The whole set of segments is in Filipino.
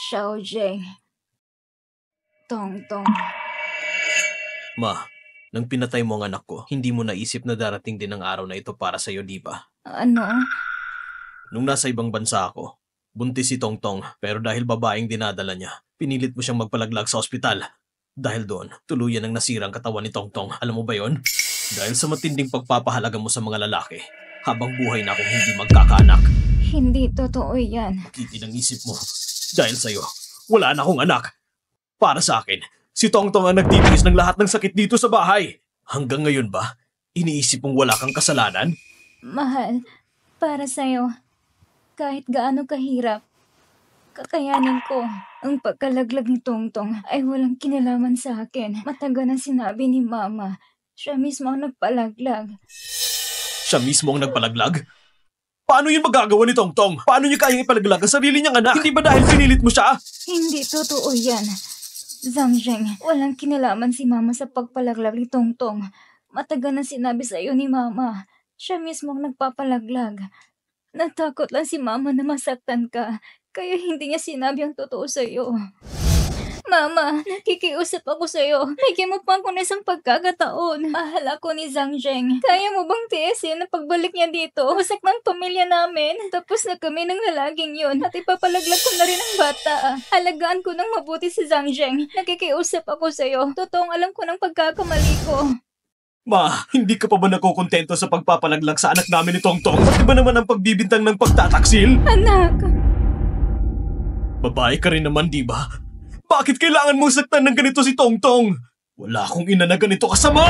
Xiaojing. Tongtong. Ma, nang pinatay mo ang anak ko, hindi mo naisip na darating din ang araw na ito para sa'yo, di ba? Ano? Nung nasa ibang bansa ako, buntis si Tongtong, pero dahil babaeng dinadala niya, pinilit mo siyang magpalaglag sa ospital. Dahil doon, tuluyan ang nasira ang katawan ni Tongtong. Alam mo ba yon? Dahil sa matinding pagpapahalaga mo sa mga lalaki, habang buhay na akong hindi magkakaanak. Hindi totoo yan. Kitid ang isip mo. Dahil sa'yo, wala na akong anak. Para sa akin, si Tongtong ang nagtitiis ng lahat ng sakit dito sa bahay. Hanggang ngayon ba, iniisip mong wala kang kasalanan? Mahal, para sa'yo, kahit gaano kahirap, kakayanin ko. Ang pagkalaglag ni Tongtong ay walang kinalaman sa akin. Matagal na sinabi ni Mama, siya mismo ang nagpalaglag. Siya mismo ang nagpalaglag? Paano yun magagawa ni Tongtong? Paano niya kayang ipalaglag ang sarili niyang anak? Hindi ba dahil pinilit mo siya? Hindi totoo yan. Zhang, walang kinalaman si Mama sa pagpalaglag ni Tongtong. Matagal na sinabi sa iyo ni Mama. Siya mismo ang nagpapalaglag. Natakot lang si Mama na masaktan ka, kaya hindi niya sinabi ang totoo sa iyo. Mama, nakikiusap ako sa iyo. Bigyan mo pa ako ng isang pagkakataon. Mahal ako ni Zhang. Kaya mo bang tiisin na pagbalik niya dito? Wasak ng pamilya namin. Tapos na kami ng lalaging yun. At ipapalaglag ko na rin ang bata. Alagaan ko ng mabuti si Zhang. Nakikiusap ako sa iyo. Totoong alam ko ng pagkakamali ko. Ma, hindi ka pa ba nakokontento sa pagpapalaglag sa anak namin ni Tongtong? Pati ba naman ang pagbibintang ng pagtataksil? Anak! Babae ka rin naman, di ba? Bakit kailangan mong saktan ng ganito si Tongtong? Wala akong ina na ganito kasama!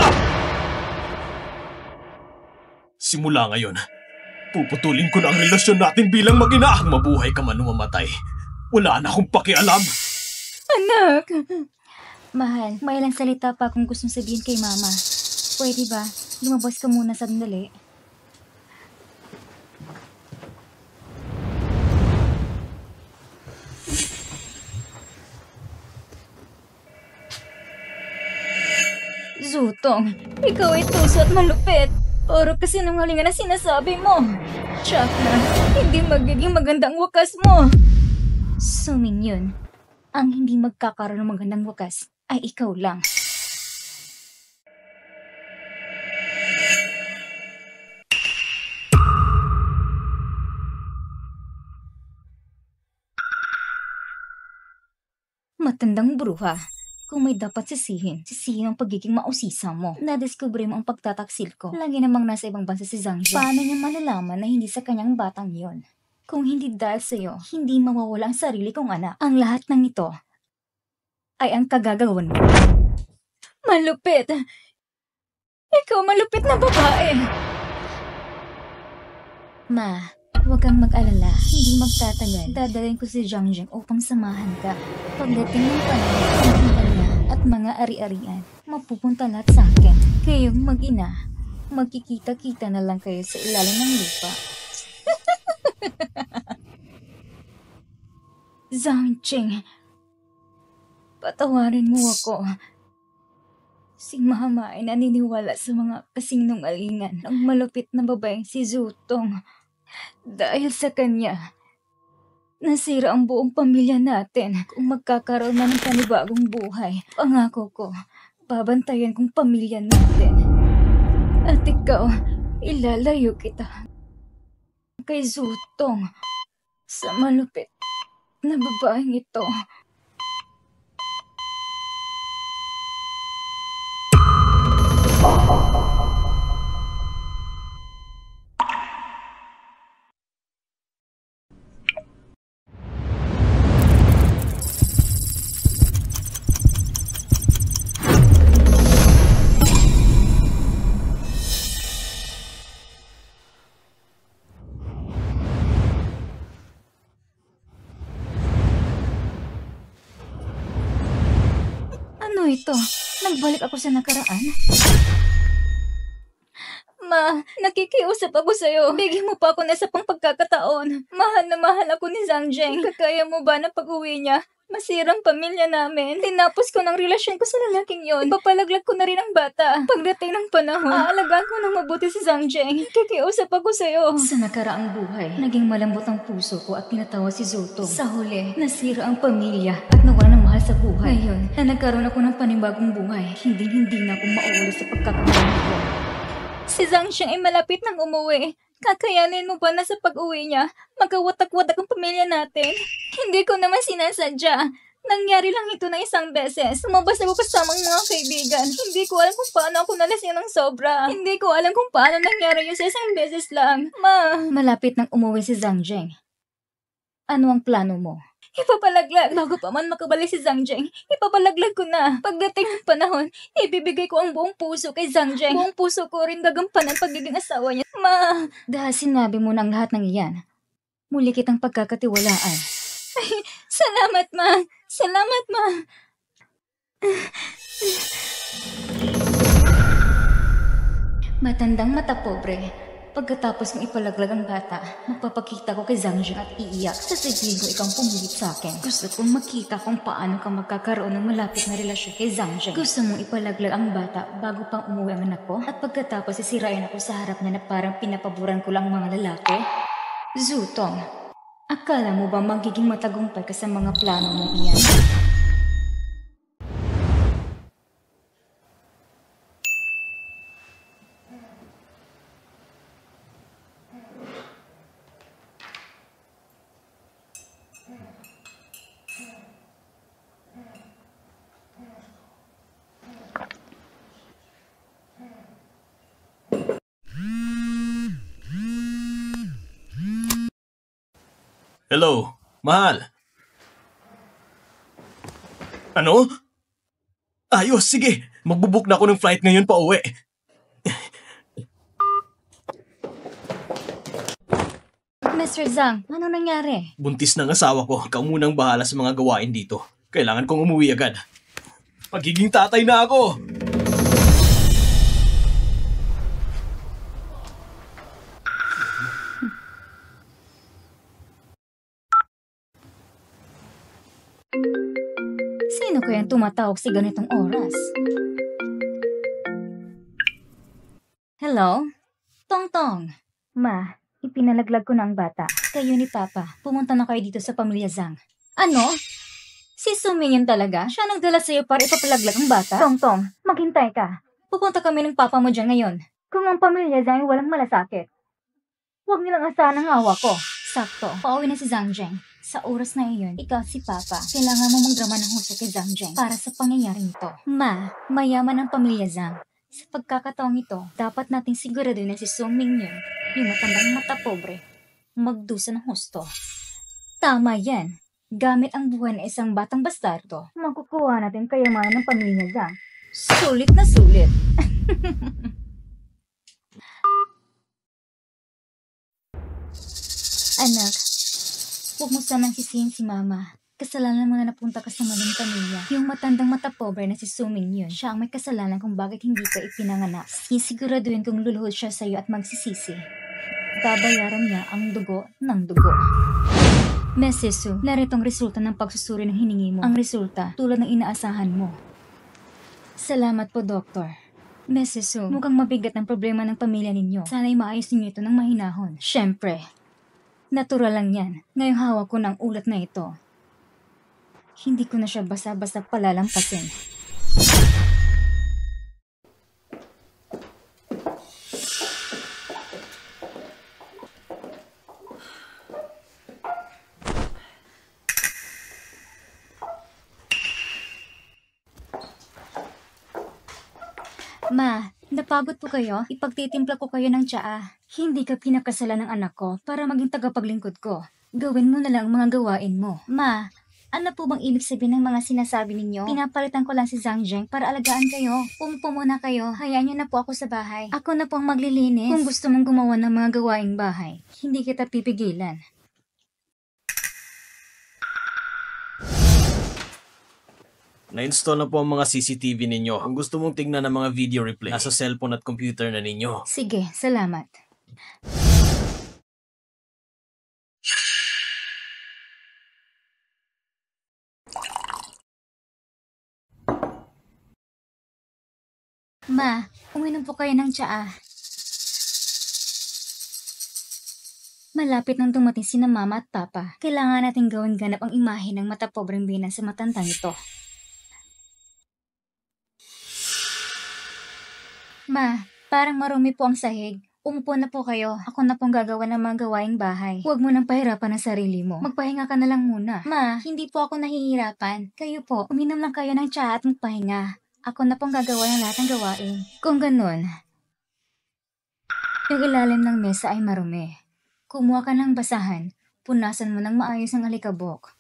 Simula ngayon, puputulin ko na ang relasyon natin bilang mag-ina. Mabuhay ka man o mamatay, wala na akong pakialam. Anak! Mahal, may ilang salita pa akong gustong sabihin kay Mama. Pwede ba? Lumabas ka muna sandali. Zutong, ikaw ay tuso at malupit. Puro kasinungalingan na sinasabi mo. Tsak na, hindi magiging magandang wakas mo. Suming yun, ang hindi magkakaroon ng magandang wakas ay ikaw lang. Matandang bruha. Kung may dapat sisihin ang pagiging mausisa mo. Nadiskubre mo ang pagtataksil ko. Lagi namang nasa ibang bansa si Zhang. Paano niya malalaman na hindi sa kanyang batang yon? Kung hindi dahil sa'yo, hindi mawawala ang sarili kong anak. Ang lahat ng ito ay ang kagagawan mo. Malupit! Ikaw malupit na babae! Ma, huwag kang mag-alala. Hindi magtatagal. Dadalhin ko si Zhang upang samahan ka. Pagdating ng panahon, at mga ari-arian, mapupunta lahat sa akin. Kayong mag-ina, magkikita-kita na lang kayo sa ilalim ng lupa. Zhang, patawarin mo ako. Si Mama ay naniniwala sa mga kasinungalingan ng malupit na babaeng si Zutong. Dahil sa kanya, nasira ang buong pamilya natin. Kung magkakaroon na ng panibagong buhay, pangako ko, babantayan kong pamilya natin. At ikaw, ilalayo kita kay Zutong sa malupit na babaeng ito. Ano ito? Nagbalik ako sa nakaraan? Ma, nakikiusap ako sa'yo. Bigyan mo pa ako na isa pang pagkakataon. Mahal na mahal ako ni Zangjeng. Kakaya mo ba na pag-uwi niya? Masirang pamilya namin. Tinapos ko ng relasyon ko sa lalaking yon. Ipapalaglag ko na rin ang bata. Pagdating ng panahon, aalagaan ko ng mabuti si Zangjeng. Kikiusap ako sa'yo. Sa nakaraang buhay, naging malambot ang puso ko at tinatawa si Zoto. Sa huli, nasira ang pamilya at nawala ng mahal sa buhay. Ngayon, na nagkaroon ako ng panibagong buhay, hindi na ako mauulit sa pagkakamali ko. Si Zangjeng ay malapit nang umuwi. Kakayanin mo ba na sa pag-uwi niya, magkawatak-watak ang pamilya natin? Hindi ko naman sinasadya. Nangyari lang ito ng isang beses. Lumabas ako kasamang mga kaibigan. Hindi ko alam kung paano ako nalasing ng sobra. Hindi ko alam kung paano nangyari yun sa isang beses lang. Ma, malapit nang umuwi si Zangjeng. Ano ang plano mo? Ipapalaglag. Bago pa man makabalik si Zangjeng, ipapalaglag ko na. Pagdating ng panahon, ibibigay ko ang buong puso kay Zangjeng. Buong puso ko rin gagampanan pagiging asawa niya. Ma, dahil sinabi mo ng lahat ng iyan, muli kitang pagkakatiwalaan. Ay, salamat, Ma. Salamat, Ma. Matandang mata pobre. Pagkatapos kong ipalaglag ang bata, magpapakita ko kay Zangjeng at iiyak. Sasabihin ko ikaw pumilit sa akin. Gusto kong makita kung paano ka magkakaroon ng malapit na relasyon kay Zangjeng. Gusto mong ipalaglag ang bata bago pang umuwi ang anak ko? At pagkatapos sisirain ako sa harap niya na parang pinapaboran ko lang mga lalaki? Zutong, akala mo ba magiging matagumpay ka sa mga plano mong iyan? Hello, mahal. Ano? Ayos, sige. Magbubook na ako ng flight ngayon pa uwi. Mr. Zhang, ano nangyari? Buntis ng asawa ko. Ikaw munang bahala sa mga gawain dito. Kailangan kong umuwi agad. Magiging tatay na ako! Sino kayang tumatawag sa ganitong oras? Hello? Tongtong. Ma, ipinalaglag ko na ang bata. Kayo ni Papa, pumunta na kayo dito sa pamilya Zhang. Ano? Si Sumingin talaga? Siya nagdala sa'yo para ipapalaglag ang bata? Tongtong, maghintay ka. Pupunta kami ng Papa mo dyan ngayon. Kung ang pamilya Zhang ay walang malasakit, huwag nilang asahan ang awa ko. Sakto, pauwi na si Zangjeng. Sa oras na iyon, ikaw si Papa, kailangan mo magdrama ng husto kay Zangjeng para sa pangyayaring ito. Ma, mayaman ang pamilya Zhang. Sa pagkakataong ito, dapat nating siguraduhin na si Sung Mingyun, yung matandang mata pobre, magdusa ng husto. Tama yan. Gamit ang buhay ng isang batang bastardo, makukuha natin kayamanan ng pamilya Zhang. Sulit na sulit. Anak, huwag mo sanang sisihin si Mama. Kasalanan mo na napunta ka sa maling pamilya. Yung matandang mata pobre na si Suming yun, siya ang may kasalanan kung bakit hindi ka ipinanganak. Sisiguraduhin kung luluhod siya sa'yo at magsisisi. Babayaran niya ang dugo ng dugo. Mesesu, naritong resulta ng pagsusuri ng hiningi mo. Ang resulta, tulad ng inaasahan mo. Salamat po, Doktor. Mesesu, mukhang mabigat ang problema ng pamilya ninyo. Sana'y maayos ninyo ito ng mahinahon. Siyempre, natural lang yan. Ngayong hawak ko ng ulat na ito, hindi ko na siya basta-basta palalampasin. Ma, napagod po kayo? Ipagtitimpla ko kayo ng tsaa. Hindi ka pinakasalan ng anak ko para maging tagapaglingkod ko. Gawin mo na lang ang mga gawain mo. Ma, ano po bang ibig sabihin ng mga sinasabi ninyo? Pinapalitan ko lang si Zangjeng para alagaan kayo. Umupo muna kayo. Hayaan niyo na po ako sa bahay. Ako na po ang maglilinis. Kung gusto mong gumawa ng mga gawaing bahay, hindi kita pipigilan. Na-install na po ang mga CCTV ninyo. Kung gusto mong tingnan ng mga video replay, nasa cellphone at computer na ninyo. Sige, salamat. Ma, uminom po kayo ng tsaa. Malapit nang dumating sina Mama at Papa. Kailangan natin gawin ganap ang imahe ng mata pobreng binan sa matandang ito. Ma, parang marumi po ang sahig. Umupo na po kayo. Ako na pong gagawa ng mga gawaing bahay. Huwag mo nang pahirapan ang sarili mo. Magpahinga ka na lang muna. Ma, hindi po ako nahihirapan. Kayo po, uminom lang kayo ng tsaa at magpahinga. Ako na pong gagawa ng lahat ng gawain. Kung ganun, yung ilalim ng mesa ay marumi. Kumuha ka ng basahan. Punasan mo ng maayos ang alikabok.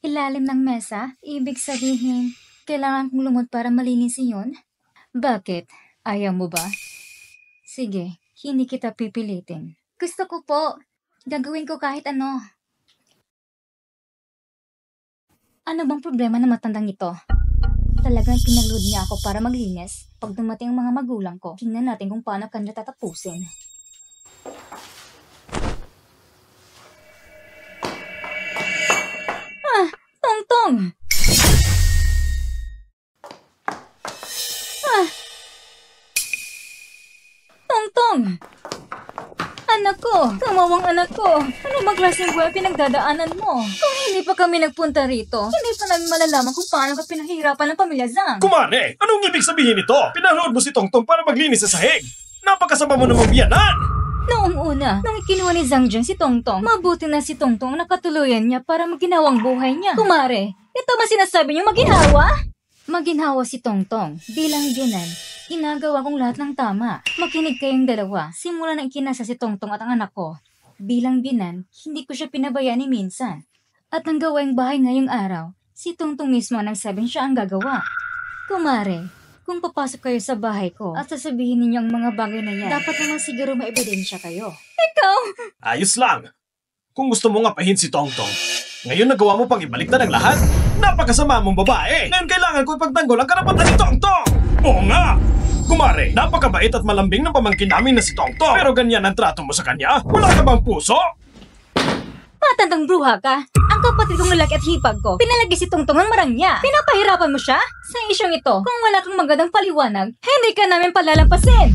Ilalim ng mesa, ibig sabihin, kailangan kong lumot para malinis iyon? Bakit? Ayaw mo ba? Sige, hindi kita pipilitin. Gusto ko po. Gagawin ko kahit ano. Ano bang problema ng matandang ito? Talagang pinagload niya ako para maglinis. Pag dumating ang mga magulang ko, tingnan natin kung paano kanya tatapusin. Tongtong! Tongtong! Anak ko! Kamawang anak ko! Ano bang klaseng buhay pinagdadaanan mo? Kung hindi pa kami nagpunta rito, hindi pa namin malalaman kung paano ka pinahihirapan ng pamilya Zhang. Kumare, anong ibig sabihin nito? Pinahalood mo si Tongtong para maglinis sa sahig. Napakasama mo namang biyanan! Noong una, nang ikinuha ni Zhang Jian si Tongtong, mabuti na si Tongtong nakatuluyan niya para maginhawang buhay niya. Kumare, ito ba sinasabi niyo maginhawa? Maginhawa si Tongtong. Bilang ginan, ginagawa kong lahat ng tama. Makinig kayong dalawa. Simula nang ikinasa si Tongtong at ang anak ko. Bilang binan, hindi ko siya pinabayaan ni minsan. At ang gawaing bahay ngayong araw, si Tongtong mismo ang nagsabing siya ang gagawa. Kumare, kung papasok kayo sa bahay ko at sasabihin ninyo ang mga bagay na yan, dapat naman siguro may ebidensya kayo. Ikaw! Ayos lang. Kung gusto mo nga pahin si Tongtong, ngayon nagawa mo pang ibaliktad ang lahat? Napakasama mong babae! Ngayon kailangan ko ipagtanggol ang karapatan ni Tongtong! Oo nga! Kumare, napakabait at malambing ng pamangkin namin na si Tongtong. Pero ganyan ang trato mo sa kanya? Wala ka bang puso? Matandang bruha ka! Ang kapatid kong lalaki at hipag ko, pinalagi si Tongtong ang marangya. Pinapahirapan mo siya? Sa isyong ito, kung wala kang magandang paliwanag, hindi ka namin palalampasin!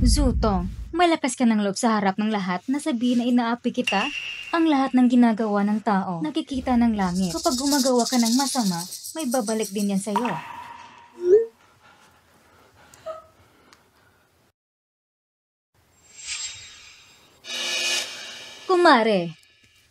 Zutong, malakas ka ng loob sa harap ng lahat na sabihin na inaapi kita? Ang lahat ng ginagawa ng tao, nakikita ng langit. Kapag gumagawa ka ng masama, may babalik din yan sa'yo. Kumare,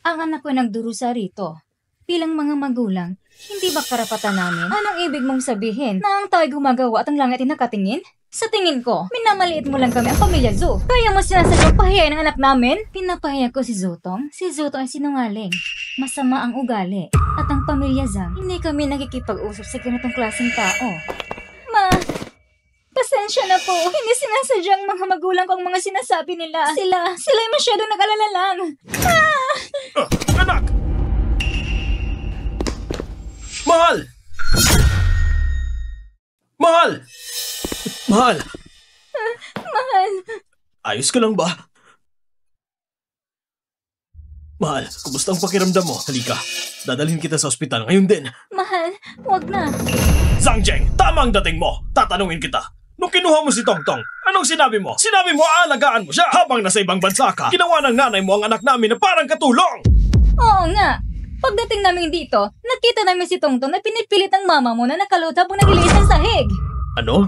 ang anak ko nagdurusa rito. Bilang mga magulang, hindi ba karapatan namin? Anong ibig mong sabihin? Na ang tao'y gumagawa at ang langit ay nakatingin? Sa tingin ko, minamaliit mo lang kami ang pamilya Zhu. Kaya mo sinasadyang pahiyain ang anak namin? Pinapahiya ko si Zutong. Si Zutong ay sinungaling. Masama ang ugali. At ang pamilya Zhang, hindi kami nakikipag-usap sa ganitong klaseng tao. Ma, pasensya na po. Hindi sinasadyang mga magulang ko ang mga sinasabi nila. Sila'y masyado nag-alala lang. Anak! Mahal! Mahal! Mahal! Mahal. Ayos ka lang ba? Mahal, kumusta ang pakiramdam mo? Halika, dadalhin kita sa ospital ngayon din. Mahal, wag na. Zhang Jiang, tama ang dating mo. Tatanungin kita. Nung kinuha mo si Tongtong, anong sinabi mo? Sinabi mo aalagaan mo siya habang nasa ibang bansa ka. Ginawa ng nanay mo ang anak namin na parang katulong. Oo nga. Pagdating namin dito, nakita namin si Tongtong na pinipilit ng mama mo na nakalot habang naglilis ng sahig. Ano?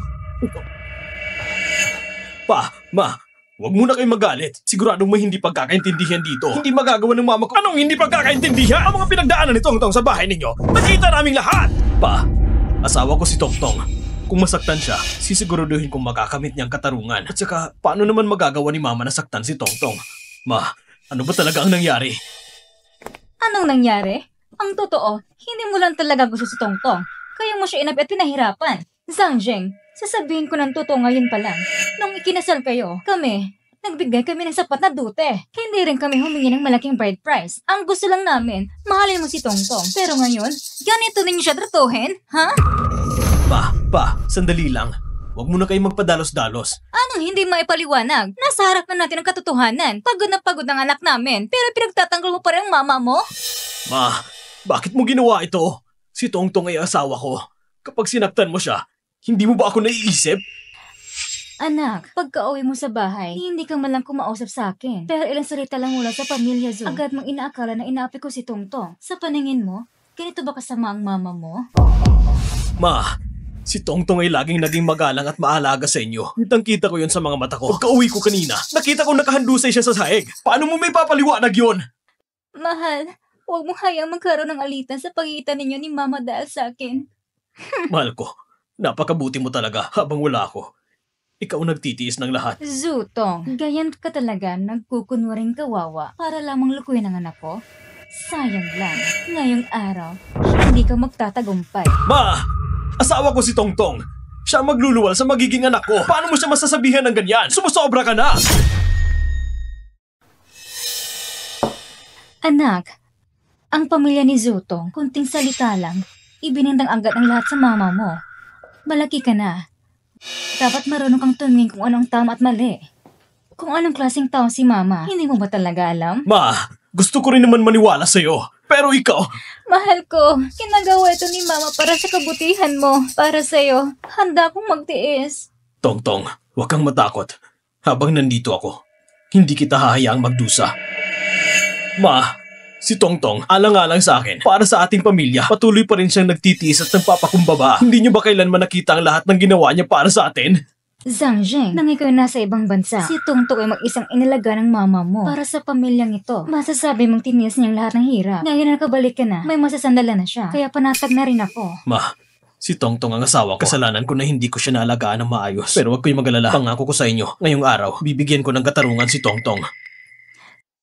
Ma, huwag muna kayo magalit. Siguradong may hindi pagkakaintindihan dito. Hindi magagawa ng mama ko. Anong hindi pagkakaintindihan? Ang mga pinagdaanan ni Tongtong sa bahay ninyo, nakita naming lahat! Asawa ko si Tongtong. Kung masaktan siya, sisiguraduhin kong makakamit niya ang katarungan. At saka, paano naman magagawa ni mama na saktan si Tongtong? Ma, ano ba talaga ang nangyari? Anong nangyari? Ang totoo, hindi mo lang talaga gusto si Tongtong. Kaya mo siya inabi at pinahirapan. Zhang Jiang, sasabihin ko ng totoo ngayon pa lang. Nung ikinasal kayo, kami, Nagbigay kami ng sapat na dute. Hindi rin kami humingi ng malaking bride price. Ang gusto lang namin, mahalin mo si Tongtong. Pero ngayon, ganito ninyo siya tratuhin? Ha? Pa, sandali lang. Huwag mo na kayong magpadalos-dalos. Anong hindi maipaliwanag? Nasa harap na natin ang katotohanan. Pagod na pagod ang anak namin. Pero pinagtatanggol mo pa rin ang mama mo? Ma, bakit mo ginawa ito? Si Tongtong ay asawa ko. Kapag sinaktan mo siya, hindi mo ba ako naiisip? Anak, pagka-uwi mo sa bahay, hindi ka malang kumausap sa akin. Pero ilang salita lang mula sa pamilya Zhu, agad mong inaakala na inaapi ko si Tongtong. Sa paningin mo, ganito ba kasama ang mama mo? Ma, si Tongtong ay laging naging magalang at maalaga sa inyo. Kitang-kita ko yun sa mga mata ko. Pagka-uwi ko kanina, nakita ko nakahandusay siya sa sahig. Paano mo may papaliwanag yun? Mahal, huwag mong hayang magkaroon ng alitan sa pagitan ninyo ni mama dahil sa akin. Mahal ko, napakabuti mo talaga habang wala ako. Ikaw nagtitiis ng lahat. Zutong, gayan ka talaga nagkukunwaring kawawa para lamang lukuyin ang anak ko? Sayang lang, ngayong araw, hindi ka magtatagumpay. Ma! Asawa ko si Tongtong. Siya ang magluluwal sa magiging anak ko. Paano mo siya masasabihan ng ganyan? Sumusobra ka na! Anak, ang pamilya ni Zutong, kunting salita lang, ibinindang agad ang lahat sa mama mo. Malaki ka na. Dapat marunong kang tumingin kung anong tama at mali. Kung anong klaseng tao si mama, hindi mo ba talaga alam? Ma, gusto ko rin naman maniwala sa'yo. Pero ikaw... Mahal ko, kinagawa ito ni mama para sa kabutihan mo. Para sa'yo, handa akong magtiis. Tongtong, huwag kang matakot. Habang nandito ako, hindi kita hahayaang magdusa. Ma, si Tongtong, alang-alang sa akin. Para sa ating pamilya, patuloy pa rin siyang nagtitiis at nagpapakumbaba. Hindi niyo ba kailanman nakita ang lahat ng ginawa niya para sa atin? Zhang Zheng, nang ikaw nasa ibang bansa, si Tongtong ay mag-isang inilaga ng mama mo para sa pamilyang ito. Masasabi mong tiniis niyang lahat ng hirap. Ngayon na nakabalik ka na, may masasandalan na siya. Kaya panatag na rin ako. Ma, si Tongtong ang asawa ko. Kasalanan ko na hindi ko siya naalagaan ng maayos. Pero huwag kayong magalala. Pangako ko sa inyo, ngayong araw, bibigyan ko ng katarungan si Tongtong.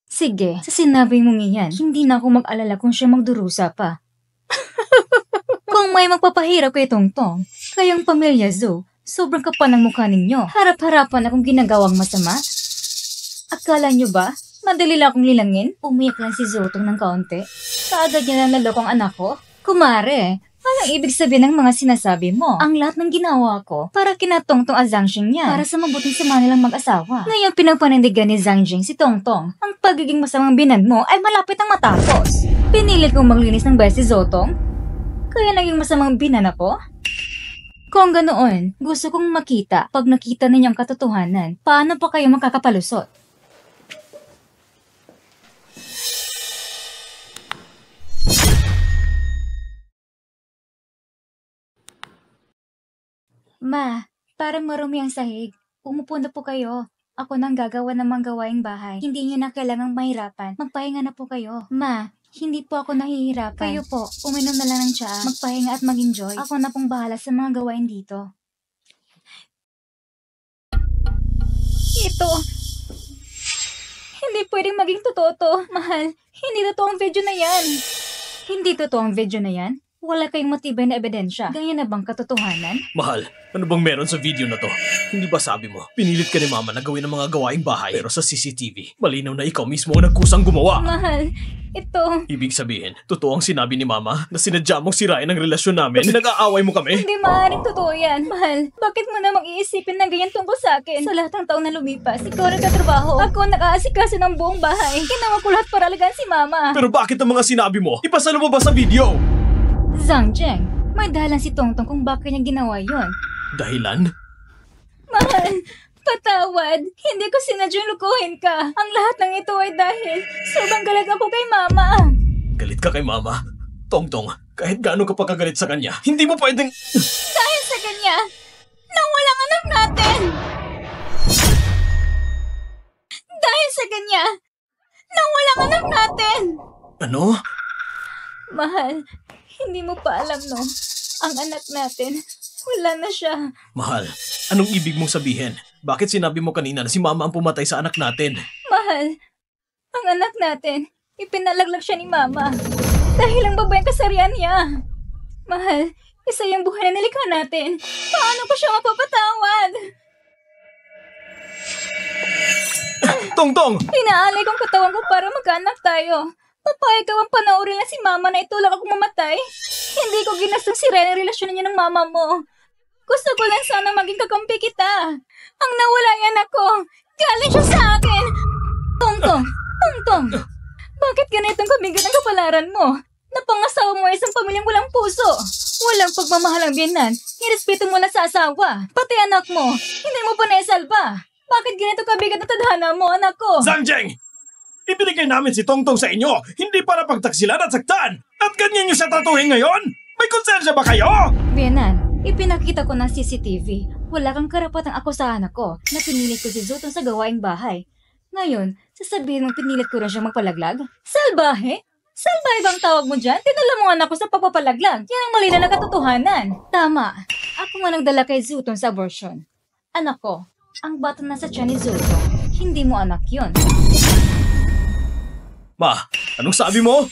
Sige, sa sinabi mong iyan, hindi na ako mag-alala kung siya magdurusa pa. Kung may magpapahirap kay Tongtong, kayong pamilya Zhou, sobrang kapal ng mukha ninyo. Harap-harapan akong ginagawang masama. Akala nyo ba, madali lang akong lilangin? Umiyak lang si Zutong ng kaunti. Kaagad niya lang naloko ang anak ko. Kumare, anong ibig sabihin ng mga sinasabi mo? Ang lahat ng ginawa ko para kina Tongtong at Zhang Jing yan. Para sa mabuting sama nilang mag-asawa. Ngayon pinagpanindigan ni Zhang Jing si Tongtong. Ang pagiging masamang binan mo ay malapit ang matapos. Pinilit kong maglinis ng bahay si Zotong. Kaya naging masamang binan ako? Kung ganoon, gusto kong makita pag nakita ninyo ang katotohanan, paano pa kayo makakapalusot? Ma, para marumi ang sahig. Umupo na po kayo. Ako nang gagawa ng mga gawaing bahay. Hindi niyo na kailangang mahirapan. Magpahinga na po kayo. Ma, hindi po ako nahihirapan. Kayo po, uminom na lang ng tsaa, magpahinga at mag-enjoy. Ako na pong bahala sa mga gawain dito. Ito, hindi pwedeng maging totoo to. Mahal, hindi totoo ang video na yan. Hindi totoo ang video na yan? Wala kayong matibay na ebidensya. Ganyan na bang katotohanan? Mahal, ano bang meron sa video na to? Hindi ba sabi mo, pinilit ka ni Mama na gawin ang mga gawaing bahay pero sa CCTV, malinaw na ikaw mismo ang nagkusang gumawa. Mahal, ito... Ibig sabihin, totoo ang sinabi ni Mama na sinadya mong sirain ang relasyon namin na nag-aaway mo kami? Hindi maaaring totoo yan. Mahal, bakit mo namang iisipin na ganyan tungkol sa akin? Sa lahat ng taon na lumipas, ikaw nagtatrabaho. Ako ang nag-aasikaso ng buong bahay. Ginawa ko lahat para alagaan si Mama. Pero bakit ang mga sinabi mo? Ipasalo mo ba sa video? Zhang Zheng, may dahilan si Tongtong kung bakit niya ginawa yon. Dahilan? Mahal, patawad. Hindi ko sinadyang lukuhin ka. Ang lahat ng ito ay dahil sobrang galit ako kay Mama. Galit ka kay Mama? Tongtong, kahit gaano ka pagkagalit sa kanya, hindi mo pwedeng... Dahil sa kanya, nang walang anak natin. Dahil sa kanya, nang walang anak natin. Ano? Mahal, hindi mo pa alam, no? Ang anak natin, wala na siya. Mahal, anong ibig mong sabihin? Bakit sinabi mo kanina na si Mama ang pumatay sa anak natin? Mahal, ang anak natin, ipinalaglag siya ni Mama. Dahil ang babaeng kasarian niya. Mahal, isa yung buhay na nilikha natin. Paano ko siya mapapatawad? Tongtong! Inaalay kong katawan ko para magkaanak tayo. Papayag ka bang panoorin lang si mama na itulak ako mamatay? Hindi ko ginastong sirena ang relasyon niya ng mama mo. Gusto ko lang sana maging kakampi kita. Ang nawala yan ako. Galing siya sa akin. Tongtong! Tongtong! Bakit ganitong kabigat ang kapalaran mo? Napangasawa mo isang pamilyang walang puso. Walang pagmamahal ang biyenan. Irespeto mo na sa asawa. Pati anak mo. Hindi mo pa naisalba. Bakit ganito kabigat ang tadhana mo, anak ko? Zangjeng! Ibinigay namin si Tongtong sa inyo, hindi para pagtaksilan at saktan. At ganyan niyo siya tratuhin ngayon? May konsensya ba kayo? Biyenan, ipinakita ko ng CCTV. Wala kang karapatang akusahan ako na pinilit ko si Zutong sa gawaing bahay. Ngayon, sasabihin mong pinilit ko rin siya magpalaglag? Salbahe? Salbahe bang tawag mo dyan? Tinala mo anak ko sa pagpapalaglag. Yan ang mali na katotohanan. Tama. Ako nga nagdala kay Zutong sa abortion. Anak ko, ang bata nasa tiyan ni Zutong. Hindi mo anak yun. Ma, anong sabi mo?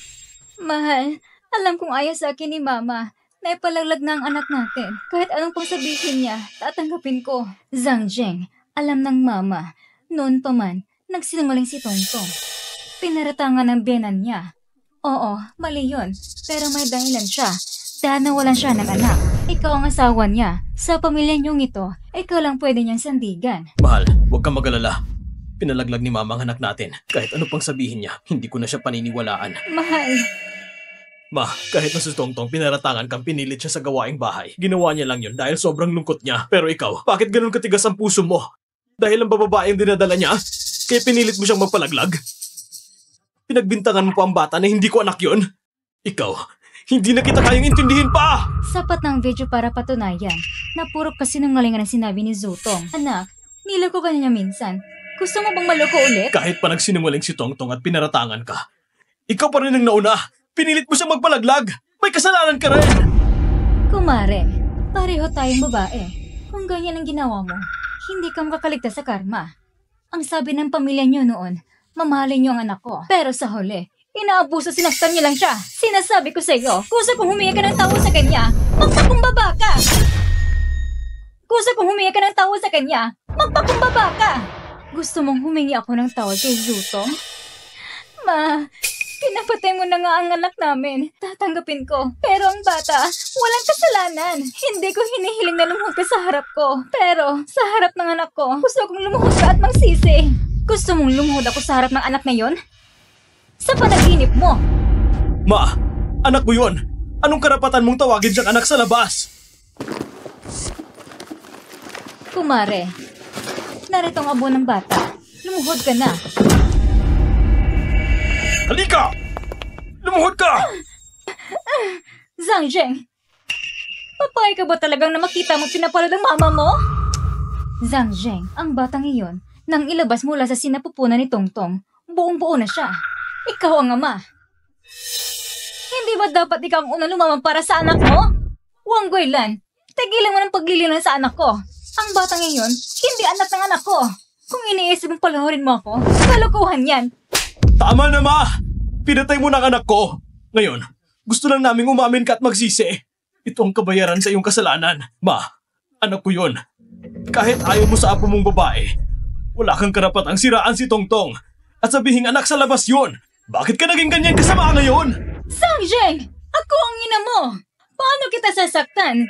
Mahal, alam kong ayaw sa akin ni Mama. Naipalaglag na ang anak natin. Kahit anong pang sabihin niya, tatanggapin ko. Zangjeng, alam ng Mama. Noon pa man, nagsinungaling si Tongtong. Pinaratangan ng biyenan niya. Oo, mali yun. Pero may dahilan siya. Dahil nawalan siya ng anak. Ikaw ang asawa niya. Sa pamilya niyong ito, ikaw lang pwede niyang sandigan. Mahal, huwag kang mag-alala. Pinalaglag ni Mama ang anak natin. Kahit ano pang sabihin niya, hindi ko na siya paniniwalaan. Mahal. Ma, kahit na si Tongtong pinaratangan kang pinilit siya sa gawaing bahay, ginawa niya lang yun dahil sobrang lungkot niya. Pero ikaw, bakit ganun katigas ang puso mo? Dahil ang bababae ang dinadala niya? Kaya pinilit mo siyang magpalaglag? Pinagbintangan mo pa ang bata na hindi ko anak yun? Ikaw, hindi na kita kayang intindihin pa! Sapat ng video para patunayan na puro kasinungalingan ang sinabi ni Zutong. Anak, niloko ka niya minsan. Gusto mo bang maloko ulit? Kahit pa nagsinungaling si Tongtong at pinaratangan ka, ikaw pa rin ang nauna. Pinilit mo siyang magpalaglag. May kasalanan ka rin. Kumare, pareho tayong babae. Kung ganyan ang ginawa mo, hindi ka makakaligtas sa karma. Ang sabi ng pamilya niyo noon, mamahalin niyo ang anak ko. Pero sa huli, inaabuso, sinaktan niyo lang siya. Sinasabi ko sa iyo, gusto kong humingi ka ng tawo sa kanya, magpakumbaba ka! Gusto kong humingi ka ng tawo sa kanya, magpakumbaba ka! Gusto mong humingi ako ng tawad kay Zutong? Ma, pinapatay mo na nga ang anak namin. Tatanggapin ko. Pero ang bata, walang kasalanan. Hindi ko hinihiling na lumuhod ka sa harap ko. Pero sa harap ng anak ko, gusto kong lumuhod ka at magsisi. Gusto mong lumuhod ako sa harap ng anak na yon? Sa panaginip mo. Ma, anak mo yun. Anong karapatan mong tawagin siyang anak sa labas? Kumare, narito ang abo ng bata. Lumuhod ka na. Halika! Lumuhod ka! Zangjeng, papayag ka ba talagang na makita mo pinapalad ang mama mo? Zangjeng, ang batang iyon, nang ilabas mula sa sinapupunan ni Tongtong, buong-buo na siya. Ikaw ang ama. Hindi ba dapat ikaw ang unang lumamang para sa anak mo? Wang Guilan, tigilan mo ng paglilinan sa anak ko. Ang batang iyon, hindi anak ng anak ko. Kung iniisip mong palahurin mo ako, kalokohan yan. Tama na, Ma! Pinatay mo ng anak ko. Ngayon, gusto lang naming umamin ka at magsisi. Ito ang kabayaran sa iyong kasalanan. Ma, anak ko yun. Kahit ayaw mo sa apo mong babae, wala kang karapatang siraan si Tongtong at sabihing anak sa labas yun. Bakit ka naging ganyan kasama ngayon? Zangjeng! Ako ang ina mo! Paano kita sasaktan?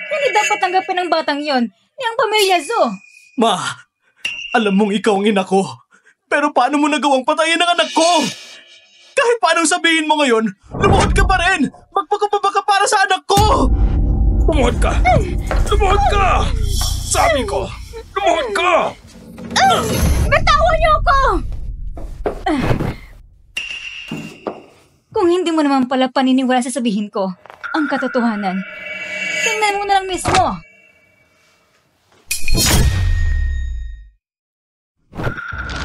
Hindi dapat tanggapin ng batang yon ni ang pamilya Zo. Ma, alam mong ikaw ang ina ko. Pero paano mo nagawang patayin ang anak ko? Kahit paano sabihin mo ngayon, lumuhod ka pa rin! Magpakababa ka para sa anak ko! Lumuhod ka! Lumuhod ka! Sabi ko, lumuhod ka! Bitawan niyo ako! Kung hindi mo naman pala paniniwala sa sabihin ko, ang katotohanan, tingnan mo na lang mismo.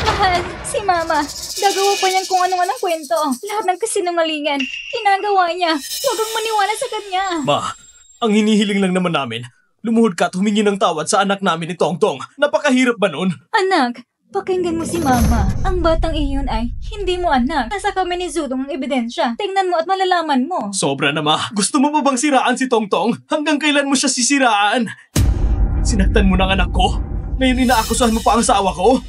Mahal, si Mama, gagawa pa niyan kung anong kwento. Lahat ng kasinungalingan, ginagawa niya. Huwag kang maniwala sa kanya. Ma, ang hinihiling lang naman namin, lumuhod ka at humingi ng tawad sa anak namin ni Tongtong. Napakahirap ba nun? Anak, pakinggan mo si Mama. Ang batang iyon ay hindi mo anak. Nasa kami ni Zutong ang ebidensya. Tingnan mo at malalaman mo. Sobra na, Ma. Gusto mo pa bang siraan si Tongtong? Hanggang kailan mo siya sisiraan? Sinaktan mo ng anak ko. Ngayon inaakusahan mo pa ang asawa ko?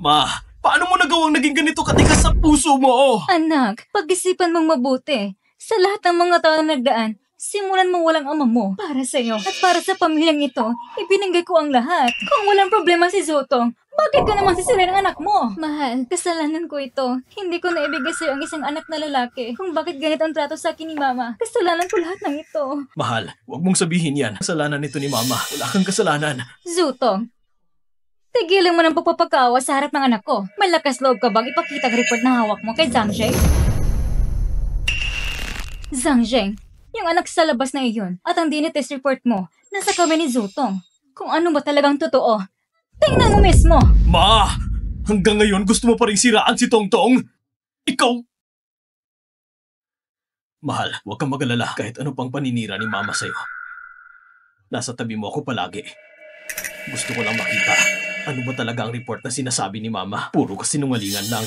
Ma, Paano mo nagawang naging ganito katigas sa puso mo? Anak, pag-isipan mong mabuti. Sa lahat ng mga taon na nagdaan, simulan mo walang ama mo. Para sa'yo at para sa pamilyang ito, ibinigay ko ang lahat. Kung walang problema si Zutong, bakit ka naman sisirain ang anak mo? Mahal, kasalanan ko ito. Hindi ko naibigay sa'yo ang isang anak na lalaki. Kung bakit ganito ang trato sa akin ni Mama, kasalanan ko lahat ng ito. Mahal, huwag mong sabihin yan. Kasalanan nito ni Mama. Wala kang kasalanan. Zutong, tigilan mo ng pagpapakawa sa harap ng anak ko. Malakas loob ka bang ipakita ang report na hawak mo kay Zhang Zheng? Zhang Zheng, yung anak sa labas na iyon at ang DNA test report mo, nasa kamay ni Zutong. Kung ano ba talagang totoo, tingnan mo mismo! Ma! Hanggang ngayon gusto mo pa rin siraan si Tongtong? Ikaw... Mahal, huwag kang mag-alala kahit ano pang paninira ni Mama sa'yo. Nasa tabi mo ako palagi. Gusto ko lang makita. Ano ba talaga ang report na sinasabi ni Mama? Puro kasinungalingan lang.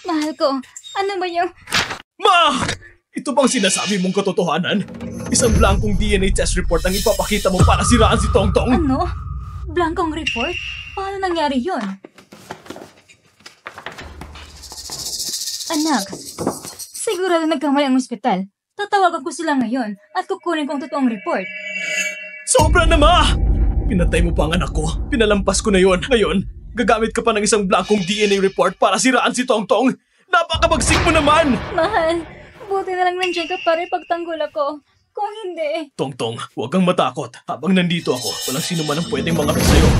Mahal ko, ano ba yung... Ma! Ito bang sinasabi mong katotohanan? Isang blankong DNA test report ang ipapakita mo para siraan si Tongtong? Ano? Blankong report? Paano nangyari yun? Anak, sigurado nagkamali ang ospital. Tatawagan ko sila ngayon at kukunin ko ang totoong report. Sobra na, Ma! Pinatay mo pa ang anak ko. Pinalampas ko na yon. Ngayon, gagamit ka pa ng isang blankong DNA report para siraan si Tongtong. Napakabagsik mo naman! Mahal, buti na lang nandiyan ka para ipagtanggol ako. Kung hindi... Tongtong, huwag kang matakot. Habang nandito ako, walang sino man ang pwedeng mangapi sa'yo.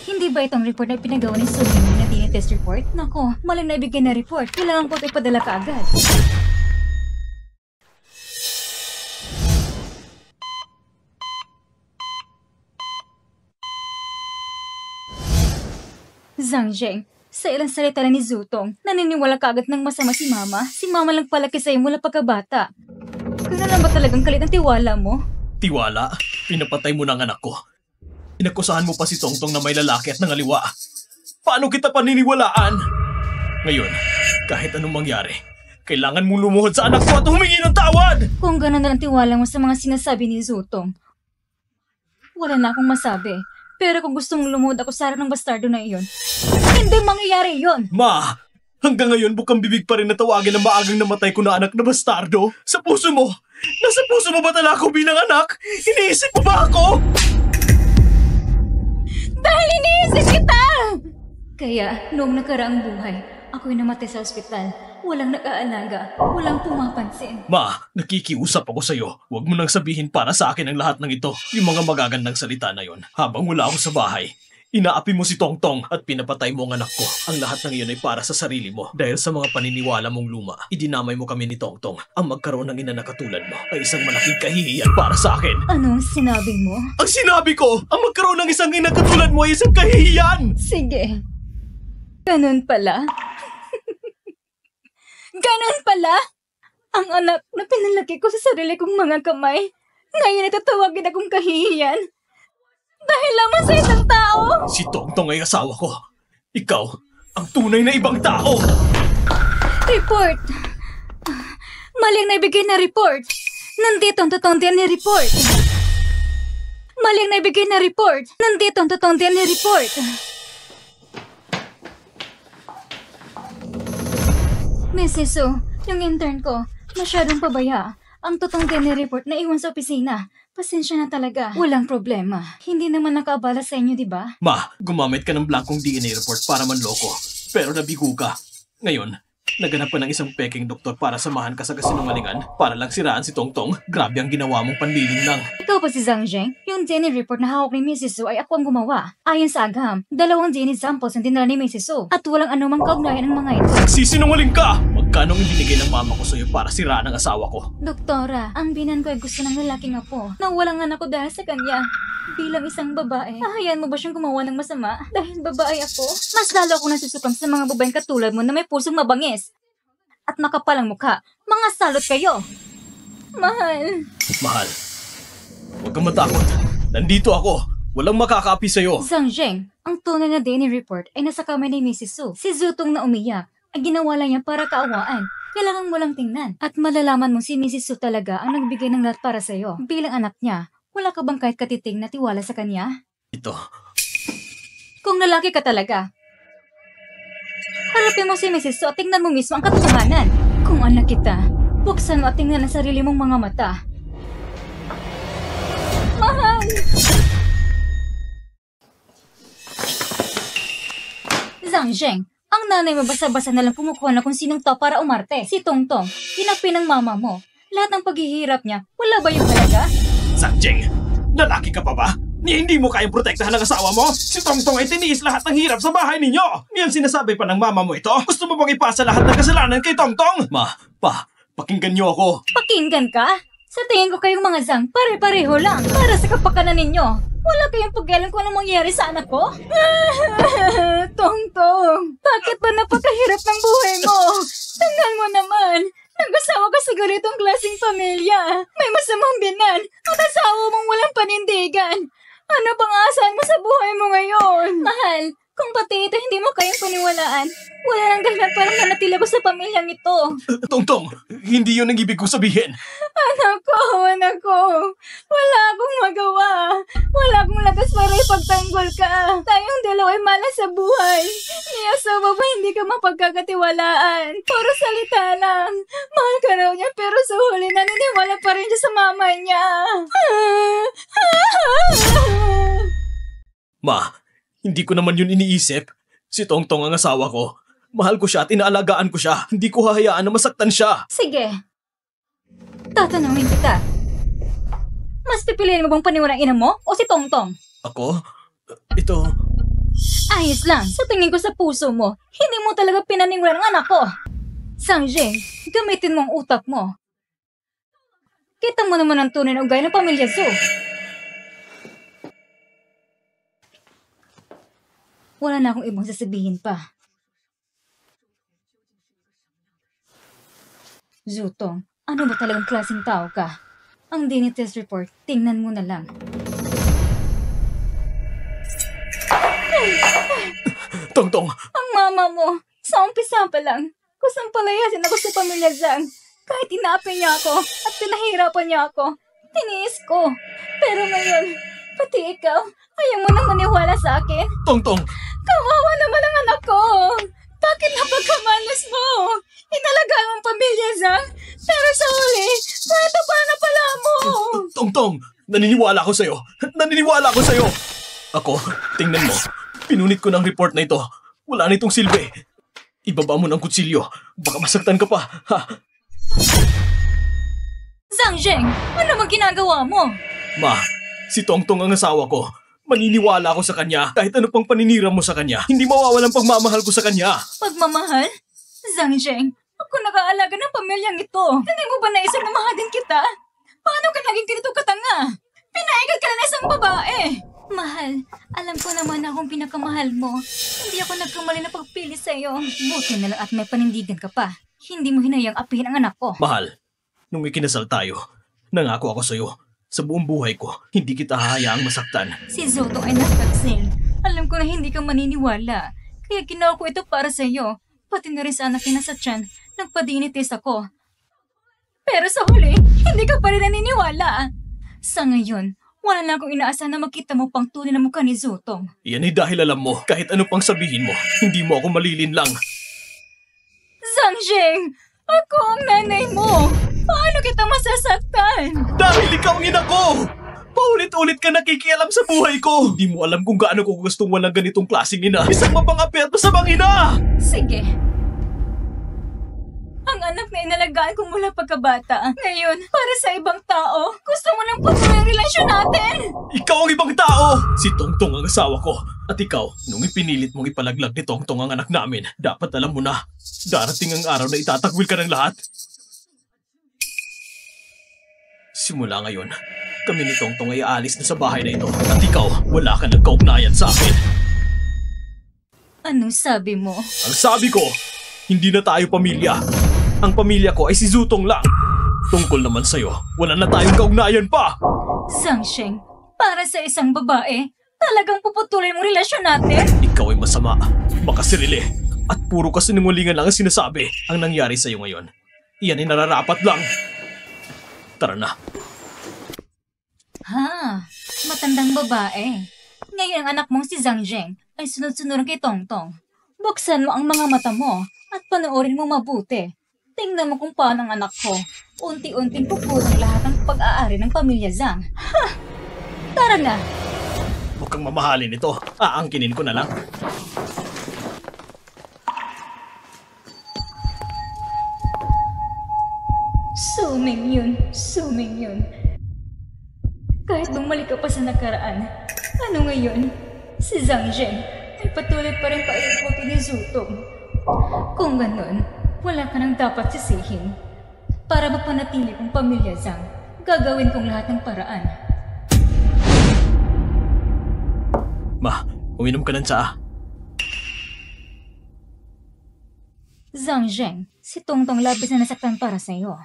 Hindi ba itong report na pinagawa ni Sonia na DNA test report? Nako, maling naibigay na report. Kailangan ko ito ipadala kaagad. Zhang Zheng, sa ilang salita lang ni Zutong, naniniwala kaagad ng masama si Mama. Si Mama lang palaki sa'yo mula pagkabata. Ganun lang ba talagang kalit ang tiwala mo? Tiwala? Pinapatay mo ng anak ko. Inakusahan mo pa si Tongtong na may lalaki at nangaliwa. Paano kita paniniwalaan? Ngayon, kahit anong mangyari, kailangan mong lumuhod sa anak ko at humingi ng tawad! Kung ganun na lang tiwala mo sa mga sinasabi ni Zutong, wala na akong masabi. Pero kung gusto mong lumuhod ako sa harap ng bastardo na iyon, hindi mangyayari yun! Ma! Hanggang ngayon bukang bibig pa rin na tawagin ang maagang namatay ko na anak na bastardo? Sa puso mo! Nasa puso mo ba talaga ako bilang anak? Iniisip mo ba ako? Dahil iniisip kita! Kaya, noong nakaraang buhay, ako'y namatay sa ospital. Walang nag-aalaga, walang pumapansin. Ma, nakikiusap ako sa'yo. Huwag mo nang sabihin para sa akin ang lahat ng ito. Yung mga magagandang salita na yon. Habang wala ako sa bahay, inaapi mo si Tongtong at pinapatay mo ang anak ko. Ang lahat ng iyon ay para sa sarili mo. Dahil sa mga paniniwala mong luma, idinamay mo kami ni Tongtong. Ang magkaroon ng ina na katulad mo ay isang malaking kahihiyan para sa akin. Anong sinabi mo? Ang sinabi ko, ang magkaroon ng isang ina katulad mo ay isang kahihiyan! Sige. Ganun pala. Ganun pala? Ang anak na pinalaki ko sa sarili kong mga kamay, ngayon ay tatawagin akong kahihiyan. Dahil lamang sa isang tao! Si Tongtong ay asawa ko. Ikaw, ang tunay na ibang tao! Report! Mali ang naibigay na report. Nandito ang totoong DNA report. Mali ang naibigay na report. Nandito ang totoong DNA report. Mrs. Su, yung intern ko, masyadong pabaya. Ang totoong DNA report na iwan sa opisina. Pasensya na talaga. Walang problema. Hindi naman nakaabala sa inyo, di ba? Ma, gumamit ka ng blankong DNA report para manloko. Pero nabigo ka. Ngayon, naganap ka ng isang peking doktor para samahan ka sa kasinungalingan para lang siraan si Tongtong. Grabe ang ginawa mong panliling lang. Ikaw pa si Zhang Zheng? Yung DNA report na hawak ni Mrs. Su ay ako ang gumawa. Ayon sa agham, 2 DNA samples ang dinala ni Mrs. Su at walang anumang kaugnayan ng mga ito. Nagsisinungaling ka! Magkano ang ibinigay ng mama ko sa'yo para siraan ang asawa ko? Doktora, ang binan ko ay gusto ng lalaking apo. Nawalang anak ko dahil sa kanya. Bilang isang babae, hahayaan mo ba siyang gumawa ng masama dahil babae ako? Mas lalo akong nasusukam sa mga babaeng katulad mo na may pusong mabangis. At makapalang mukha. Mga salot kayo. Mahal. Mahal, huwag kang matakot. Nandito ako. Walang makakaapi sa'yo. Zhang Zheng, ang tunay na DNA report ay nasa kamay ni Mrs. Su. Si Zutong na umiyak ay ginawa lang niya para kaawaan. Kailangan mo lang tingnan. At malalaman mo si Mrs. Su talaga ang nagbigay ng lahat para sa'yo. Bilang anak niya, wala ka bang kahit katiting na tiwala sa kanya? Ito. Kung lalaki ka talaga, harapin mo si Mrs. Su at tingnan mo mismo ang katotohanan. Kung anak kita, buksan mo at tingnan ang sarili mong mga mata. Mahal! Zhang Zheng, ang nanay mo basa-basa na lang kumukuha na kung sinong to para umarte. Si Tongtong, inapi ng mama mo. Lahat ng paghihirap niya, wala ba yung halaga? Zhang Zheng, lalaki ka pa ba? Hindi mo kayang protektahan ang asawa mo? Si Tongtong ay tiniis lahat ng hirap sa bahay ninyo! Ngayon sinasabi pa ng mama mo ito? Gusto mo bang ipasa lahat ng kasalanan kay Tongtong? Pakinggan niyo ako. Pakinggan ka? Sa tingin ko kayong mga Zhang, pare-pareho lang. Para sa kapakanan ninyo, wala kayong pag-alam kung anong mangyari sa anak ko? Tongtong, bakit ba napakahirap ng buhay mo? Tingnan mo naman, nag-asawa ka sa ganitong klaseng pamilya. May masamang binan at asawa mong walang panindigan. Ano pang aasahan mo sa buhay mo ngayon? Mahal, kung pati ito hindi mo kayang paniwalaan, wala nang dahilan para manatili ko sa pamilyang ito. Tongtong, hindi yun ang ibig ko sabihin. Anak ko, wala akong magawa. Wala akong lakas para ipagtanggol ka. Tayong dalawa ay malas sa buhay. Ni asawa mo hindi ka mapagkakatiwalaan. Puro salita lang. Mahal ka raw niya pero sa huli naniniwala pa rin siya sa mama niya. Ma, hindi ko naman yun iniisip. Si Tongtong ang asawa ko. Mahal ko siya at inaalagaan ko siya. Hindi ko hahayaan na masaktan siya. Sige. Tatanungin kita. Mas pipiliin mo bang paniwalang ina mo o si Tongtong? Ako? Ito... Ayos lang. Sa tingin ko sa puso mo, hindi mo talaga pinaniwalaan ang anak ko. Zhang Zheng, gamitin mo ang utak mo. Kita mo naman ang tunay na ugay ng pamilya Zhu. Wala na akong ibang sasabihin pa. Zutong, ano ba talagang klaseng tao ka? Ang DNA test report, tingnan mo na lang. Tongtong! Ang mama mo, sa umpisa pa lang, kusang palayasin ako sa pamilya Zhang. Kahit inaapi niya ako at pinahirapan niya ako, tiniis ko. Pero ngayon, pati ikaw, ayaw mo nang maniwala sa akin. Tongtong! Kawawa naman ang anak ko! Bakit napagkamalas mo? Inalagaan mo ang pamilya Zhang, pero sa huli, ito pa na pala mo! Tongtong! Naniniwala ako sa'yo! Naniniwala ako sa'yo! Ako, tingnan mo. Pinunit ko ng report na ito. Wala na itong silbi. Ibaba mo ng kutsilyo. Baka masaktan ka pa, ha? Zhang Zheng, ano bang ginagawa mo? Ma, si Tongtong ang asawa ko. Maniniwala ako sa kanya kahit ano pang paninira mo sa kanya. Hindi mawawalan pagmamahal ko sa kanya. Pagmamahal? Zhang Zheng, ako nag-aalaga ng pamilyang ito. Hindi mo ba naisip na mahadin kita? Paano ka naging ganito katanga? Pinaigal ka na ng isang babae. Mahal, alam ko naman akong pinakamahal mo. Hindi ako nagkamali na pagpili sa'yo. Buti na lang at may panindigan ka pa. Hindi mo hinayang apihin ang anak ko. Mahal, nung ikinasal tayo, nangako ako sa'yo. Sa buong buhay ko, hindi kita hahayaang masaktan. Si Zoto ay nagtaksil. Alam ko na hindi ka maniniwala. Kaya ginawa ko ito para sa'yo. Pati na rin sa anak na sa tiyan, nagpadinitis ako. Pero sa huli, hindi ka pa rin naniniwala. Sa ngayon, wala na akong inaasahan na makita mo pang tunay na mukha ni Zotong. Yan ay dahil alam mo, kahit ano pang sabihin mo, hindi mo ako malilinlang. Zhang Zheng, ako ang nanay mo. Paano kita masasaktan? Dahil ikaw ang ina ko! Paulit-ulit ka nakikialam sa buhay ko! Hindi mo alam kung gaano ko gustong walang ganitong klaseng ina. Isang mapangapi at masamang ina! Sige. Ang anak na inalagaan ko mula pagkabata. Ngayon, para sa ibang tao, gusto mo nang patuloy ang relasyon natin! Ikaw ang ibang tao! Si Tongtong ang asawa ko. At ikaw, nung ipinilit mong ipalaglag ni Tongtong ang anak namin, dapat alam mo na, darating ang araw na itatagwil ka ng lahat. Simula ngayon, kami ni Tongtong ay aalis na sa bahay na ito. At ikaw, wala ka ng kaugnayan sa akin. Anong sabi mo? Ang sabi ko, hindi na tayo pamilya. Ang pamilya ko ay si Zutong lang. Tungkol naman sa'yo, wala na tayong kaugnayan pa. Zhangsheng, para sa isang babae, talagang puputulin mong relasyon natin? Ikaw ay masama, makasirili, at puro kasinungalingan lang ang sinasabi. Ang nangyari sa'yo ngayon, iyan ay nararapat lang. Tara na. Ha, matandang babae. Ngayon ang anak mong si Zhangsheng ay sunod-sunod kay Tongtong. Buksan mo ang mga mata mo at panoorin mo mabuti. Tingnan mo kung paano ang anak ko. Unti-unting puputol lahat ng pag-aari ng pamilya Zhang. Ha! Tara na! Huwag kang mamahalin ito. Aangkinin ko na lang. Suming yun. Kahit bumalik ka pa sa nakaraan, ano ngayon? Si Zhangsheng ay patuloy pa rin paikuti ni Zutong. Kung ganun, wala ka nang dapat sisihin. Para mapanatili kong pamilya Zhang, gagawin kong lahat ng paraan. Ma, uminom ka ng tsaa. Zhangsheng, si Tongtong labis na nasaktan para sa'yo.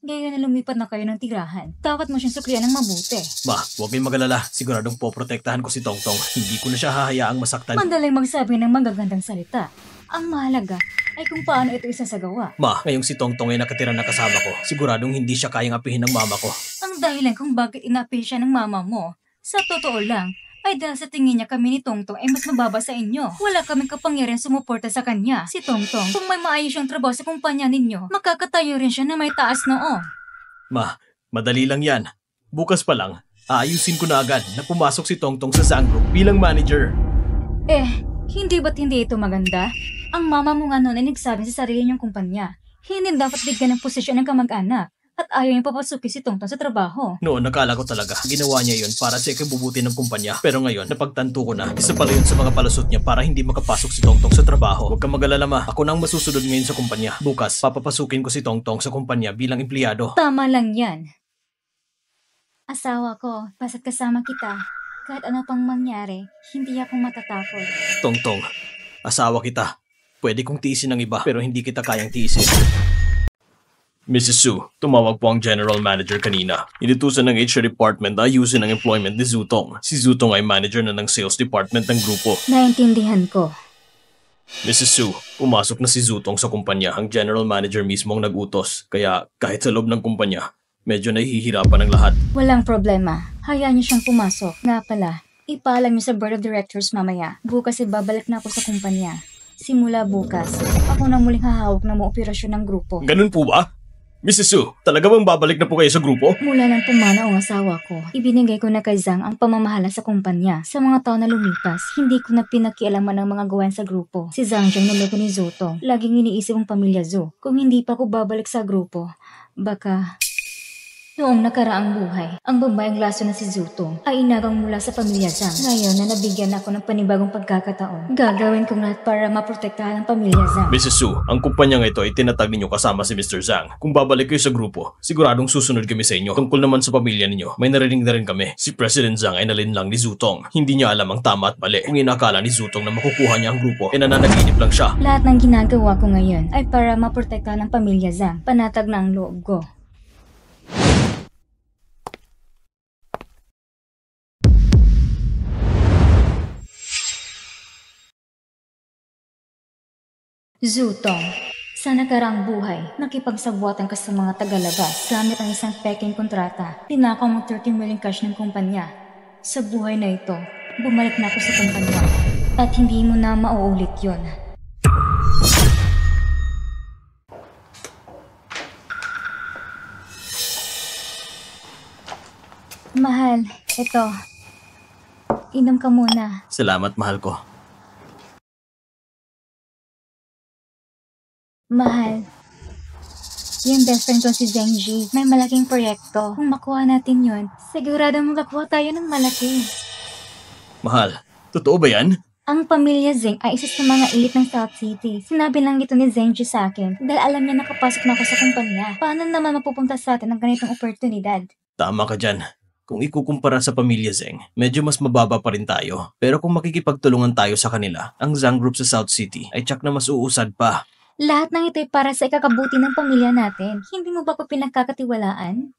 Ngayon na lumipat na kayo ng tirahan, dapat mo siyang suklian ng mabuti. Ma, huwag kayong magalala. Siguradong poprotektahan ko si Tongtong. Hindi ko na siya hahayaang masaktan. Mandaling magsabi ng magagandang salita. Ang mahalaga ay kung paano ito isasagawa. Ma, ngayong si Tongtong ay nakatira na kasama ko, siguradong hindi siya kayang apihin ng mama ko. Ang dahilan kung bakit inapi siya ng mama mo, sa totoo lang, ay dahil sa tingin niya kami ni Tongtong ay mas mababa sa inyo. Wala kaming kapangyarihan sumuporta sa kanya. Si Tongtong, kung may maayos siyang trabaho sa kumpanya ninyo, makakatayo rin siya na may taas noo. Ma, madali lang yan. Bukas pa lang, aayusin ko na agad na pumasok si Tongtong sa Zhang Group bilang manager. Hindi ba't hindi ito maganda? Ang mama mo nga noon ay nagsabi sa sarili niyong kumpanya. Hindi dapat bigyan ng posisyon ng kamag-anak. At ayaw niyang papasukin si Tongtong sa trabaho. Noon, nakala ko talaga, ginawa niya yun para sa ikabubuti ng kumpanya. Pero ngayon, napagtanto ko na, isa pala yun sa mga palusot niya para hindi makapasok si Tongtong sa trabaho. Huwag kang mag-alala, ma. Ako na ang masusunod ngayon sa kumpanya. Bukas, papapasukin ko si Tongtong sa kumpanya bilang empleyado. Tama lang yan. Asawa ko, basta't kasama kita. Kahit ano pang mangyari, hindi ako matatakot. Tongtong, asawa kita. Pwede kong tiisin ng iba, pero hindi kita kayang tiisin. Mrs. Su, tumawag po ang General Manager kanina. Inutusan ng HR Department na ayusin ang employment ni Zutong. Si Zutong ay manager na ng Sales Department ng grupo. Naintindihan ko. Mrs. Su, pumasok na si Zutong sa kumpanya. Ang General Manager mismo ang nag-utos. Kaya kahit sa loob ng kumpanya, medyo nahihirapan ang lahat. Walang problema. Hayaan niyo siyang pumasok. Nga pala, ipaalam niyo sa Board of Directors mamaya. Bukas ibabalik na ako sa kumpanya. Simula bukas, ako na muling hahawak ng mga operasyon ng grupo. Ganun po ba? Mrs. Su, talaga bang babalik na po kayo sa grupo? Mula nang pumanaw ang asawa ko, ibinigay ko na kay Zhang ang pamamahala sa kumpanya. Sa mga taon na lumipas, hindi ko na pinakialaman ang mga gawain sa grupo. Si Zhang Zhang naloko ni Zutong. Laging iniisip ang pamilya Zhu. Kung hindi pa ako babalik sa grupo, baka... Noong nakaraang buhay, ang babaeng laso na si Zutong ay inagang mula sa pamilya Zhang. Ngayon na nabigyan ako ng panibagong pagkakataon, gagawin kong lahat para maprotektahan ang pamilya Zhang. Mrs. Su, ang kumpanyang ito ay tinatag ninyo kasama si Mr. Zhang. Kung babalik kayo sa grupo, siguradong susunod kami sa inyo. Tungkol naman sa pamilya ninyo, may narinig na rin kami. Si President Zhang ay nalinlang ni Zutong. Hindi niya alam ang tama at mali. Kung inakala ni Zutong na makukuha niya ang grupo, nananaginip lang siya. Lahat ng ginagawa ko ngayon ay para maprotektahan ang pamilya Zhang. Panatag na ang loob ko. Zutong, sa nakaraang buhay, nakipagsabwatan ka sa mga tagalabas gamit ang isang peking kontrata. Tinakaw mo 30 million cash ng kumpanya. Sa buhay na ito, bumalik na ako sa kumpanya at hindi mo na mauulit yon. Mahal, ito. Inom ka muna. Salamat, mahal ko. Mahal, yung best friend ko si Zhengji, may malaking proyekto. Kung makuha natin yun, sigurado makakuha tayo ng malaki. Mahal, totoo ba yan? Ang pamilya Zeng ay isa sa mga elite ng South City. Sinabi lang ito ni Zengji sa akin dahil alam niya nakapasok na ako sa kumpanya. Paano naman mapupunta sa atin ang ganitong oportunidad? Tama ka dyan. Kung ikukumpara sa pamilya Zeng, medyo mas mababa pa rin tayo. Pero kung makikipagtulungan tayo sa kanila, ang Zhang Group sa South City ay tsak na mas uusad pa. Lahat ng ito ay para sa ikakabuti ng pamilya natin. Hindi mo ba ko pinagkakatiwalaan?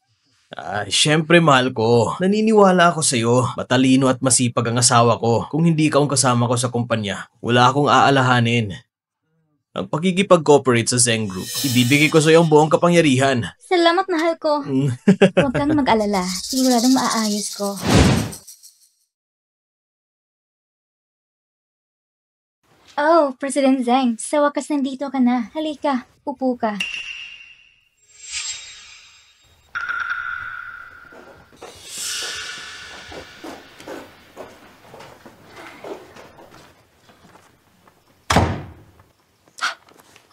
Ay, syempre mahal ko. Naniniwala ako sa'yo. Matalino at masipag ang asawa ko. Kung hindi ka ang kasama ko sa kumpanya, wala akong aalahanin. Ang pagkikipag-cooperate sa Zeng Group, ibibigay ko sa'yo ang buong kapangyarihan. Salamat, mahal ko. Huwag kang mag-alala. Siguradong maaayos ko. Oh, President Zeng. Sa wakas nandito ka na. Halika, upo ka.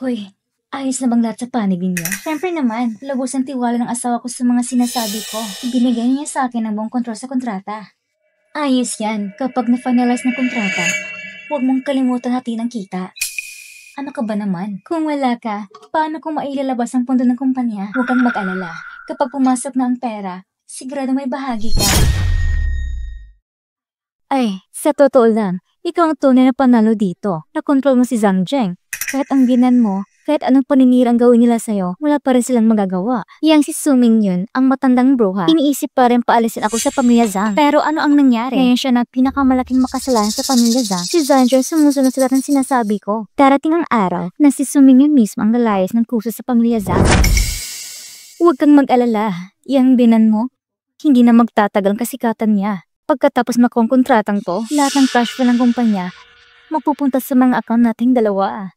Hoy, ayos na bang lahat sa panig ninyo? Siyempre naman, lubos ang tiwala ng asawa ko sa mga sinasabi ko. Ibinigay niya sa akin ang buong kontrol sa kontrata. Ayos yan, kapag na-finalize ng kontrata, huwag mong kalimutan hatiin ang kita. Ano ka ba naman? Kung wala ka, paano kung mailalabas ang pundo ng kumpanya? Huwag kang mag-alala. Kapag pumasok na ang pera, sigurado may bahagi ka. Ay, sa totoo lang, ikaw ang tunay na panalo dito. Nakontrol mo si Zhang Zheng. Kahit ang binan mo, kahit anong paninirang gawin nila sa'yo, wala pa rin silang magagawa. Yang si Suming yun, ang matandang bruha, iniisip pa rin paalisin ako sa pamilya Zhang. Pero ano ang nangyari? Ngayon siya na pinakamalaking makasalanan sa pamilya Zhang. Si Zhang Zheng sumusunod sa lahat ng sinasabi ko. Darating ang araw na si Suming yun mismo ang lalayas ng kuso sa pamilya Zhang. Huwag kang mag-alala. Yang binan mo, hindi na magtatagal ang kasikatan niya. Pagkatapos makontratang to, lahat ng cash flow ng kumpanya, mapupunta sa mga account nating dalawa.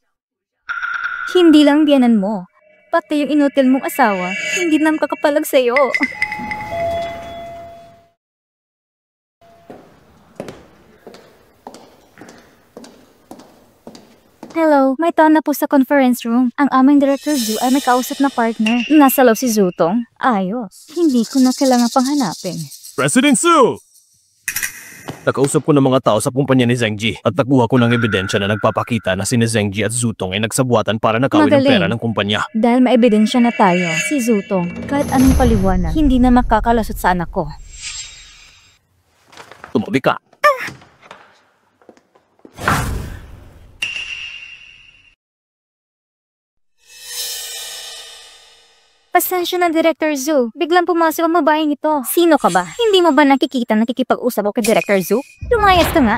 Hindi lang biyanan mo, pati yung inutil mong asawa, hindi na makakapalag sa'yo. Hello, may tao na po sa conference room. Ang aming Director Zhu ay may kausap na partner. Nasa loob si Zutong. Ayos. Hindi ko na kailangan pang hanapin. President Su! Nakausap ko ng mga tao sa kumpanya ni Zengji at nakuha ko ng ebidensya na nagpapakita na si Zengji at Zutong ay nagsabuatan para nakawin ang Magaling. pera ng kumpanya. Dahil may ebidensya na tayo, si Zutong, kahit anong paliwanag, hindi na makakalasot sa anak ko. Tumabi ka. Pasensya na, Director Zhu. Biglang pumasok ang babaeng ito. Sino ka ba? Hindi mo ba nakikita nakikipag-usap ako kay Director Zhu? Lumayas ka nga.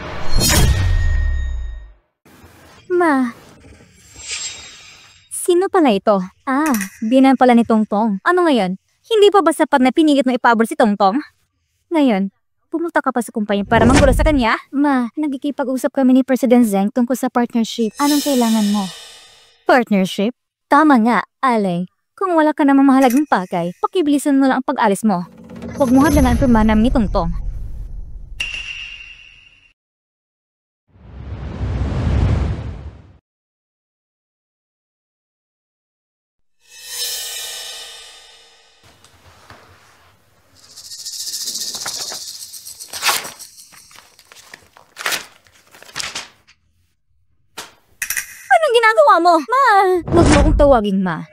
Ma. Sino pala ito? Ah, binan pala ni Tongtong. Ano ngayon? Hindi pa ba sapat na pinilit mo ipabor si Tongtong? Ngayon, pumunta ka pa sa kumpanya para manggulo sa kanya? Ma, nagkikipag-usap kami ni President Zeng tungkol sa partnership. Anong kailangan mo? Partnership? Tama nga, Alay. Kung wala ka namang mahalagang bagay, pakibilisan mo lang ang pag-alis mo. Huwag mo hadlangan ang permanam ni Tongtong. Anong ginagawa mo? Ma! Huwag mo akong tawaging ma.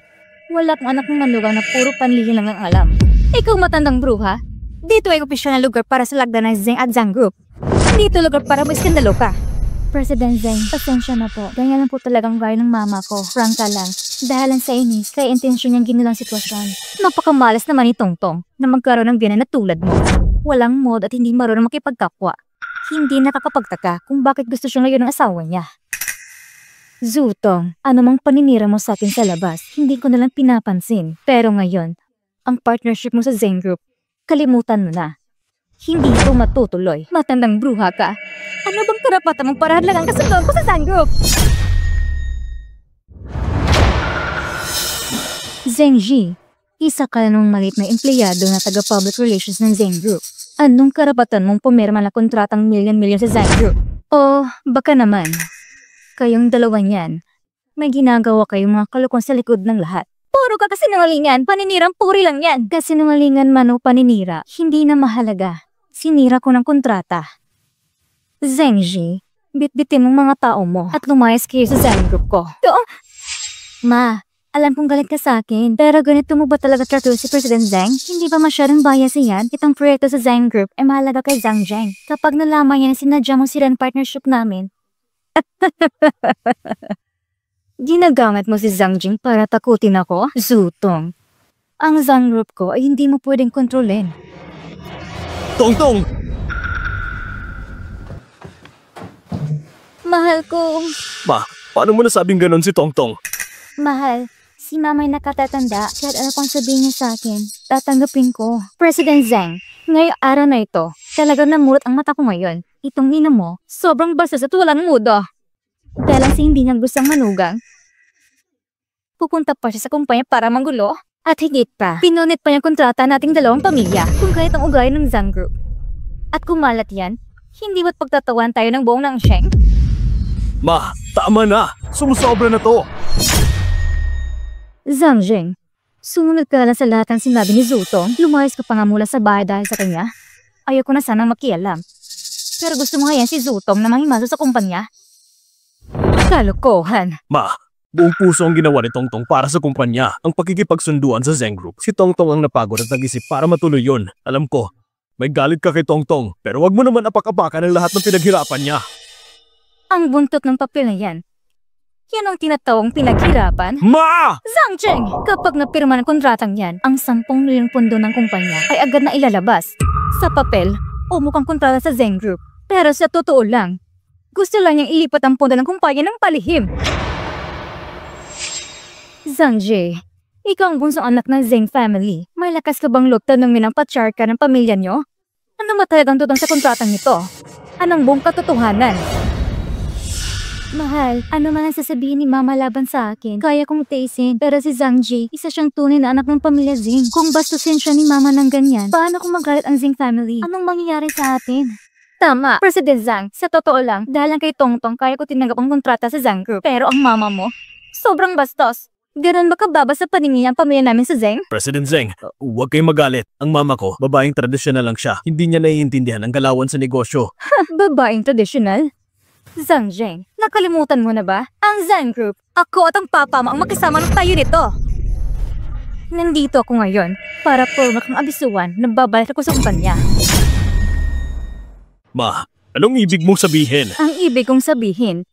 Wala kang anak ng manugang na puro panlili lang ang alam. Ikaw matandang bruha. Dito ay opisyal na lugar para sa lagda ng Zeng at Zhang Group. Dito lugar para mo iskandalo ka. President Zeng, pasensya na po. Ganyan lang po talagang gaya ng mama ko. Franka lang. Dahil lang sa inis, kaya intensyon niyang ginulang sitwasyon. Napakamalas naman ni Tongtong na magkaroon ng biyanan na tulad mo. Walang mod at hindi marunong makipagkapwa. Hindi nakakapagtaka kung bakit gusto siyang layo ng asawa niya. Zutong, anumang paninira mo sa akin sa labas, hindi ko nalang pinapansin. Pero ngayon, ang partnership mo sa Zeng Group, kalimutan mo na. Hindi ito matutuloy. Matandang bruha ka. Ano bang karapatan mong para hadlangan kasunduan ko sa Zeng Group? Zengji, isa ka namang maliit na empleyado na taga-public relations ng Zeng Group. Anong karapatan mong pumirma na kontratang milyon-milyon sa Zeng Group? O baka naman, kayong dalawa niyan, may ginagawa kayong mga kalukon sa likod ng lahat. Puro ka kasinungalingan, paninirang puri lang yan. Kasinungalingan man o paninira, hindi na mahalaga. Sinira ko ng kontrata. Zengji, Bitbitin mong mga tao mo at lumayas kayo sa Zeng Group ko. Ma, alam kong galit ka sa akin, pero ganito mo ba talaga trato si President Zeng? Hindi ba masyadong bias yan? Itong proyekto sa Zeng Group ay mahalaga kay Zhang Zheng. Kapag nalaman niya na sinadya mo sila ang partnership namin. Ginagamit mo si Zhang Jing para takutin ako? Zutong. Ang Zhang Group ko ay hindi mo pwedeng kontrolin. Tongtong! Mahal ko. Ma, paano mo nasabing ganon si Tongtong? Mahal, si mama'y nakatatanda kahit ano pang sabihin niya sa akin, tatanggapin ko. President Zeng, ngayong araw na ito, talagang namurot ang mata ko ngayon. Itong ina mo, sobrang bastos at walang mudo. Dahil lang si hindi niya gustong manugang, pupunta pa siya sa kumpanya para manggulo. At higit pa, pinunit pa yung kontrata nating dalawang pamilya kung kahit ang ugali ng Zhang Group. At kumalat yan, hindi ba't pagtatawan tayo ng buong ng Sheng? Ma, tama na! Sumusobra na to! Zhang Jing, sumunod ka lang sa lahat ng sinabi ni Zutong. Lumayas ka pa nga mula sa bahay dahil sa kanya. Ayoko na sanang makialam. Pero gusto mo ngayon si Zutong na mangimaso sa kumpanya? Kalokohan. Ma, buong puso ang ginawa ni Tongtong para sa kumpanya. Ang pakikipagsunduan sa Zeng Group. Si Tongtong ang napagod at nag-isip para matuloy yun. Alam ko, may galit ka kay Tongtong. Pero wag mo naman apak-apakan ang lahat ng pinaghirapan niya. Ang buntot ng papel na yan. Yan ang tinatawang pinaghirapan. Ma! Zhang Zheng! Kapag napirma ng kontratang yan, ang 10 milyong pondo ng kumpanya ay agad na ilalabas. Sa papel, o mukhang kontrata sa Zeng Group. Pero sa totoo lang, gusto lang niyang ilipat ang pondo ng kumpanya ng palihim. Zhang Jie, ikaw ang bunsong anak ng Zeng family. May lakas ka bang loob tanungin ang patriarka ng pamilya niyo? Ano ba talagang tutong sa kontratang ito? Anong buong katotohanan? Mahal, ano man ang sasabihin ni Mama laban sa akin, kaya kong taisin. Pero si Zhang Jie, isa siyang tunay na anak ng pamilya Zing. Kung bastusin siya ni Mama ng ganyan, paano kung magalit ang Zing family? Anong mangyayari sa atin? Tama, President Zhang, sa totoo lang, dahil lang kay Tongtong kaya ko tinanggap ang kontrata sa Zhang Group. Pero ang mama mo, sobrang bastos. Ganon ba kababa sa paningin ang pamilya namin sa Zeng? President Zeng, huwag kayong magalit. Ang mama ko, babaeng tradisyonal lang siya. Hindi niya naiintindihan ang galawan sa negosyo. Babaeng tradisyonal? Zhang Zheng, nakalimutan mo na ba? Ang Zhang Group, ako at ang papa mo ang makisama ng tayo nito. Nandito ako ngayon para forma kang abisuan na babalik ako sa kumpanya. Ma, anong ibig mong sabihin? Ang ibig kong sabihin,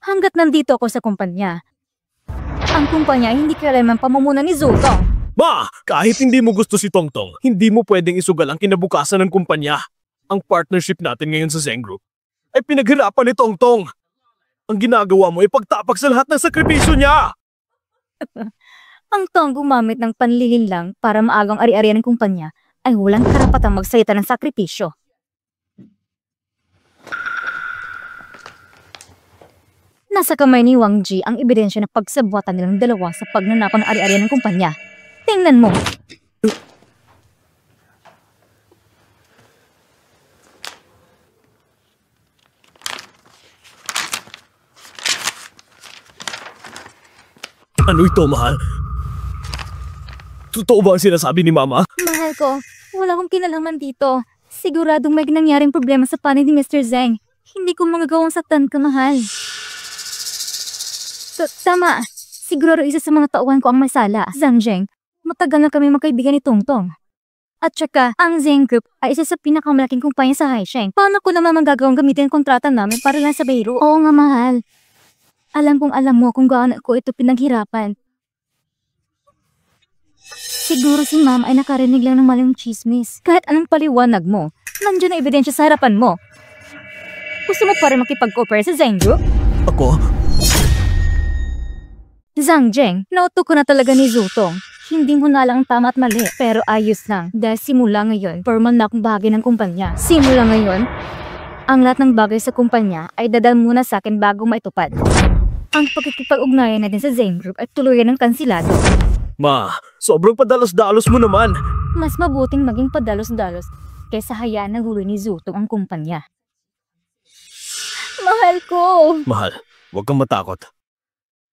hanggat nandito ako sa kumpanya, ang kumpanya ay hindi kailanman pamumuno ni Zutong. Ma, kahit hindi mo gusto si Tongtong, hindi mo pwedeng isugal ang kinabukasan ng kumpanya. Ang partnership natin ngayon sa Zeng Group ay pinaghirapan ni Tongtong. Ang ginagawa mo ay pagtapak sa lahat ng sakripisyo niya. Ang taong gumamit ng panlilin lang para maagang ari-arian ng kumpanya ay walang karapatang magsalita ng sakripisyo. Nasa kamay ni Wang Ji ang ebidensya ng pagsabuatan nilang dalawa sa pagnanakaw ng ari-arian ng kumpanya. Tingnan mo! Ano ito, mahal? Totoo ba ang sinasabi ni Mama? Mahal ko, wala akong kinalaman dito. Siguradong may nangyaring problema sa panig ni Mr. Zeng. Hindi ko magagawang saktan ka, mahal. Tama. Siguro isa sa mga tauhan ko ang may sala. Zhang Zheng, matagal na kami magkaibigan ni Tongtong. At saka, ang Zeng Group ay isa sa pinakamalaking kumpanya sa Haisheng. Paano ko naman magagawang gamitin ang kontrata namin para lang sa Beirut? Oo nga, mahal. Alam kong alam mo kung gaano ko ito pinaghirapan. Siguro si Ma'am ay nakarinig lang ng maling chismis. Kahit anong paliwanag mo, nandiyan na ebidensya sa harapan mo. Gusto mo pa rin makipag-cooperate sa Zeng Group? Ako? Zhang Zheng, nauto ko na talaga ni Zutong. Hindi mo na lang tama at mali, pero ayos lang. Dahil simula ngayon, formal na akong bahagi ng kumpanya. Simula ngayon, ang lahat ng bagay sa kumpanya ay dadal muna sa akin bago maitupad. Ang pagkikipag-ugnayan natin sa Zeng Group ay tuluyan ng kansilado. Ma, sobrang padalos-dalos mo naman. Mas mabuting maging padalos-dalos kaysa hayaan na huli ni Zutong ang kumpanya. Mahal ko! Mahal, huwag kang matakot.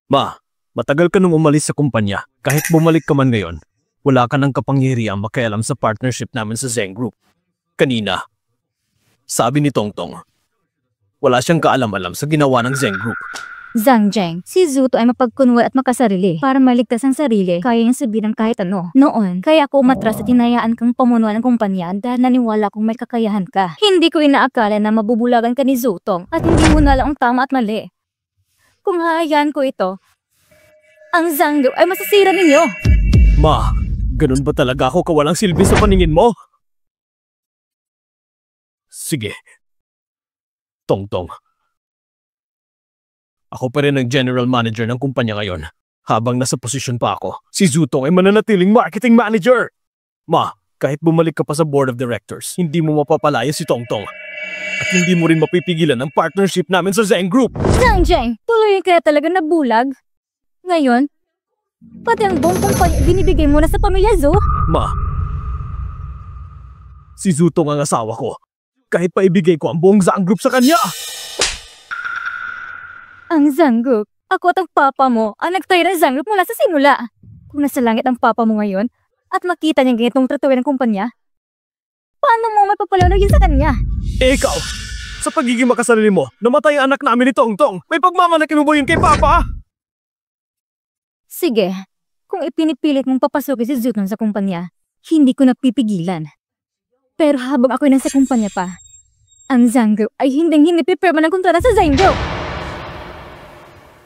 Ma, matagal ka nung umalis sa kumpanya. Kahit bumalik ka man ngayon, wala ka ng kapangyarihang makialam sa partnership namin sa Zeng Group. Kanina, sabi ni Tongtong, Wala siyang kaalam-alam sa ginawa ng Zeng Group. Zhang Zheng, si Zuto ay mapagkunwal at makasarili. Para maligtas ang sarili, kaya niyang sabihin ng kahit ano. Noon, kaya ako umatras at hinayaan kang pamunuan ng kumpanya dahil naniwala kong may kakayahan ka. Hindi ko inaakala na mabubulagan ka ni Zutong at hindi mo na lang ang tama at mali. Kung hahayaan ko ito, ang Zhang Group ay masasira ninyo. Ma, ganun ba talaga ako kawalang silbi sa paningin mo? Sige. Tongtong. Ako pa rin ang general manager ng kumpanya ngayon. Habang nasa posisyon pa ako, si Zutong ay mananatiling marketing manager. Ma, kahit bumalik ka pa sa board of directors, hindi mo mapapalaya si Tongtong. At hindi mo rin mapipigilan ang partnership namin sa Zeng Group. Zhang Zheng, tuloy kaya talaga nabulag? Ngayon, pati ang buong kumpanya binibigay mo na sa pamilya Zhu? Ma, si Zutong ang asawa ko. Kahit pa ibigay ko ang buong Zeng Group sa kanya. Ang Zhang Group, ako at ang papa mo ang nagtayo ng Zhang Group mula sa simula. Kung nasa langit ang papa mo ngayon at makita niya ganitong tratuhin ng kumpanya, paano mo mapapalaunagin sa kanya? Ikaw, sa pagiging makasarili mo, namatay ang anak namin ni Tongtong. May pagmamalakin mo ba yun kay papa? Sige, kung ipinipilit mong papasukin si Zutong sa kumpanya, hindi ko napipigilan. Pero habang ako'y nasa kumpanya pa, ang Zhang Group ay hindi pipirma ng kontrata sa Zhang Group.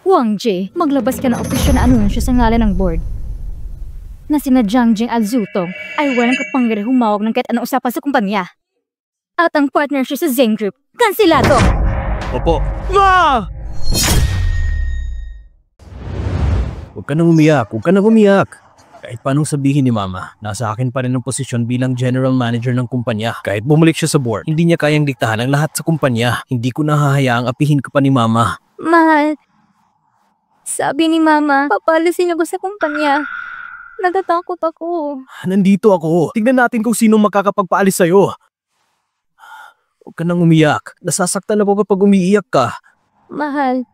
Wang Ji, maglabas ka ng opisyal na anunsyo sa ngalan ng board na sina Zhang Jing at Zutong ay walang kapangyarihan humawag ng kahit anong usapan sa kumpanya. At ang partnership sa Zeng Group, kansilado! Opo. Ma! Huwag ka nang umiyak, huwag ka nang umiyak. Kahit paanong sabihin ni Mama, nasa akin pa rin ang posisyon bilang general manager ng kumpanya. Kahit bumalik siya sa board, hindi niya kayang diktahan ang lahat sa kumpanya. Hindi ko nahahayaang apihin ka pa ni Mama. Mahal, sabi ni Mama, papalisin ako sa kumpanya. Natatakot ako. Nandito ako. Tignan natin kung sino makakapagpaalis sa'yo. Huwag ka nang umiyak. Nasasaktan na po kapag umiiyak ka. Mahal,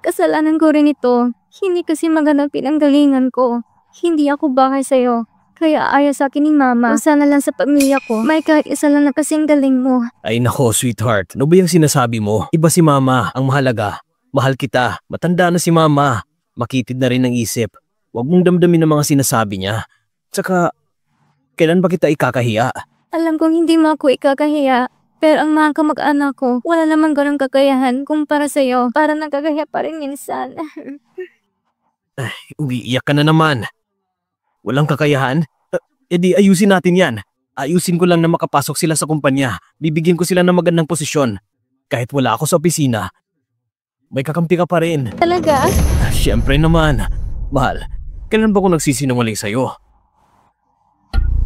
kasalanan ko rin ito. Hindi kasi maganapin ang galingan ko. Hindi ako bakay sa'yo. Kaya ayaw sa akin ni Mama. Kung sana lang sa pamilya ko, may kahit isa lang na kasing galing mo. Ay nako, sweetheart. Ano ba yung sinasabi mo? Iba si Mama. Ang mahalaga. Mahal kita. Matanda na si Mama. Makitid na rin ang isip. Huwag mong damdamin ang mga sinasabi niya. Tsaka, kailan ba kita ikakahiya? Alam kong hindi mo ako ikakahiya. Pero ang mga kamag-anak ko, wala namang ganong kakayahan kumpara sa'yo. Para nagkakahiya pa rin minsan. Ay, umiiyak ka na naman. Walang kakayahan? Edi ayusin natin yan. Ayusin ko lang na makapasok sila sa kumpanya. Bibigyan ko sila ng magandang posisyon. Kahit wala ako sa opisina, may kakampi ka pa rin. Talaga? Siyempre naman. Mahal, kailan ba ako nagsisinungaling sa'yo?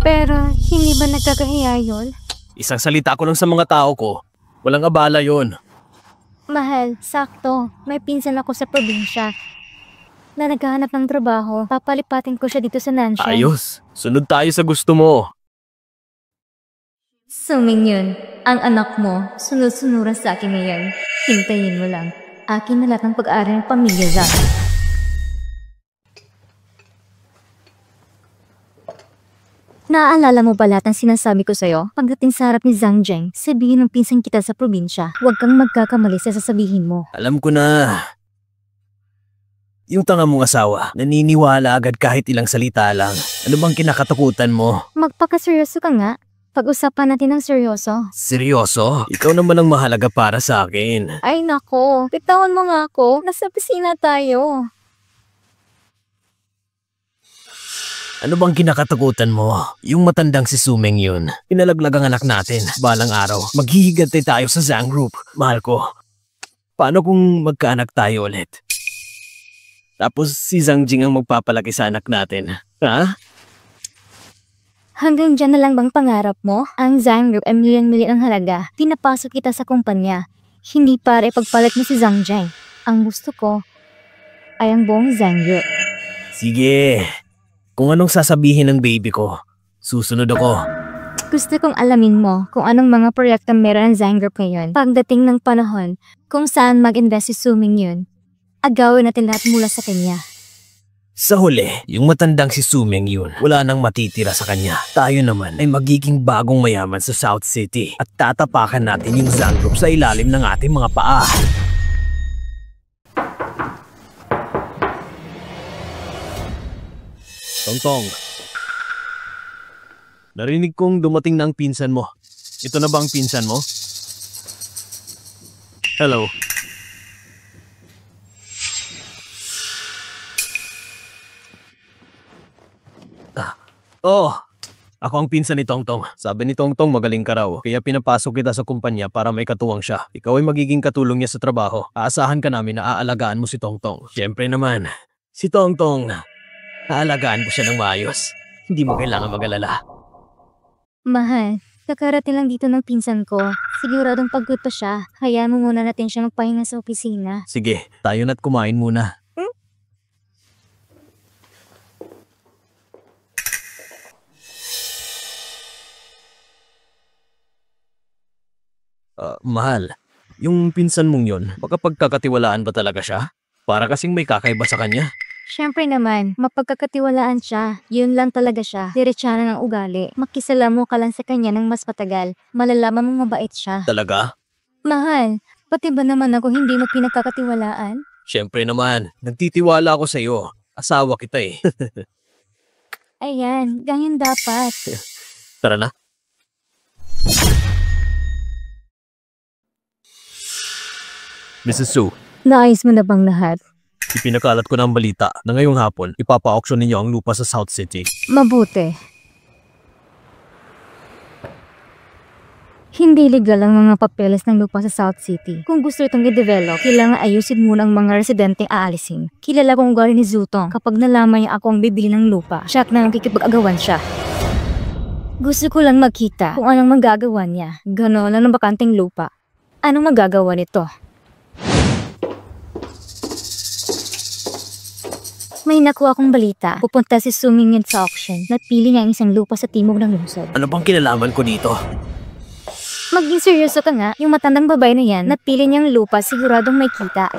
Pero hindi ba nagkakahiya yun? Isang salita ko lang sa mga tao ko. Walang abala yon. Mahal, sakto. May pinsan ako sa probinsya na naghahanap ng trabaho. Papalipatin ko siya dito sa Nanshan. Ayos. Sunod tayo sa gusto mo. Suming yun. Ang anak mo, sunod-sunuran sa akin ngayon. Hintayin mo lang. Akin na lahat ng pag-aaral ng pamilya Zhang. Naaalala mo ba lahat ng sinasabi ko sa'yo? Pagdating sa harap ni Zhang Zheng, sabihin ng pinsan kita sa probinsya. Huwag kang magkakamali sa sasabihin mo. Alam ko na. Yung tanga mong asawa, naniniwala agad kahit ilang salita lang. Ano bang kinakatakutan mo? Magpakaseryoso ka nga. Pag-usapan natin ng seryoso. Seryoso? Ikaw naman ang mahalaga para sa akin. Ay nako, bitawan mo nga ako. Nasa pisina tayo. Ano bang kinakatakutan mo? Yung matandang si Sumeng yun. Pinalaglag ang anak natin. Balang araw, maghihigantay tayo sa Zhang Group. Mahal ko, paano kung magkaanak tayo ulit? Tapos si Zhang Jing ang magpapalaki sa anak natin. Ha? Hanggang dyan na lang bang pangarap mo? Ang Zhang Group ay milyon-milyon ang halaga. Pinapasok kita sa kumpanya. Hindi para ipagpalit mo si Zhang Zheng. Ang gusto ko ay ang buong Zhang Group. Sige. Kung anong sasabihin ng baby ko, susunod ako. Gusto kong alamin mo kung anong mga proyekto meron ang Zhang Group ngayon. Pagdating ng panahon, kung saan mag-invest si Suming yun, agawin natin lahat mula sa kanya. Sa huli, yung matandang si Sumeng yun, wala nang matitira sa kanya. Tayo naman ay magiging bagong mayaman sa South City at tatapakan natin yung Zhang Group sa ilalim ng ating mga paa. Tongtong. Narinig kong dumating na ang pinsan mo. Ito na ba ang pinsan mo? Hello. Oh, ako ang pinsan ni Tongtong. Sabi ni Tongtong magaling ka raw, kaya pinapasok kita sa kumpanya para may katuwang siya. Ikaw ay magiging katulong niya sa trabaho. Aasahan ka namin na aalagaan mo si Tongtong. Siyempre naman, si Tongtong, aalagaan ko siya ng maayos. Hindi mo kailangan mag-alala. Mahal, kakarating lang dito ng pinsan ko. Siguradong pagod pa siya. Hayaan mo muna natin siya magpahinga sa opisina. Sige, tayo na't kumain muna. Mahal, yung pinsan mong yon, makapagkakatiwalaan ba talaga siya? Para kasing may kakaiba sa kanya. Siyempre naman, mapagkakatiwalaan siya. Yun lang talaga siya. Diretsana ng ugali. Makisalamu ka lang sa kanya ng mas matagal. Malalaman mong mabait siya. Talaga? Mahal, pati ba naman ako hindi mo pinagkakatiwalaan? Siyempre naman, nagtitiwala ako sa iyo. Asawa kita eh. Ayan, ganyan dapat. Tara na. Mrs. Su, Naayos mo na bang lahat? ipinakalat ko ng balita na ngayong hapon ipapa-auction ninyo ang lupa sa South City. Mabuti. Hindi legal ang mga papeles ng lupa sa South City. Kung gusto itong i-develop, kailangan ayusin muna ang mga residenteng aalisin. Kilala kong ugali ni Zutong. Kapag nalaman niya ako ang bibili ng lupa, siya na nakikipag-agawan siya. Gusto ko lang makita kung anong magagawa niya. Gano'n lang ng bakanting lupa. Anong magagawa nito? May nakuha akong balita. Pupunta si Suming Yun sa auction. Napili niya ang isang lupa sa timog ng lungsod. Ano bang kinalaman ko dito? Maging seryoso ka nga, yung matandang babae na yan, napili niyang lupa, siguradong may kita.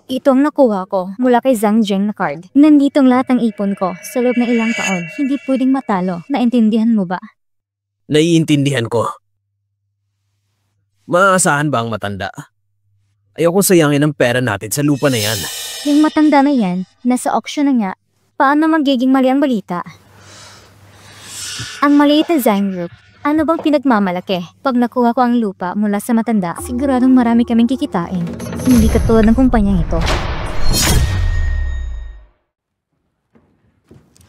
Ito ang nakuha ko mula kay Zhang Zheng na card. Nandito ang lahat ng ipon ko sa loob ng ilang taon. Hindi pwedeng matalo. Naintindihan mo ba? Naiintindihan ko. Maaasahan ba ang matanda? Ayokong sayangin ang pera natin sa lupa na yan. Yung matanda na yan, nasa auction na nga. Paano magiging mali ang balita? Ang maliit na Zhang Group, ano bang pinagmamalaki? Pag nakuha ko ang lupa mula sa matanda, siguradong marami kaming kikitain. Hindi katulad ng kumpanyang ito.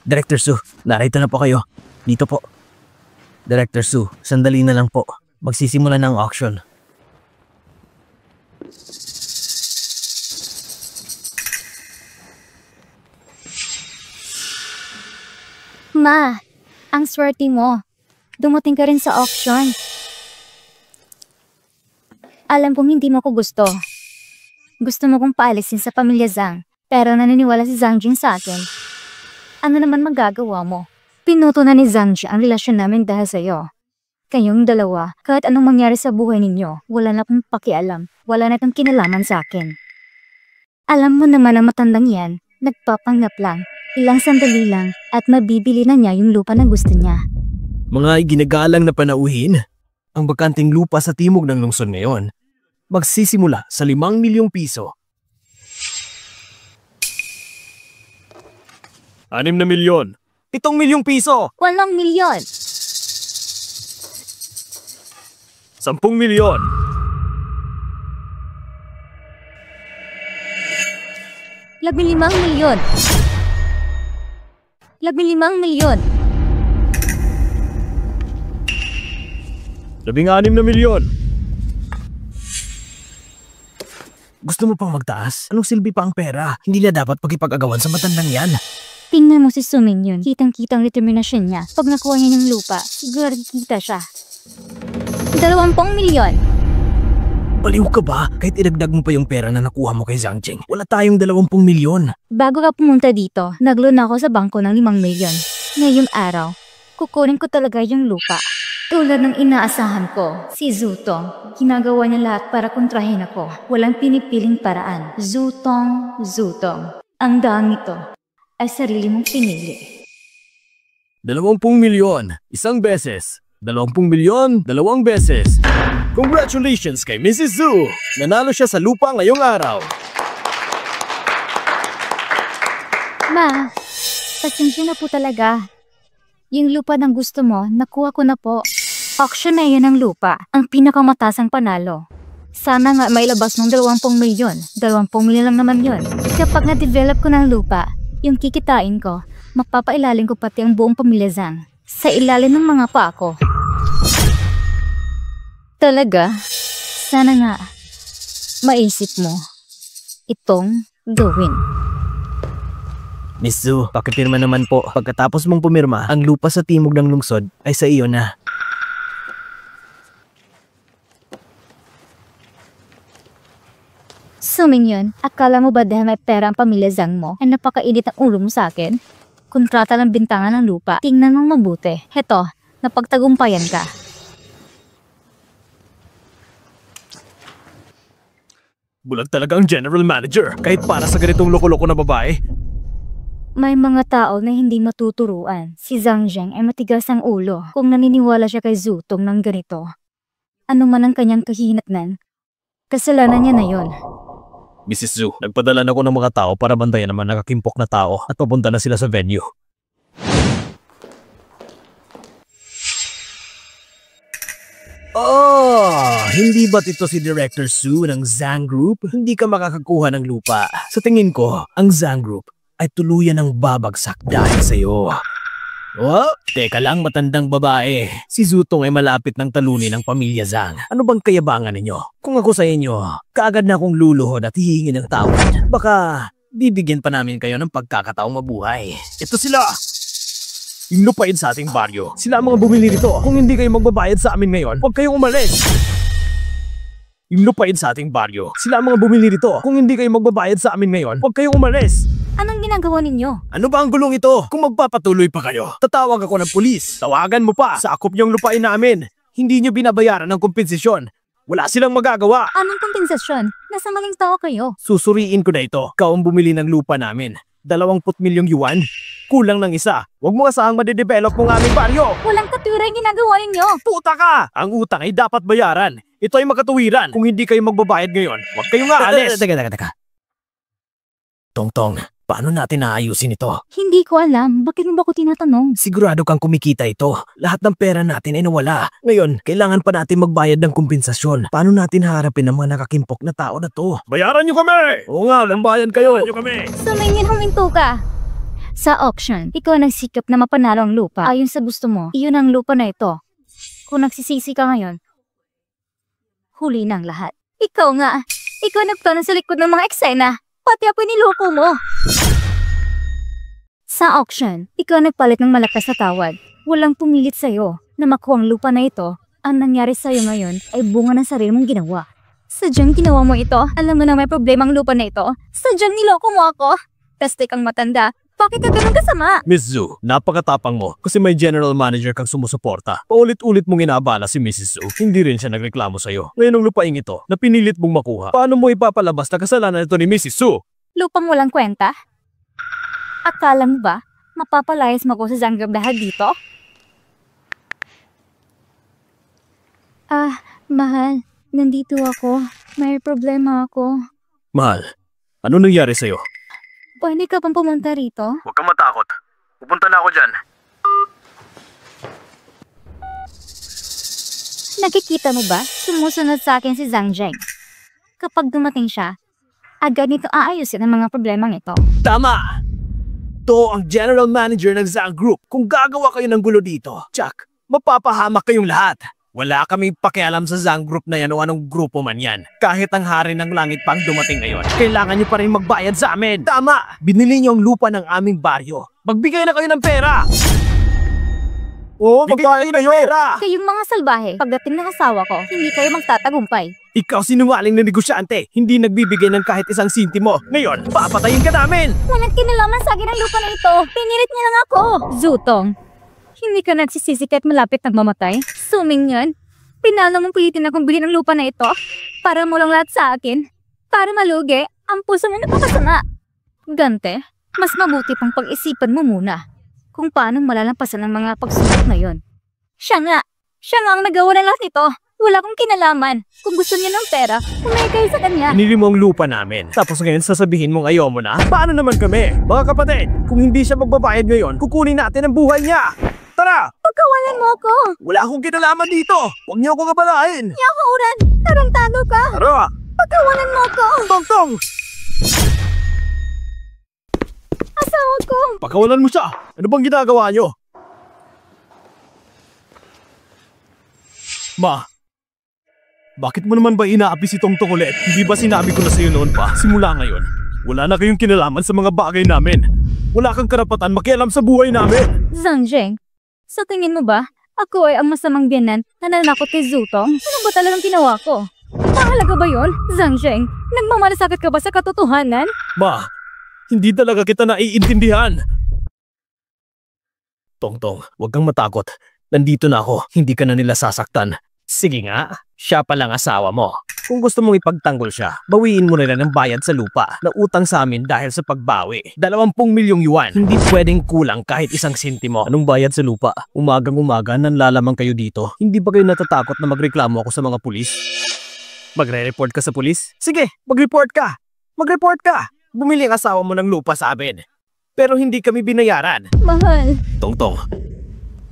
Director Su, narito na po kayo. Dito po. Director Su, sandali na lang po. Magsisimula na ang auction. Ma, ang swerte mo. Dumating ka rin sa auction. Alam kong hindi mo ko gusto. Gusto mo kong paalisin sa pamilya Zhang, pero naniniwala si Zhang Jing sa akin. Ano naman magagawa mo? Pinuto na ni Zhang Jing ang relasyon namin dahil sa'yo. Kayong dalawa, kahit anong mangyari sa buhay ninyo, wala na akong pakialam. Wala na itong kinalaman sa akin. Alam mo naman ang matandang yan, nagpapanggap lang. Ilang sandali lang at mabibili na niya yung lupa na gusto niya. Mga iginagalang na panauhin, ang bakanting lupa sa timog ng lungsod ngayon, magsisimula sa 5 milyong piso. 6 na milyon. 7 milyong piso! 8 milyon! 10 milyon. 15 milyon! 15 milyon! 16 na milyon. Gusto mo pang magtaas? Anong silbi pa ang pera? Hindi na dapat pagkipag-agawan sa matandang yan. Tingnan mo si Suming Yun. Kitang-kitang determinasyon niya. Pag nakuha niya ng lupa, siguro kita siya. 20 milyon! Baliw ka ba? Kahit idagdag mo pa yung pera na nakuha mo kay Zhang Jing, wala tayong 20 milyon. Bago ka pumunta dito, nag-loan ako sa bangko ng 5 milyon. Ngayong araw, kukunin ko talaga yung lupa. Tulad ng inaasahan ko, si Zutong, ginagawa niya lahat para kontrahin ako. Walang pinipiling paraan. Zutong. Ang daang ito ay sarili mong pinili. 20 milyon, isang beses. 20 milyon, 2 beses. Congratulations kay Mrs. Zhu! Nanalo siya sa lupa ngayong araw. Ma, pasensya na po talaga. Yung lupa ng gusto mo, nakuha ko na po. Auction na yun ng lupa, ang pinakamatasang panalo. Sana nga may labas ng 20 milyon. 20 milyon lang naman yun. Kapag na-develop ko ng lupa, yung kikitain ko, mapapailalim ko pati ang buong pamilya Zhang sa ilalim ng mga paa ko. Talaga? Sana nga maisip mo itong gawin. Miss Zhu, pakipirma naman po. Pagkatapos mong pumirma, ang lupa sa timog ng lungsod ay sa iyo na. Sumingyon, akala mo ba dahil may pera ang pamilya Zhang mo ay napakainit ang ulo mo sa akin? Kontrata ng bintangan ng lupa, tingnan mong mabuti. Heto, napagtagumpayan ka. Bulag talaga ang general manager, kahit para sa ganitong loko-loko na babae. May mga tao na hindi matuturuan. Si Zhang Zheng ay matigas ang ulo kung naniniwala siya kay Zutong ng ganito. Ano man ang kanyang kahinatnan, kasalanan niya na yon. Mrs. Zhu, nagpadala na ako ng mga tao para bantayan naman nakakimpok na tao at papunta na sila sa venue. Oh, hindi ba't ito si Director Su ng Zhang Group? Hindi ka makakakuha ng lupa. Sa tingin ko, ang Zhang Group ay tuluyan ng babagsak dahil sa'yo. Oh, teka lang matandang babae. Si Zutong ay malapit ng talunin ng pamilya Zhang. Ano bang kayabangan ninyo? Kung ako sa inyo, kaagad na akong luluhod at hihingi ng tawad. Baka bibigyan pa namin kayo ng pagkakataong mabuhay. Ito sila! Yung lupain sa ating baryo. Sila ang mga bumili nito. Kung hindi kayo magbabayad sa amin ngayon, huwag kayong umalis. Yung lupain sa ating baryo. Sila ang mga bumili nito. Kung hindi kayo magbabayad sa amin ngayon, huwag kayong umalis. Anong ginagawa ninyo? Ano ba ang gulong ito? Kung magpapatuloy pa kayo, tatawag ako ng pulis. Tawagan mo pa. Sakop niyong lupain namin. Hindi niyo binabayaran ng kompensasyon. Wala silang magagawa. Anong kompensasyon? Nasa maling tao kayo. Susuriin ko na ito. Ikaw ang bumili ng lupa namin. 20 milyong yuan? Kulang ng isa. Huwag mo asahang madedevelop mong aming baryo. Walang katwiran ginagawa ninyo. Puta ka! Ang utang ay dapat bayaran. Ito ay makatuwiran. Kung hindi kayo magbabayad ngayon, huwag kayong aalis. Teka. Tongtong, paano natin naayusin ito? Hindi ko alam. Bakit mo ba ko tinatanong? Sigurado kang kumikita ito. Lahat ng pera natin ay nawala. Ngayon, kailangan pa natin magbayad ng kompensasyon. Paano natin haharapin ang mga nakakimpok na tao na to? Bayaran niyo kami! Oo nga, lambayan kayo. Bayaran niyo kami! Sumingin, huminto ka. Sa auction, ikaw nagsikap na mapanalo ang lupa. Ayon sa gusto mo, iyon ang lupa na ito. Kung nagsisisi ka ngayon, huli na ang lahat. Ikaw nga, ikaw nagplano sa likod ng mga eksena. Pati ako niloko mo. Sa auction, ikaw nagpalit ng malakas na tawad. Walang pumilit sa'yo na makuha ang lupa na ito. Ang nangyari sa'yo ngayon ay bunga ng sarili mong ginawa. Sadyang ginawa mo ito? Alam mo na may problema ang lupa na ito? Sadyang niloko mo ako? Peste kang matanda. Bakit ka ganun kasama? Miss Zhu, napakatapang mo kasi may general manager kang sumusuporta. Paulit-ulit mong inaabala si Mrs. Zhu. Hindi rin siya nagreklamo sa'yo. Ngayon ang lupaing ito na pinilit mong makuha, paano mo ipapalabas na kasalanan ito ni Mrs. Zhu? Lupang walang kwenta? Akala mo ba mapapalayas mo ko sa Zhang Group dahil dito? Mahal, nandito ako. May problema ako. Mahal, ano nangyari sa'yo? Pwede ka bang pumunta rito? Huwag kang matakot. Pupunta na ako dyan. Nakikita mo ba? Sumusunod sa akin si Zhang Zheng. Kapag dumating siya, agad nito aayusin ang mga problemang ito. Tama! Ito ang general manager ng Zhang Group. Kung gagawa kayo ng gulo dito, Chuck, mapapahamak kayong lahat. Wala kaming pakialam sa Zhang Group na yan o anong grupo man yan. Kahit ang hari ng langit pang dumating ngayon, kailangan nyo pa rin magbayad sa amin. Tama! Binili nyo ang lupa ng aming baryo. Magbigay na kayo ng pera! Oo, magbayad na pera! Kayong mga salbahe, pagdating ng asawa ko, hindi kayo magtatagumpay. Ikaw sinungaling na negosyante, hindi nagbibigay ng kahit isang sintimo. Ngayon, papatayin ka namin! Walang kinalaman sa akin ang lupa na ito. Pinilit niya lang ako. Zutong, Hindi ka nagsisisi kahit malapit nagmamatay? Suming yan. Pinalo mong pilitin akong bilhin ng lupa na ito para mo lang lahat sa akin. Para malugi, ang puso mo napakasama. Gante, mas mabuti pang pag-isipan mo muna kung paano malalampasan ang mga pagsubok na yon. Siya nga ang nagawa ng lahat nito. Wala akong kinalaman. Kung gusto niya ng pera, umay kayo sa kanya. Pinili mo ang lupa namin. Tapos ngayon sasabihin mong ayaw mo na? Paano naman kami? Mga kapatid, kung hindi siya magbabayad ngayon, kukunin natin ang buhay niya. Tara! Pagkawalan mo ako. Wala akong kinalaman dito. Huwag niyo ako kabalain. Yakauran, tarantado ka. Tara! Pagkawalan mo ako. Tongtong! Asawa ko. Pakawalan mo siya. Ano bang ginagawa niyo? Ma, bakit mo naman ba inaapi si Tongtong ulit? Hindi ba sinabi ko na sa'yo noon pa? Simula ngayon, wala na kayong kinalaman sa mga bagay namin. Wala kang karapatan makialam sa buhay namin. Zhang Zheng, sa tingin mo ba, ako ay ang masamang biyanan na nanakot kay Zutong? Ano ba talagang ginawa ko? Mahalaga ba yun? Zhang Zheng, nagmamalasakit ka ba sa katotohanan? Ma, hindi talaga kita naiintindihan. Tongtong, huwag kang matakot. Nandito na ako, hindi ka na nila sasaktan. Sige nga, siya palang asawa mo. Kung gusto mong ipagtanggol siya, bawiin mo na lang ang bayad sa lupa na utang sa amin dahil sa pagbawi. 20 milyong yuan. Hindi pwedeng kulang kahit 1 sentimo. Anong bayad sa lupa? Umagang-umaga nanlalamang kayo dito. Hindi ba kayo natatakot na magreklamo ako sa mga pulis? Magre-report ka sa pulis? Sige, mag-report ka. Mag-report ka. Bumili ang asawa mo ng lupa sa amin. Pero hindi kami binayaran. Mahal, Tongtong,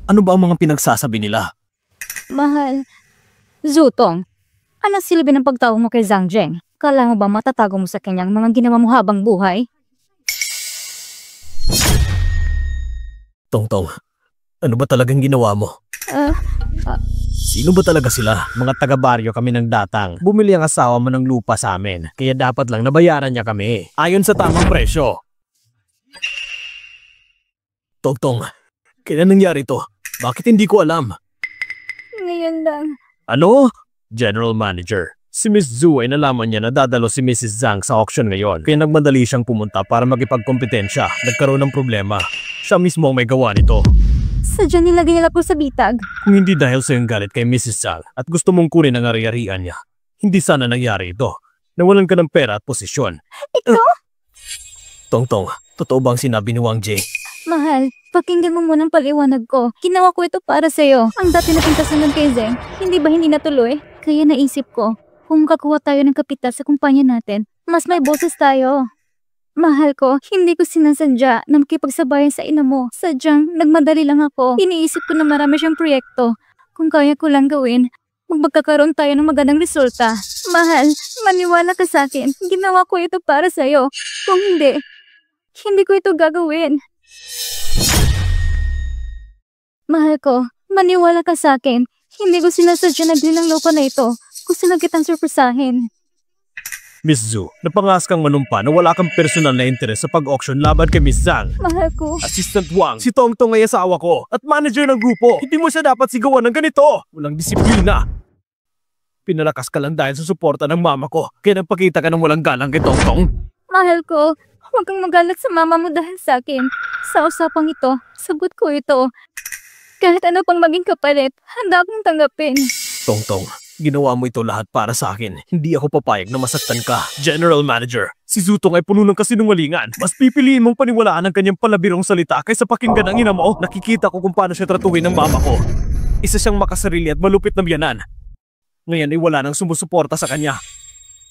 ano ba ang mga pinagsasabi nila? mahal. Zutong, ano silbi ng pagtawag mo kay Zhang Zheng? Kala mo ba matatago mo sa kanyang mga ginawa mo habang buhay? Tongtong, ano ba talagang ginawa mo? Sino ba talaga sila? Mga taga-baryo kami ng datang. Bumili ang asawa mo ng lupa sa amin. Kaya dapat lang nabayaran niya kami. Ayon sa tamang presyo. Tongtong, kailan nangyari to? Bakit hindi ko alam? Ngayon lang. Ano? General Manager. Si Miss Zhu ay nalaman niya na dadalo si Mrs. Zhang sa auction ngayon. Kaya nagmadali siyang pumunta para magipagkompetensya. Nagkaroon ng problema. Siya mismo ang may gawa nito. Sadya nilagay nila po sa bitag. Kung hindi dahil sa iyong galit kay Mrs. Zhang at gusto mong kunin ang ari-arian niya, hindi sana nangyari ito. Nawalan ka ng pera at posisyon. Ito? Tongtong, totoo bang sinabi ni Wang Jie? Mahal, pakinggan mo muna ang paliwanag ko. Ginawa ko ito para sa'yo. Ang dati na pintasan kay Zeng, hindi ba hindi natuloy? Kaya naisip ko, kung kakuha tayo ng kapital sa kumpanya natin, mas may boses tayo. Mahal ko, hindi ko sinasadya na makipagsabayan sa ina mo. Sadyang, nagmadali lang ako. Iniisip ko na marami siyang proyekto. Kung kaya ko lang gawin, magkakaroon tayo ng magandang resulta. Mahal, maniwala ka sa akin. Ginawa ko ito para sa'yo. Kung hindi, hindi ko ito gagawin. Mahal ko, maniwala ka sa akin. Hindi ko sinasadya na bilhin ng lupa na ito. Gusto lang kitang surpresahin. Miss Zhu, napangas kang manumpa na wala kang personal na interes sa pag-auction laban kay Miss Zhang. Mahal ko. Assistant Wang, si Tongtong ay asawa ko at manager ng grupo. Hindi mo siya dapat sigawan ng ganito. Walang disiplina. Pinalakas ka lang dahil sa suporta ng mama ko. Kaya nagpakita ka ng walang galang kay Tongtong. Mahal ko, huwag kang magalit sa mama mo dahil sa akin. Sa usapang ito, sagot ko ito. Kahit ano pang maging kapalit, handa akong tanggapin. Tongtong, ginawa mo ito lahat para sa akin. Hindi ako papayag na masaktan ka. General Manager, si Zutong ay puno ng kasinungalingan. Mas pipiliin mong paniwalaan ang kanyang palabirong salita kaysa pakinggan ang ina mo. Nakikita ko kung paano siya tratuhin ng mama ko. Isa siyang makasarili at malupit na biyanan. Ngayon ay wala nang sumusuporta sa kanya.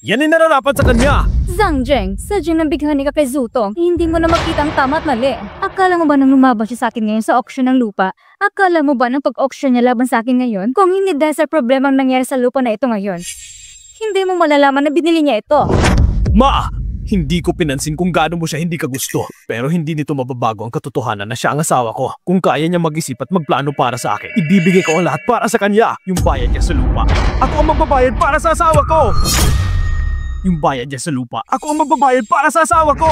Yan ay nararapat sa kanya! Zhang Zheng, sadyang nabighani ka kay Zutong. Hindi mo na makita ang tama at mali. Akala mo ba nang lumaban siya sa akin ngayon sa auction ng lupa? Akala mo ba nang pag-auction niya laban sa akin ngayon? Kung hindi dahil sa problemang nangyari sa lupa na ito ngayon, hindi mo malalaman na binili niya ito. Ma! Hindi ko pinansin kung gaano mo siya hindi ka gusto. Pero hindi nito mababago ang katotohanan na siya ang asawa ko. Kung kaya niya mag-isip at magplano para sa akin, ibibigay ko ang lahat para sa kanya. Yung bayad niya sa lupa. Ako ang magbabayad para sa asawa ko! Yung bayad niya sa lupa. Ako ang magbabayad para sa asawa ko!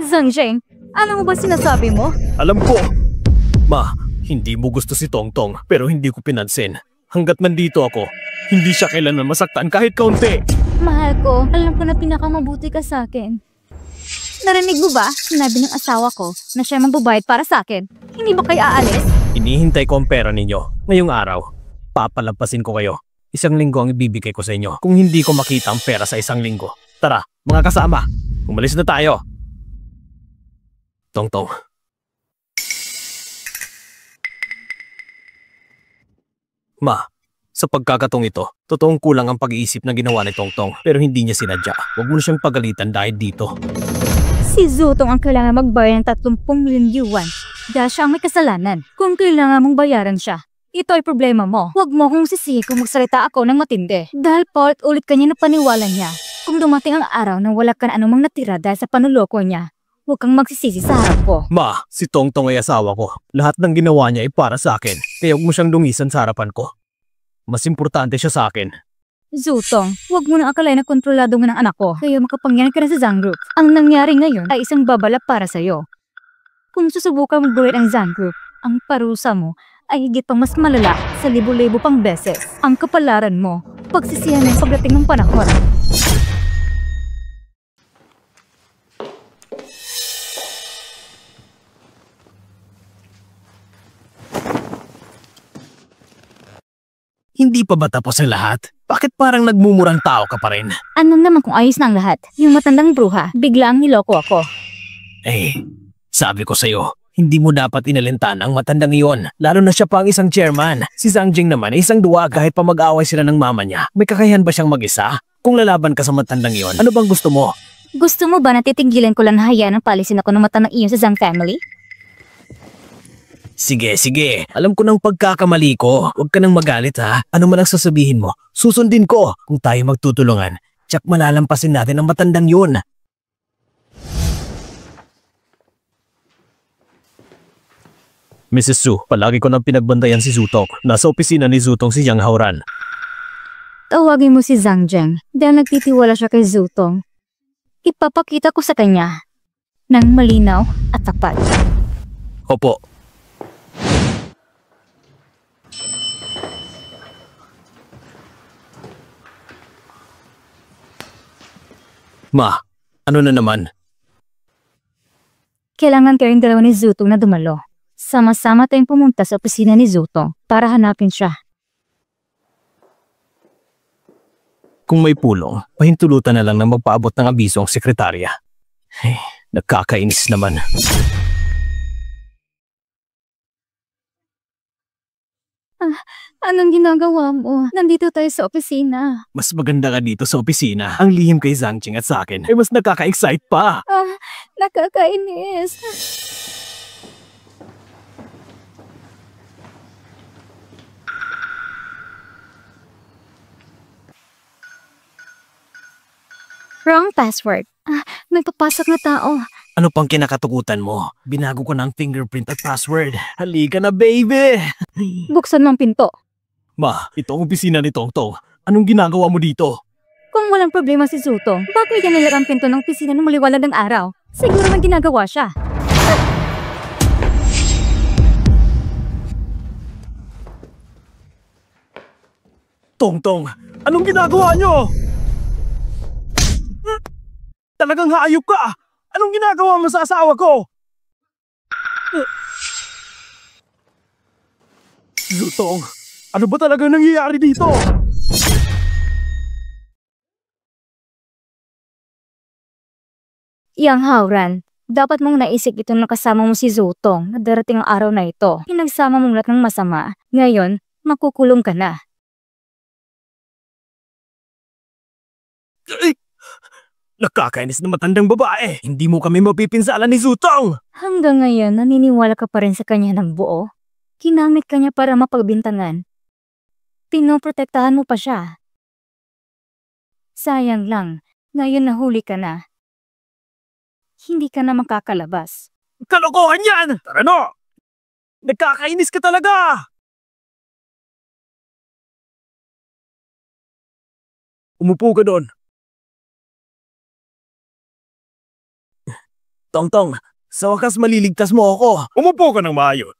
Zhang Zheng, alam mo ba sinasabi mo? Alam ko! Ma, hindi mo gusto si Tongtong pero hindi ko pinansin. Hanggat nandito ako, hindi siya kailanman masaktan kahit kaunti. Mahal ko, alam ko na pinakamabuti ka sa akin. Narinig mo ba? Sinabi ng asawa ko na siya magbabayad para sa akin. Hindi ba kayo aalis? Inihintay ko ang pera ninyo. Ngayong araw, papalampasin ko kayo. 1 linggo ang ibibigay ko sa inyo kung hindi ko makita ang pera sa 1 linggo. Tara, mga kasama, umalis na tayo. Tongtong. Ma, sa pagkakatong ito, totoong kulang ang pag-iisip na ginawa ni Tongtong pero hindi niya sinadya. Huwag mo na siyang pagalitan dahil dito. Si Zutong ang kailangan magbayad ng 30,000,000 yuan. Dahil siya ang may kasalanan. Kung kailangan mong bayaran siya, ito ay problema mo. Huwag mo kong sisihin kung magsalita ako ng matindi. Dahil paulit-ulit kanya na paniwala niya. Kung dumating ang araw na wala ka na anumang natira dahil sa panuloko niya, huwag kang magsisisi sa harap ko. Ma, si Tongtong ay asawa ko. Lahat ng ginawa niya ay para sa akin. Kaya huwag mo siyang dungisan sa harapan ko. Mas importante siya sa akin. Zutong, huwag mo na akalain na kontrolado mo ng anak ko. Kaya makapangyan ka na sa Zanggroup. Ang nangyari ngayon ay isang babala para sa'yo. Kung susubukan mong gawin ang Zanggroup, ang parusa mo ay higit pang mas malala sa libo-libo pang beses. Ang kapalaran mo, pagsisihan ng pagdating ng panahon. Hindi pa ba tapos ang lahat? Bakit parang nagmumurang tao ka pa rin? Ano naman kung ayos na ang lahat? Yung matandang bruha, biglang niloko ako. Eh, sabi ko sa'yo, hindi mo dapat inalintana ang matandang iyon. Lalo na siya pa ang isang chairman. Si Zhang Jing naman ay isang duwa kahit pa mag-away sila ng mama niya. May kakayahan ba siyang mag-isa? Kung lalaban ka sa matandang iyon, ano bang gusto mo? Gusto mo ba na titigilan ko lang na hayaan ang palisin ako ng matandang iyon sa Zhang family? Sige, sige. Alam ko ng pagkakamali ko. Huwag ka nang magalit ha. Ano man ang sasabihin mo, susundin ko. Kung tayo magtutulungan, tsak malalampasin natin ang matandang yun. Mrs. Su, palagi ko nang pinagbantayan si Zutong. Nasa opisina ni Zutong si Yang Haoran. Tawagin mo si Zhang Jing dahil nagtitiwala siya kay Zutong. Ipapakita ko sa kanya ng malinaw at tapat. Opo. Ma, ano na naman? Kailangan kayong dalawa ni Zutong na dumalo. Sama-sama tayong pumunta sa opisina ni Zutong para hanapin siya. Kung may pulong, pahintulutan na lang na magpaabot ng abiso ang sekretarya. Nakakainis naman. Anong ginagawa mo? Nandito tayo sa opisina. Mas maganda ka dito sa opisina. Ang lihim kay Zhang Jing at sa akin ay mas nakaka-excite pa. Nakakainis. Wrong password. May papasok na tao. Ano pang kinakatukutan mo? Binago ko ng fingerprint at password. Halika na, baby! Buksan mo ang pinto. Ma, ito ang opisina ni Tongtong. Anong ginagawa mo dito? Kung walang problema si Zutong, bakit niya nilara ang pinto ng opisina ng maliwanag ng araw? Siguro may ginagawa siya. Tongtong, anong ginagawa nyo? Talagang hayop ka! Anong ginagawa mo sa asawa ko? Zutong, ano ba talaga nangyayari dito? Yang Haoran, dapat mong naisip ito na kasama mo si Zutong na darating ang araw na ito. Pinagsama mong lahat ng masama. Ngayon, makukulong ka na. Ay! Nakakainis na matandang babae. Hindi mo kami mapipinsalan ni Zutong. Hanggang ngayon, naniniwala ka pa rin sa kanya ng buo. Kinamit ka niya para mapagbintangan. Pinoprotektahan mo pa siya. Sayang lang, ngayon nahuli ka na. Hindi ka na makakalabas. Kalokohan yan! Tara no! Nakakainis ka talaga! Umupo ka doon. Tongtong, sa wakas maliligtas mo ako. Umupo ka ng maayos.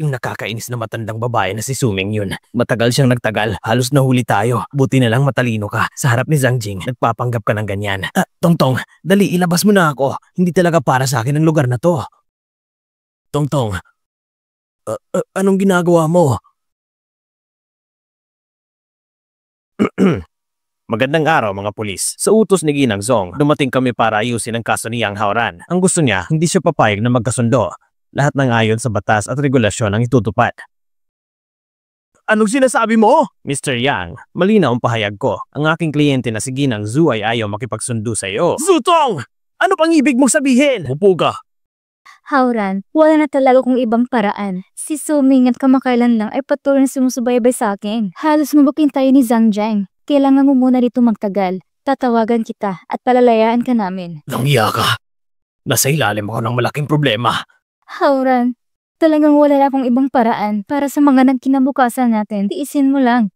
Yung nakakainis na matandang babae na si Suming yun. Matagal siyang nagtagal. Halos nahuli tayo. Buti na lang matalino ka. Sa harap ni Zhang Jing, nagpapanggap ka ng ganyan. Tongtong, dali ilabas mo na ako. Hindi talaga para sa akin ang lugar na to. Tongtong, anong ginagawa mo? Magandang araw mga pulis. Sa utos ni Ginang Zong, dumating kami para ayusin ang kaso ni Yang Haoran. Ang gusto niya, hindi siya papayag na magkasundo. Lahat ng ayon sa batas at regulasyon ang itutupad. Anong sinasabi mo? Mr. Yang, malinaw ang pahayag ko. Ang aking kliyente na si Ginang Zhu ay ayaw makipagsundo sa iyo. Zutong! Ano pang ibig mong sabihin? Upo ka. Haoran, wala na talaga kung ibang paraan. Si Suming at kamakailan lang ay patuloy na sumusubaybay sa akin. Halos mabukin tayo ni Zhang Jiang. Kailangan mo muna dito magtagal. Tatawagan kita at palalayaan ka namin. Nangya ka. Nasa ilalim ako ng malaking problema. Haoran, talagang wala na akong ibang paraan para sa mga nagkinabukasan natin. Tiisin mo lang.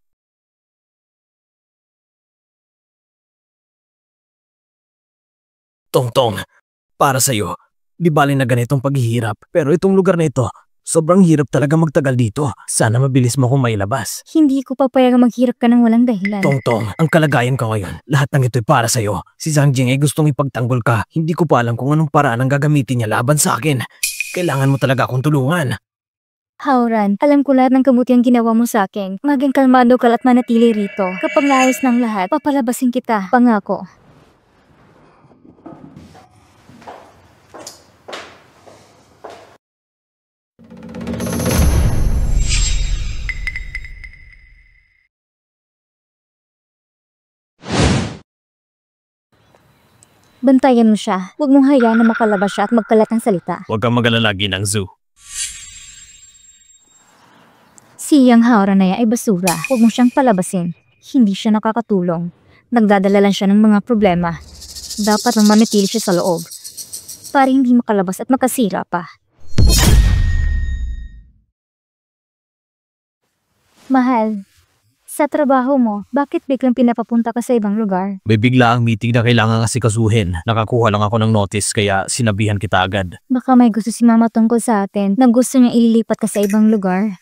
Tongtong, para sa'yo, di bali na ganitong paghihirap. Pero itong lugar na ito, sobrang hirap talaga magtagal dito. Sana mabilis mo akong mailabas. Hindi ko papayag maghirap ka ng walang dahilan. Tongtong, ang kalagayan ko ngayon, lahat ng ito'y para sa'yo. Si Zhang Jing ay gustong ipagtanggol ka. Hindi ko pa alam kung anong paraan ang gagamitin niya laban sa akin. Kailangan mo talaga akong tulungan. Haoran, alam ko lahat ng kabutiang ginawa mo sa akin. Maging kalmado ka at manatili rito. Kapag naayos ng lahat, papalabasin kita. Pangako. Bantayan mo siya. Huwag mong hayaan na makalabas siya at magkalat ng salita. Huwag kang mag-alala, Ginang Zhu. Si Yang Haoran na yan ay basura. Huwag mo siyang palabasin. Hindi siya nakakatulong. Nagdadala lang siya ng mga problema. Dapat lang manatili siya sa loob. Para hindi makalabas at makasira pa. Mahal, sa trabaho mo, bakit biglang pinapapunta ka sa ibang lugar? May bigla ang meeting na kailangan kasi kasuhin. Nakakuha lang ako ng notice kaya sinabihan kita agad. Baka may gusto si mama tungkol sa atin na gusto niya ililipat ka sa ibang lugar.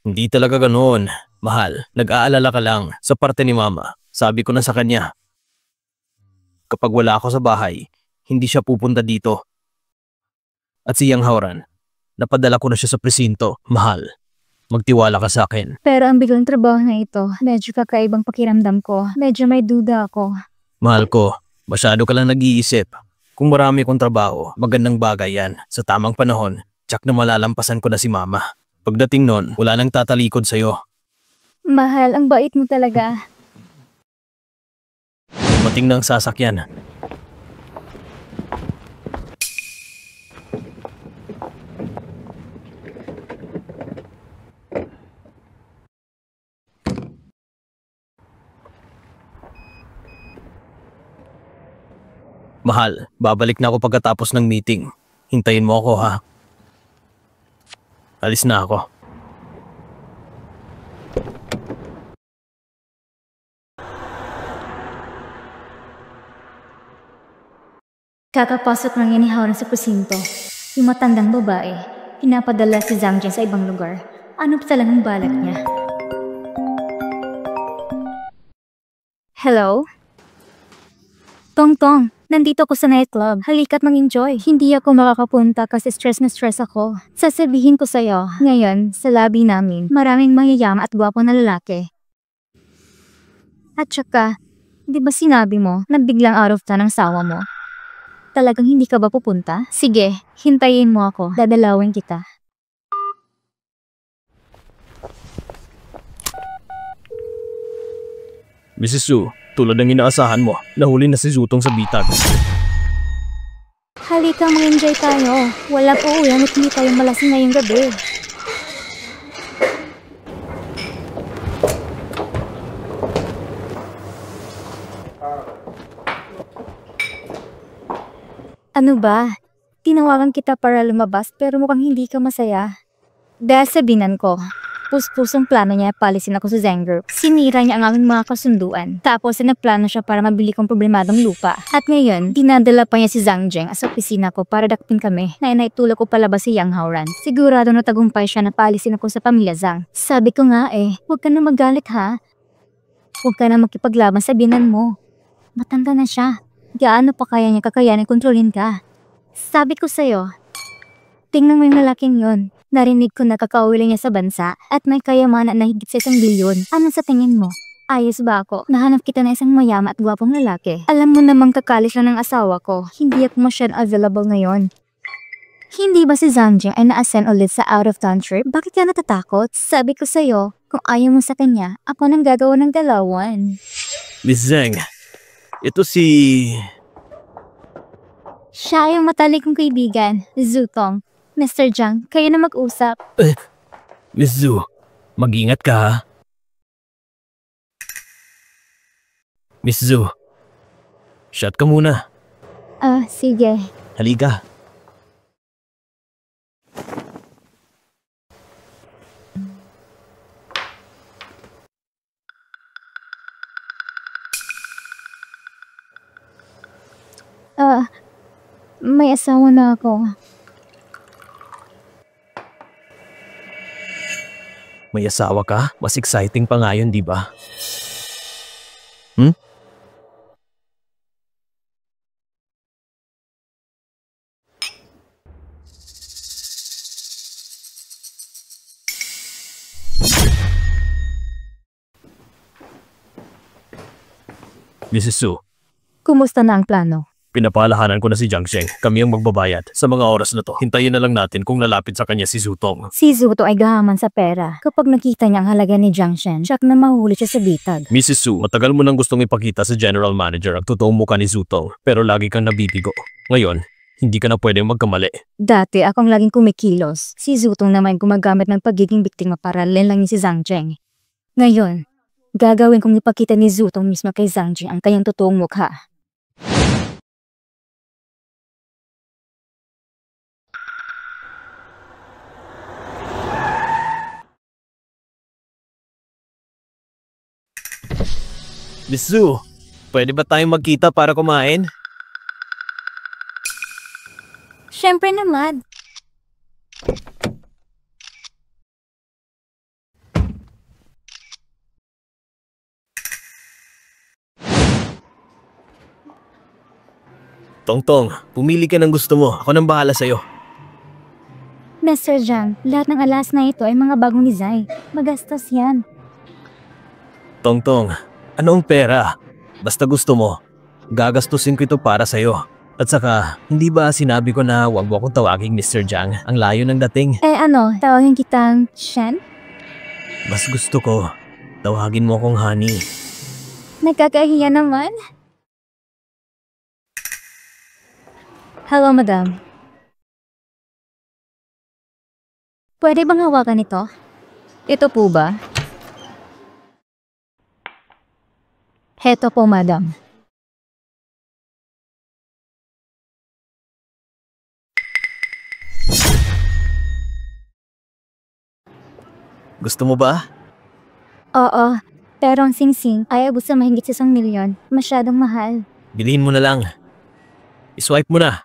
Hindi talaga ganoon. Mahal, nag-aalala ka lang. Sa parte ni mama, sabi ko na sa kanya. Kapag wala ako sa bahay, hindi siya pupunta dito. At si Yang Haoran, napadala ko na siya sa presinto. Mahal, magtiwala ka sa akin. Pero ang biglang trabaho na ito, medyo kakaibang pakiramdam ko. Medyo may duda ako. Mahal ko, masyado ka lang nag-iisip. Kung marami kong trabaho, magandang bagay yan. Sa tamang panahon, tsak na malalampasan ko na si mama. Pagdating nun, wala nang tatalikod sa'yo. Mahal, ang bait mo talaga. Mating na ang sasakyan. Mahal, babalik na ako pagkatapos ng meeting. Hintayin mo ako ha. Alis na ako. Kakapasok lang yan ni Haoran sa presinto. Yung matandang babae, pinapadala si Zhang Jiang sa ibang lugar. Ano pa talagang balak niya? Hello? Tongtong, nandito ako sa nightclub. Halika't mag-enjoy. Hindi ako makakapunta kasi stress na stress ako. Sasabihin ko sa'yo, ngayon, sa lobby namin, maraming mayayaman at gwapo na lalaki. At saka, di ba sinabi mo na biglang out of town ang sawa mo? Talagang hindi ka ba pupunta? Sige, hintayin mo ako. Dadalawin kita. Mrs. Su, tulad ng inaasahan mo, nahuli na si Zutong sa bitag. Halika, mag-enjoy tayo. Wala po ulan at hindi tayo malasing ngayong gabi. Ano ba? Tinawagan kita para lumabas pero mukhang hindi ka masaya. Dahil sa binan ko. Pus-pusong plano niya palisin ako sa Zang Group. Sinira niya ang aming mga kasunduan. Tapos nagplano siya para mabili kong problemadong lupa. At ngayon, dinadala pa niya si Zhang Zheng sa opisina ko para dakpin kami na inaitulak ko palabas si Yang Haoran. Sigurado na tagumpay siya na palisin ako sa pamilya Zhang. Sabi ko nga huwag ka na magalit ha. Huwag ka na makipaglaban sa binan mo. Matanda na siya. Gaano pa kaya niya kakayanin kontrolin ka? Sabi ko sa'yo, tingnan mo yung lalaking yun. Narinig ko na kakauwi niya sa bansa at may kayamanan na higit sa 1 bilyon. Ano sa tingin mo? Ayos ba ako? Nahanap kita na isang mayaman at gwapong lalaki. Alam mo namang kakalis na ng asawa ko. Hindi ako masyadong available ngayon. Hindi ba si Zhang Jing ay na-ascend ulit sa out-of-town trip? Bakit ka natatakot? Sabi ko sa'yo, kung ayaw mo sa kanya, ako nang gagawa ng dalawan. Miss Zhang, ito si... Siya yung matalik kong kaibigan, Zutong. Mr. Zhang, kayo na mag-usap. Miss Zhu, mag-ingat ka ha. Miss Zhu, shot ka muna. Sige. Halika. May asawa na ako. May asawa ka? Mas exciting pa nga yun, di ba? Mrs. Su, Kumusta na ang plano? pinapalahanan ko na si Jiang Sheng. Kami ang magbabayad. Sa mga oras na to, hintayin na lang natin kung lalapit sa kanya si Zutong. Si Zuto ay gahaman sa pera. Kapag nakita niya ang halaga ni Jiang Shen, siyak na mahuli siya sa bitag. Mrs. Su, matagal mo nang gustong ipakita sa General Manager ang totoong mukha ni Zutong, pero lagi kang nabibigo. Ngayon, hindi ka na pwedeng magkamali. Dati akong laging kumikilos. Si Zutong naman gumagamit ng pagiging biktima para lang niya si Zhang Zheng. Ngayon, gagawin kong ipakita ni Zutong mismo kay Zhang Zheng ang kanyang totoong mukha. Miss Su, pwede ba tayong magkita para kumain? Siyempre naman. Tongtong, pumili ka ng gusto mo. Ako nang bahala sa'yo. Mr. Zhang, lahat ng alas na ito ay mga bagong design. Magastos yan. Tongtong, anong pera? Basta gusto mo, gagastusin ko ito para sa'yo. At saka, hindi ba sinabi ko na huwag mo akong tawaging Mr. Jiang? Ang layo ng dating. Tawagin kitang Shen? Mas gusto ko, tawagin mo akong Honey. Nagkakahiya naman. Hello, madam. Pwede bang hawakan ito? Ito po ba? Heto po, madam. Gusto mo ba? Oo, pero ang sing-sing ay abot sa mahigit sa 1 milyon. Masyadong mahal. Bilhin mo na lang. I-swipe mo na.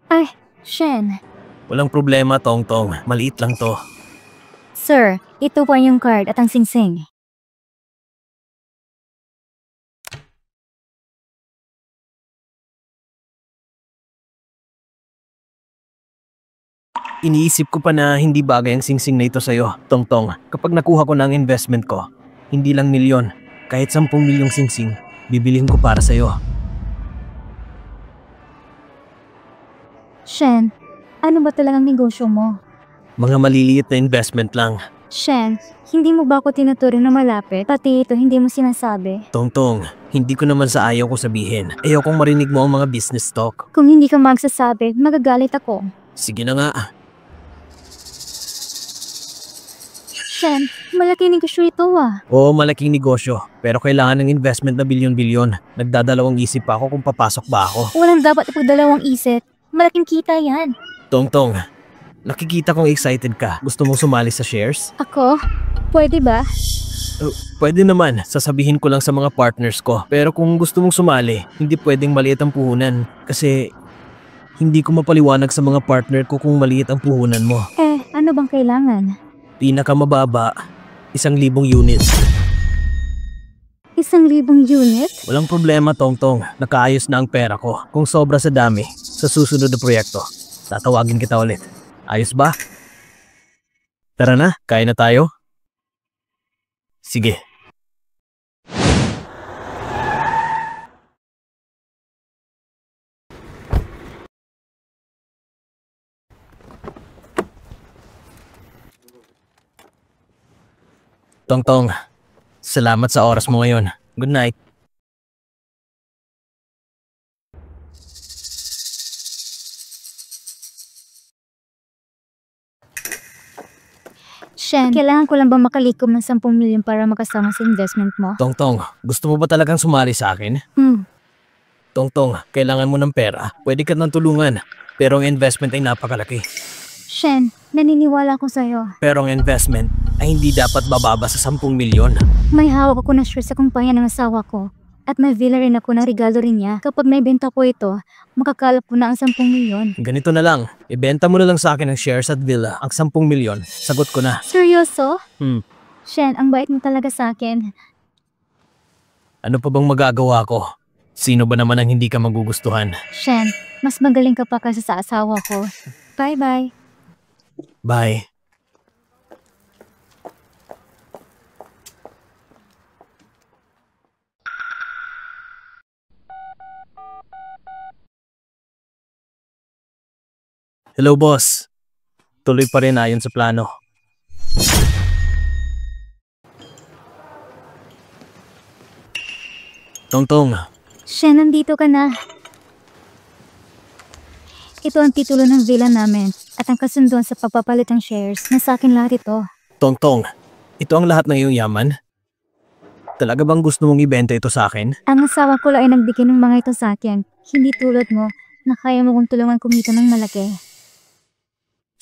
Ay, Shen. Walang problema, Tongtong. Maliit lang to. Sir, ito po yung card at ang sing-sing. Iniisip ko pa na hindi bagay ang singsing na ito sa'yo, Tongtong. Kapag nakuha ko ng investment ko, hindi lang milyon, kahit 10 milyong singsing, bibilihin ko para sa'yo. Shen, ano ba talagang negosyo mo? Mga maliliit na investment lang. Shen, hindi mo ba ako tinuturing na malapit? Pati ito hindi mo sinasabi. Tongtong, hindi ko naman sa ayaw ko sabihin. Ayaw kong marinig mo ang mga business talk. Kung hindi ka magsasabi, magagalit ako. Sige na nga. Shen, malaki negosyo ito Oo, malaking negosyo. Pero kailangan ng investment na bilyon-bilyon. Nagdadalawang isip pa ako kung papasok ba ako. Walang dapat ipagdalawang isip. Malaking kita yan. Tongtong, nakikita kong excited ka. Gusto mong sumali sa shares? Ako? Pwede ba? Pwede naman, sasabihin ko lang sa mga partners ko. Pero kung gusto mong sumali, hindi pwedeng maliit ang puhunan. Kasi hindi ko mapaliwanag sa mga partner ko kung maliit ang puhunan mo. Ano bang kailangan? Pinakamababa, 1,000 unit. 1,000 unit? Walang problema, Tongtong. Nakaayos na ang pera ko. Kung sobra sa dami, sa susunod na proyekto, tatawagin kita ulit. Ayos ba? Tara na, kain na tayo. Sige. Tongtong, salamat sa oras mo ngayon. Good night. Shen, kailangan ko lang ba makalikom ng 10 milyon para makasama sa investment mo? Tongtong, gusto mo ba talagang sumali sa akin? Tongtong, kailangan mo ng pera. Pwede ka nang tulungan. Pero ang investment ay napakalaki. Shen, naniniwala ko sa'yo. Pero ang investment ay hindi dapat bababa sa 10 milyon. May hawak ako na share sa kumpanya ng asawa ko. At may villa rin ako na regalo rin niya. Kapag may benta ko ito, makakalap ko na ang 10 milyon. Ganito na lang, ibenta mo na lang sa akin ang shares at villa. Ang 10 milyon, sagot ko na. Seryoso? Shen, ang bait mo talaga sa akin. Ano pa bang magagawa ko? Sino ba naman ang hindi ka magugustuhan? Shen, mas magaling ka pa kasi sa asawa ko. Bye-bye. Bye. Hello, boss. Tuloy pa rin ayon sa plano. Tongtong, Shen, nandito ka na. Ito ang titulo ng villa namin at ang kasunduan sa pagpapalit ng shares. Nasa akin lahat ito. Tongtong, ito ang lahat ng iyong yaman? Talaga bang gusto mong ibenta ito sa akin? Ang asawa ko lang ay nagbigay ng mga ito sa akin. Hindi tulad mo na kaya mo kong tulungan kumita ng malaki.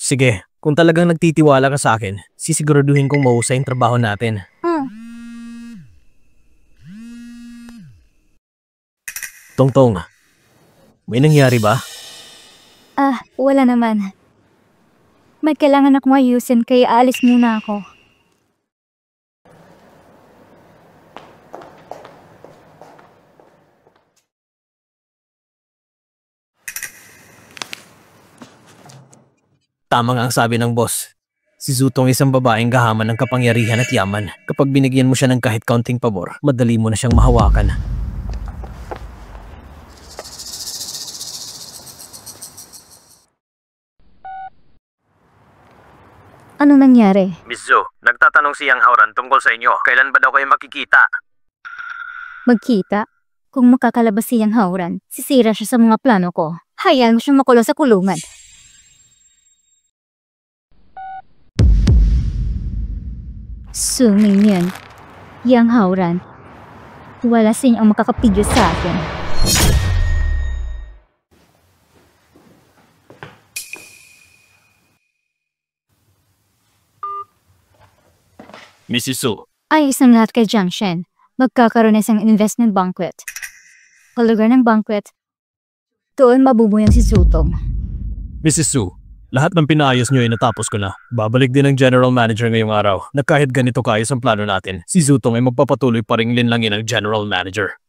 Sige, kung talagang nagtitiwala ka sa akin, sisiguraduhin kong mahusay ang trabaho natin. Tongtong, may nangyari ba? Wala naman. May kailangan akong ayusin kaya alis muna ako. Tama nga ang sabi ng boss. Si Zutong isang babaeng gahaman ng kapangyarihan at yaman. Kapag binigyan mo siya ng kahit kaunting pabor, madali mo na siyang mahawakan. Anong nangyari? Miss Zhu, nagtatanong si Yang Hauran tungkol sa inyo. Kailan ba daw kayo makikita? Magkita? Kung makakalabas siyang hauran, sisira siya sa mga plano ko. Hayaan mo siyang makulong sa kulungan. Suming yan. Yang hauran. Wala sinyang makakapidyo sa akin. Mrs. Zhu, Ayos ang lahat kay Jiang Shen. Magkakaroon na isang investment banquet. Kalugar ng banquet, doon mabubuyang si Zutong. Mrs. Zhu, lahat ng pinaayos niyo ay natapos ko na. Babalik din ang general manager ngayong araw na kahit ganito kaayos ang plano natin, si Zutong ay magpapatuloy pa ring linlangin ang general manager.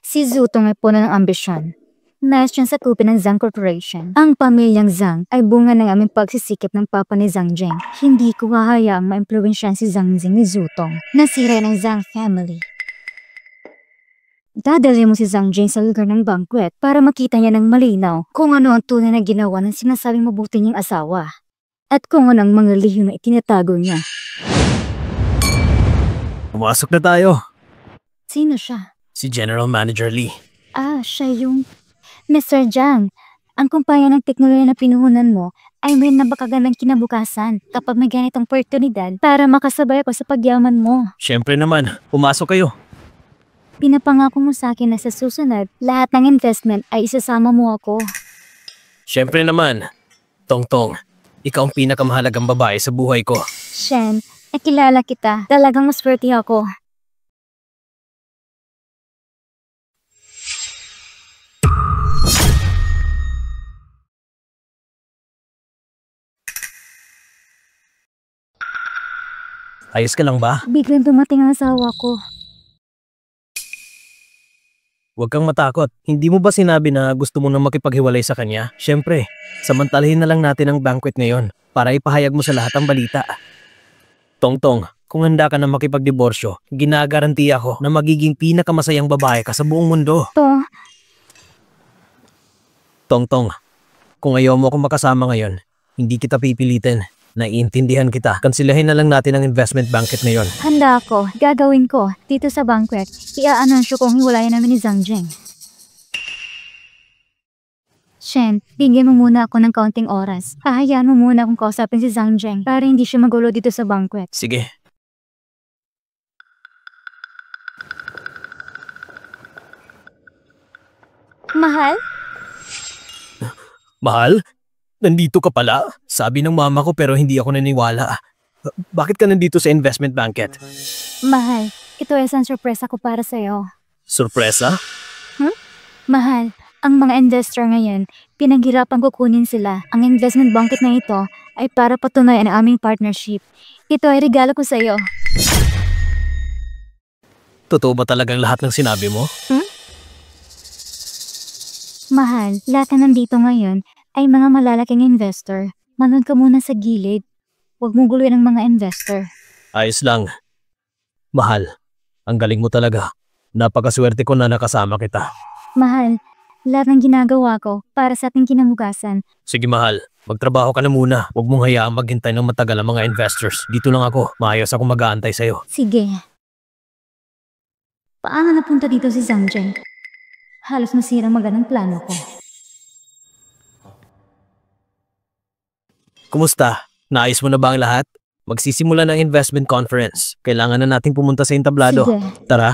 Si Zutong ay puno ng ambisyon. Nais siyang sakupin ng Zhang Corporation. Ang pamilyang Zhang ay bunga ng aming pagsisikip ng papa ni Zhang Jing. Hindi ko hahayaang ma-impluwensyahan si Zhang Jing ni Zutong. Nasira ng Zhang family. Dadali mo si Zhang Jing sa lugar ng banquet para makita niya ng malinaw kung ano ang tunay na ginawa ng sinasabing mabuti niyang asawa. At kung ano ang mga lihim na itinatago niya. Pumasok na tayo. Sino siya? Si General Manager Lee. Siya yung... Mr. Jiang, ang kumpanya ng teknolohiya na pinuhunan mo ay may napakagandang kinabukasan kapag may ganitong oportunidad para makasabay ako sa pagyaman mo. Siyempre naman, pumasok kayo. Pinapangako mo sa akin na sa susunod, lahat ng investment ay isasama mo ako. Siyempre naman. Tongtong, Ikaw ang pinakamahalagang babae sa buhay ko. Shen, nakilala kita. Talagang maswerte ako. Ayos ka lang ba? Biglang dumating ang asawa ko. Huwag kang matakot. Hindi mo ba sinabi na gusto mo na makipaghiwalay sa kanya? Siyempre, samantalahin na lang natin ang banquet ngayon para ipahayag mo sa lahat ang balita. Tongtong, kung handa ka na makipagdiborsyo, ginagarantiya ko na magiging pinakamasayang babae ka sa buong mundo. Tongtong, kung ayaw mo akong makasama ngayon, hindi kita pipilitin. Naiintindihan kita. Kansilahin na lang natin ang investment banquet ngayon. Handa ako. Gagawin ko. Dito sa banquet, i-aanunsyo kong hiwalayan namin ni Zhang Jing. Shen, bigyan mo muna ako ng kaunting oras. Hahayaan mo muna akong kausapin si Zhang Jing para hindi siya magulo dito sa banquet. Sige. Mahal? Mahal? Nandito ka pala? Sabi ng mama ko pero hindi ako naniwala. Bakit ka nandito sa investment banquet? Mahal, ito ay isang sorpresa ko para sa'yo. Sorpresa? Mahal, ang mga investor ngayon, pinaghirapan kukunin sila. Ang investment banquet na ito ay para patunayan ang aming partnership. Ito ay regalo ko sa'yo. Totoo ba talagang lahat ng sinabi mo? Mahal, lahat na nandito ngayon ay mga malalaking investor. Manood ka muna sa gilid. Huwag mong guluhin ang mga investor. Ayos lang. Mahal, ang galing mo talaga. Napakaswerte ko na nakasama kita. Mahal, lahat ng ginagawa ko para sa ating kinabukasan. Sige mahal, magtrabaho ka na muna. Huwag mong hayaang maghintay ng matagal ang mga investors. Dito lang ako. Maayos ako mag-aantay sa'yo. Sige. Paano napunta dito si Zhang Jing? Halos masira magandang plano ko. Kumusta? Naayos mo na ba ang lahat? Magsisimula ng investment conference. Kailangan na nating pumunta sa entablado. Sige. Tara.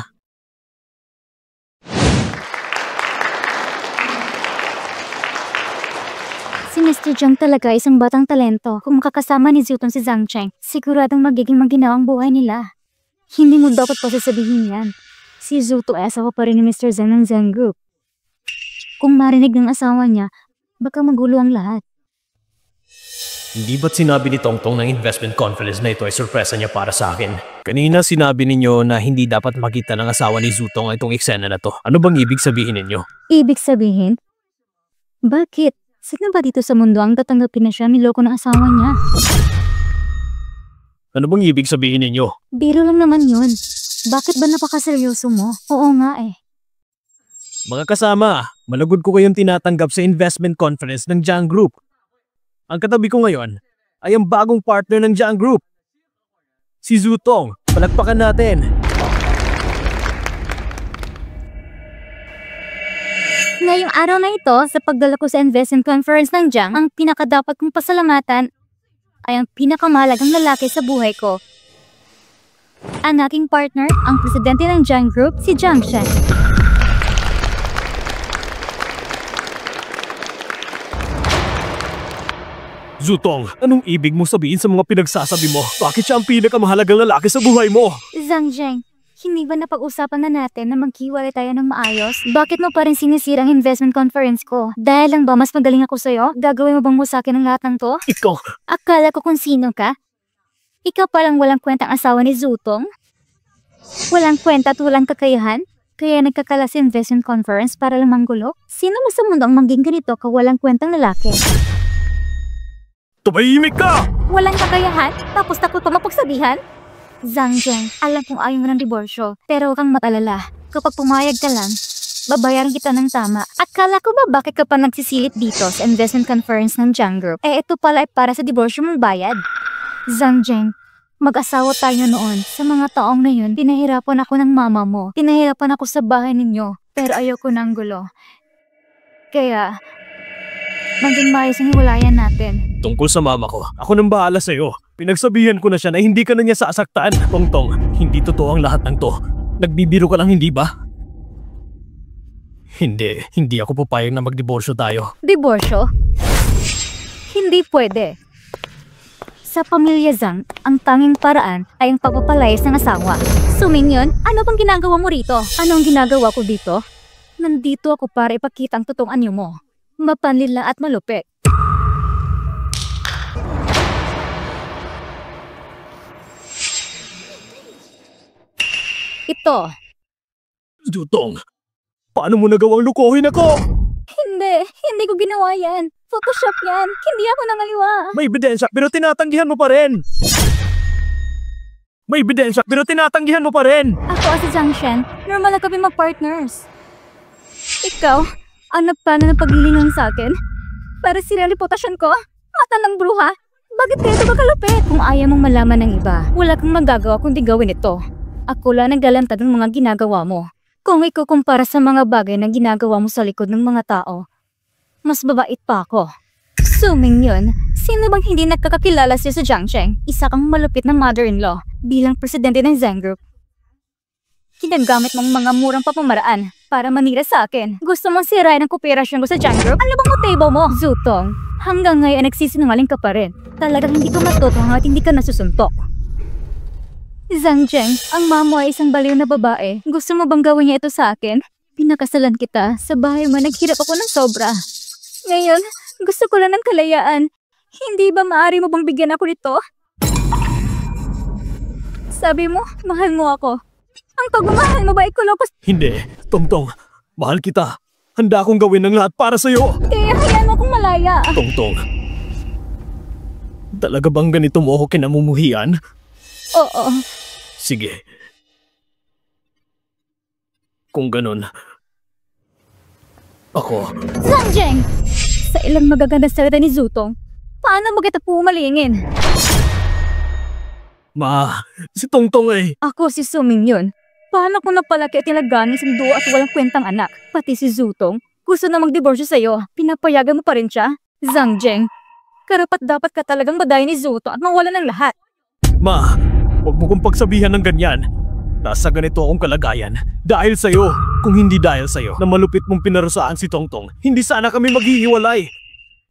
Si Mr. Zhang talaga isang batang talento. Kung makakasama ni Zutong si Zhang Cheng, siguradong magiging maginawang buhay nila. Hindi mo dapat pa sasabihin yan. Si Zutong ay asawa pa rin ni Mr. Zhang ng Zhang Group. Kung marinig ng asawa niya, baka magulo ang lahat. Hindi ba't sinabi ni Tongtong ng investment conference na ito ay sorpresa niya para sa akin? Kanina sinabi ninyo na hindi dapat makita ng asawa ni Zutong itong eksena na to. Ano bang ibig sabihin ninyo? Ibig sabihin? Bakit? Sino ba dito sa mundo ang tatanggapin na siya niloko ng asawa niya? Ano bang ibig sabihin ninyo? Biro lang naman yun. Bakit ba napakaseryoso mo? Oo nga eh. Mga kasama, malagod ko kayong tinatanggap sa investment conference ng Zhang Group. Ang katabi ko ngayon ay ang bagong partner ng Zhang Group. Si Zutong, palakpakan natin. Ngayong araw na ito, sa pagdala ko sa investment conference ng Zhang, ang pinakadapat kong pasalamatan ay ang pinakamahalagang lalaki sa buhay ko. Ang aking partner, ang presidente ng Zhang Group, si Zhang Shen. Zutong, anong ibig mo sabihin sa mga pinagsasabi mo? Bakit siya ang pinakamahalagang lalaki sa buhay mo? Zhang Zheng, hindi ba napag-usapan na natin na maghiwalay tayo ng maayos? Bakit mo pa rin sinisira ang investment conference ko? Dahil lang ba mas magaling ako sa'yo? Gagawin mo bang mo sa akin ang lahat ng to? Ikaw, Akala ko kung sino ka? Ikaw palang walang kwentang asawa ni Zutong? Walang kwenta at walang kakayahan? Kaya nagkakala sa investment conference para lang manggulo? Sino mo sa mundo ang maging ganito ka walang kwentang lalaki? tumahimik ka! Walang kakayahan? Tapos takot pa mapagsabihan? Zhang Zheng, alam kong ayaw mo ng diborsyo, pero huwag kang matalala. Kapag pumayag ka lang, babayaran kita ng tama. Akala ko ba bakit ka pa nagsisilip dito sa investment conference ng Zhang Group? Ito pala ay para sa diborsyo mong bayad. Zhang Zheng, mag-asawa tayo noon. Sa mga taong na yun, pinahirapan ako ng mama mo. Pinahirapan ako sa bahay ninyo, pero ayaw ko ng gulo. Kaya, maging maayos ang hiwalayan natin. Tungkol sa mama ko, ako nang bahala sa'yo. Pinagsabihan ko na siya na hindi ka na niya sasaktan. Tongtong, hindi totoo ang lahat ng to. Nagbibiro ka lang, hindi ba? Hindi ako papayag na magdiborsyo tayo. Diborsyo? Hindi pwede. Sa pamilya Zhang, ang tanging paraan ay ang pagpapalayas ng asawa. Sumingyon, ano bang ginagawa mo rito? Ano ang ginagawa ko dito? Nandito ako para ipakita ang totoong anyo mo. Mapanlil lang at malupit. Ito. Zutong, paano mo nagawang lukohin ako? Hindi ko ginawa yan. Photoshop yan. Hindi ako nangaliwa. May ebidensya pero tinatanggihan mo pa rin. May ebidensya pero tinatanggihan mo pa rin. Ako si Zhang Shen. Normal na kami mag-partners. Ikaw, ang nagplano ng paglilingon sa akin? Para sira ang reputasyon ko? Mata ng bruha? Bakit kayo ito kalupit? Kung ayaw mong malaman ng iba, wala kang magagawa kundi gawin ito. Ako lang naglalantad ng mga ginagawa mo. Kung ikukumpara sa mga bagay na ginagawa mo sa likod ng mga tao, mas babait pa ako. Sumingyon, sino bang hindi nakakakilala siya sa Jiangsheng? Isa kang malupit na mother-in-law bilang presidente ng Zhang Group. Ginagamit mong mga murang pamamaraan para manira sa akin. Gusto mong sirain ang kooperasyon ko sa Zhang Group? Ano bang motibo mo? Zutong, hanggang ngayon ay nagsisinungaling ka pa rin. Talagang hindi ka matuto hanggat hindi ka nasusuntok. Zhang Zheng, ang mamo ay isang baliw na babae. Gusto mo bang gawin niya ito sa akin? Pinakasalan kita. Sa bahay mo naghirap ako ng sobra. Ngayon, gusto ko lang ng kalayaan. Hindi ba maaari mo bang bigyan ako nito? Sabi mo, mahal mo ako. Ang pagmamahal mo ba ay kulokos? Hindi, Tongtong. Mahal kita. Handa akong gawin ng lahat para sa'yo. Kaya hayaan mo akong malaya. Tongtong. Talaga bang ganito mo ako kinamumuhian? Oo. Sige. Kung ganun, ako. Zhang Zheng! Sa ilang magagandang salita ni Zutong, paano mo kita pumalingin? Si Tongtong eh. Ako si Sumingyon. Paano ko napalaki at nilagani sa duo at walang kwentang anak? Pati si Zutong, gusto na magdiborsyo sa'yo. Pinapayagan mo pa rin siya? Zhang Zheng, karapat dapat ka talagang madayin ni Zutong at mawala ng lahat. Huwag mo kong pagsabihan ng ganyan. Nasa ganito akong kalagayan. Dahil sa'yo. Kung hindi dahil sa'yo na malupit mong pinarusaan si Tongtong, hindi sana kami maghihiwalay.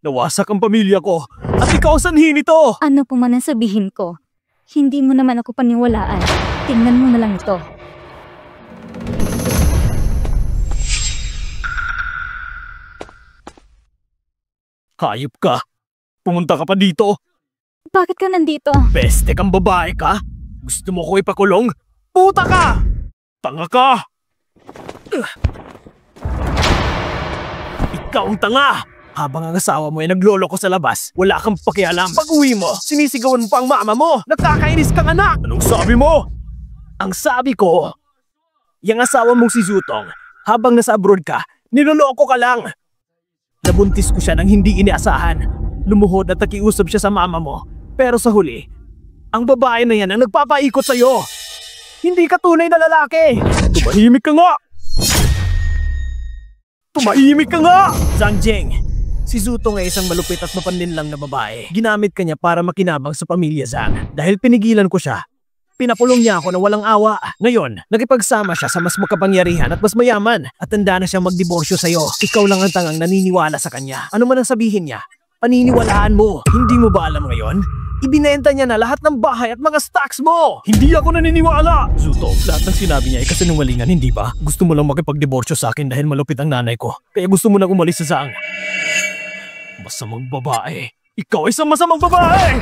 Nawasak ang pamilya ko. At ikaw sanhi nito. Ano po man ang sabihin ko, hindi mo naman ako paniwalaan. Tingnan mo na lang ito. Hayop ka. Pumunta ka pa dito. Bakit ka nandito? Peste kang babae ka. Gusto mo ko ipakulong? Puta ka! Tanga ka! Ikaw ang tanga! Habang ang asawa mo ay nagloloko sa labas, wala kang pakialam. Pag-uwi mo, sinisigawan mo pa ang mama mo. Nakakainis kang anak! Anong sabi mo? Ang sabi ko, yung asawa mong si Zutong, habang nasa abroad ka, niloloko ka lang. Nabuntis ko siya nang hindi inaasahan. Lumuhod at nakiusap siya sa mama mo. Pero sa huli, ang babae na yan ang nagpapaikot sa'yo. Hindi ka tunay na lalaki. Tumahimik ka nga! Tumahimik ka nga! Zhang Zheng, si Zutong ay isang malupit at mapanlinlang na babae. Ginamit ka niya para makinabang sa pamilya Zhang. Dahil pinigilan ko siya, pinapulong niya ako na walang awa. Ngayon, nakipagsama siya sa mas makapangyarihan at mas mayaman. At handa na siyang magdiborsyo sa'yo. Ikaw lang ang tangang naniniwala sa kanya. Ano man ang sabihin niya, paniniwalaan mo. Hindi mo ba alam ngayon? Ibinenta niya na lahat ng bahay at mga stocks mo! Hindi ako naniniwala! Zutong, lahat ng sinabi niya ay kasinungalingan, hindi ba? Gusto mo lang makipagdiborsyo sa akin dahil malupit ang nanay ko. Kaya gusto mo nang umalis sa Zhang. Masamang babae. Ikaw ay isang masamang babae!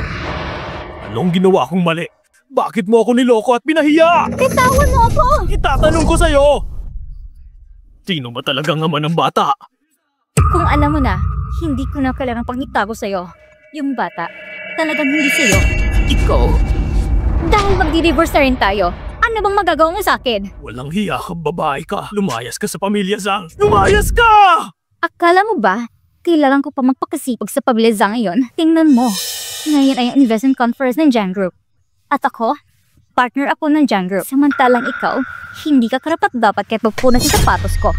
Anong ginawa kong mali? Bakit mo ako niloko at pinahiya? Bitawan mo ako! Itatanong ko sa'yo! Sino ba talagang ama ng bata? Kung alam mo na, hindi ko na kailangan pang itago sa'yo. Yung bata, talagang hindi sa'yo. Ikaw? Dahil magdi-divorce na rin tayo, ano bang magagawa mo sa akin? Walang hiya ka, babae ka. Lumayas ka sa pamilya Zhang. Lumayas ka! Akala mo ba, kailangan ko pa magpakasipag sa pamilya Zhang ngayon? Tingnan mo, ngayon ay ang investment conference ng Zhang Group. At ako, partner ako ng Zhang Group. Samantalang ikaw, hindi ka karapat-dapat kahit magpunas sa sapatos ko.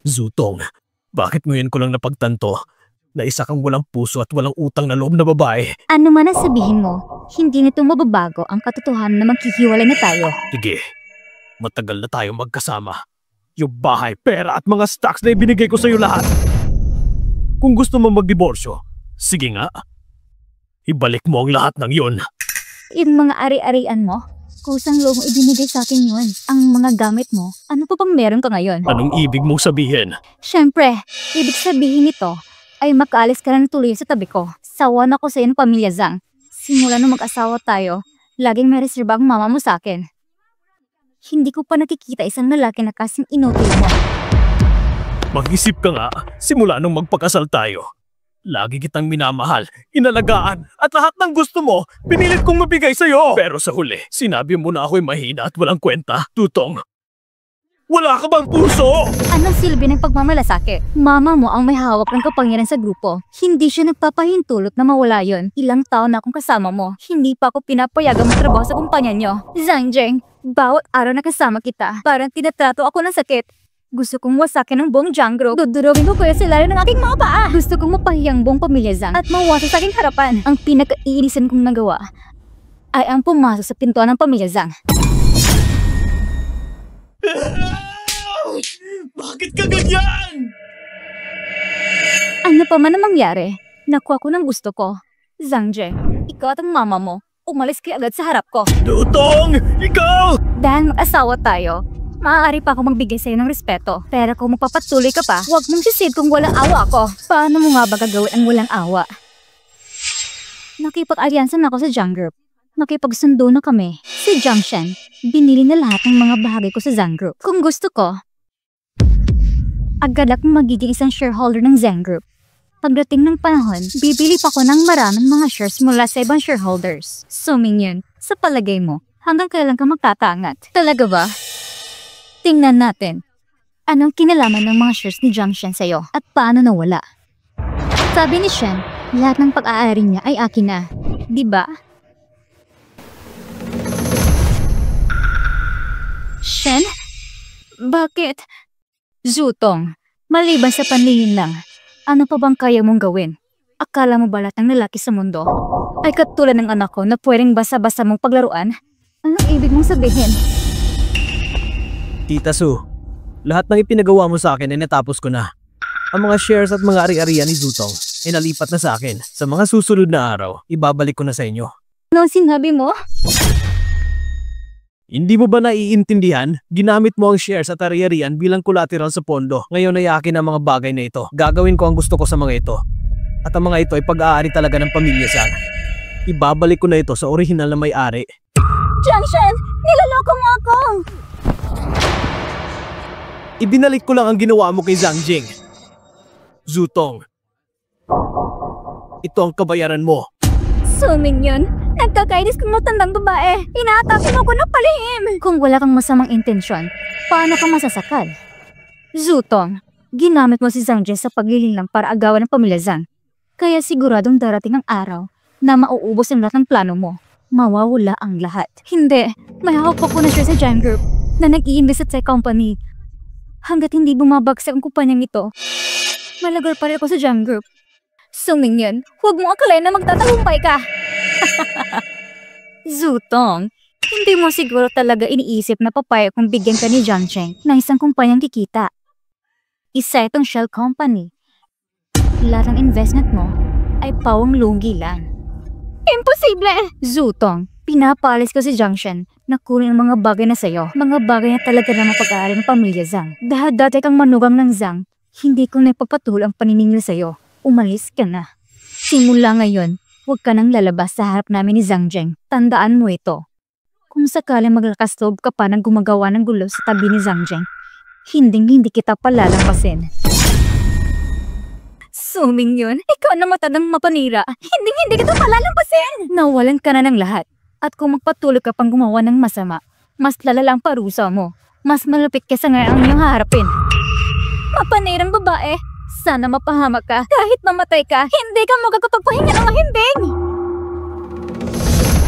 Zutong, bakit ngayon ko lang napagtanto na isa kang walang puso at walang utang na loob na babae? Ano man ang sabihin mo, hindi nito mababago ang katotohanan na maghihiwalay na tayo. Sige, matagal na tayo magkasama. Yung bahay, pera at mga stocks na ibinigay ko sa'yo lahat. Kung gusto mo magdiborsyo, sige nga. Ibalik mo ang lahat ng yun. Yung mga ari-arian mo, kusang loob mo ibinigay sa akin yun. Ang mga gamit mo, ano pa bang meron ka ngayon? Anong ibig mong sabihin? Siyempre, ibig sabihin nito ay makaalis ka na tuloy sa tabi ko. Sawa na ko sa iyong pamilya, Zhang. Simula nung mag-asawa tayo, laging may reserba ang mama mo sa akin. Hindi ko pa nakikita isang lalaki na kasing inutil mo. Mag-isip ka nga, simula nung magpakasal tayo. Lagi kitang minamahal, inalagaan, at lahat ng gusto mo, pinilit kong mabigay sa'yo. Pero sa huli, sinabi mo na ako'y mahina at walang kwenta. Tutong, wala ka bang puso? Anong silbi ng pagmamalasake? Mama mo ang may hawak ng kapangyarihan sa grupo. Hindi siya nagpapahintulot na mawala yon. Ilang taon na akong kasama mo. Hindi pa ako pinapayagang magtrabaho sa kumpanya nyo. Zhang Zheng, bawat araw na kasama kita, parang tinatrato ako ng sakit. Gusto kong wasakin ang buong Zhang Group. Dudurugin ko kayo sa ilalim ng aking mga paa. Gusto kong mapahiyang buong pamilya Zhang at mawasa sa aking harapan. Ang pinaka-iinisan kong nagawa ay ang pumasok sa pintuan ng pamilya Zhang. Bakit ka ganyan? Ano pa man ang mangyari, nakuha ko ng gusto ko. Zhang Zheng, ikaw at ang mama mo, umalis kayo agad sa harap ko. Tutong, ikaw! Dahil mag-asawa tayo, maaari pa ako magbigay sa'yo ng respeto. Pero kung magpapatuloy ka pa, huwag mong sisid kung walang awa ako. Paano mo nga ba gagawin ang walang awa? Nakipag-alyansa na ako sa Zhang Group. Nakipagsundo na kami. Si Zhang Shen, binili na lahat ng mga bahagi ko sa Zhang Group. Kung gusto ko, agad akong magiging isang shareholder ng Zhang Group. Pagdating ng panahon, bibili pa ko ng maraming mga shares mula sa ibang shareholders. So Mingyan, sa palagay mo, hanggang kailan ka magtataangat? Talaga ba? Tingnan natin. Anong kinalaman ng mga shares ni Zhang Shen sa'yo at paano nawala? Sabi ni Shen, lahat ng pag-aari niya ay akin na. Diba? Shen? Bakit? Zutong, maliban sa panlilin lang, ano pa bang kaya mong gawin? Akala mo ba lahat ng lalaki sa mundo ay katulad ng anak ko na pwedeng basa-basa mong paglaruan? Anong ibig mong sabihin? Tita Su, lahat ng ipinagawa mo sa akin ay natapos ko na. Ang mga shares at mga ari-arian ni Zutong ay nalipat na sa akin. Sa mga susunod na araw, ibabalik ko na sa inyo. Ano sinabi mo? Hindi mo ba naiintindihan? Ginamit mo ang shares at ari-arian bilang collateral sa pondo. Ngayon ay akin ang mga bagay na ito. Gagawin ko ang gusto ko sa mga ito. At ang mga ito ay pag-aari talaga ng pamilya Zhang. Ibabalik ko na ito sa orihinal na may-ari. Zhang Shen, niloloko mo ako! Ibinalik ko lang ang ginawa mo kay Zhang Jing. Zutong, ito ang kabayaran mo. Suming yun, nagkakainis kang matandang babae. Inaatake mo ko ng palihim. Kung wala kang masamang intensyon, paano ka masasakal? Zutong, ginamit mo si Zhang Jing sa paglililang para agawan ng pamilya Zhang. Kaya siguradong darating ang araw na mauubos ang lahat ng plano mo. Mawawala ang lahat. Hindi, may hawak ko na siya sa Zhang Group na nag-i-invest sa tech company. Hanggat hindi bumabagsak ang kumpanyang ito, malagar pa rin ako sa Zhang Group. Suming yun, huwag mo akalain na magtatagumpay ka. Zutong, hindi mo siguro talaga iniisip na papayag kung bigyan ka ni Zhang Cheng ng isang kumpanyang kikita. Isa itong shell company. Lahat ng investment mo ay pawang lugi lang. Imposible! Zutong, pinapalis ko si Zhang Shen na kunin ang mga bagay na sa'yo. Mga bagay na talaga na mapag-aari ng pamilya Zhang. Dahil dati kang manugang ng Zhang, hindi ko na ipapatuloy ang paniningil sa'yo. Umalis ka na. Simula ngayon, huwag ka nang lalabas sa harap namin ni Zhang Zheng. Tandaan mo ito. Kung sakaling maglakas loob ka pa ng gumagawa ng gulo sa tabi ni Zhang Zheng, hindi kita palalampasin. Suming yun, ikaw na matadang mapanira. Hindi kita palalampasin. Nawalan ka na ng lahat. At kung magpatuloy ka pang gumawa ng masama, mas lalala ang parusa mo. Mas malapit ka sa ngayon ang iyong harapin. Mapanirang babae, sana mapahamak ka. Kahit mamatay ka, hindi ka magkakapagpahinga ng mahimbing.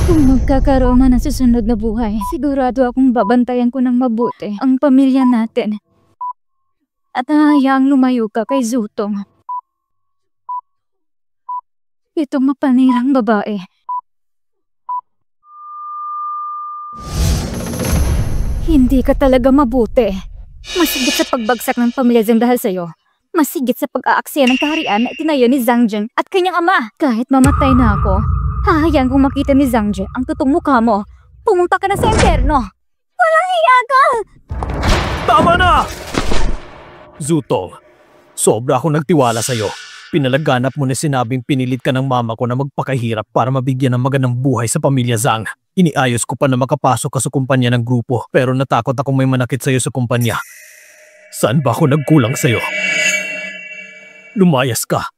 Kung magkakaroon man ng susunod na buhay, sigurado akong babantayan ko ng mabuti ang pamilya natin. At hahayaang lumayo ka kay Zutong. Itong mapanirang babae. Hindi ka talaga mabuti. Masigit sa pagbagsak ng pamilya Zhang dahil sa'yo. Masigit sa pag-aaksaya ng kaharian na itinayo ni Zhang Zheng at kanyang ama. Kahit mamatay na ako, Hahayaan kong makita ni Zhangje ang totoong mukha mo. Pumunta ka na sa impyerno. Walang hiya ka! Tama na! Zutong, sobra akong nagtiwala sa'yo. Pinalaganap mo na sinabing pinilit ka ng mama ko na magpakahirap para mabigyan ng magandang buhay sa pamilya Zhang. Iniayos ko pa na makapasok ka sa kumpanya ng grupo pero natakot akong may manakit sa'yo sa kumpanya. Saan ba ako nagkulang sa'yo? Lumayas ka.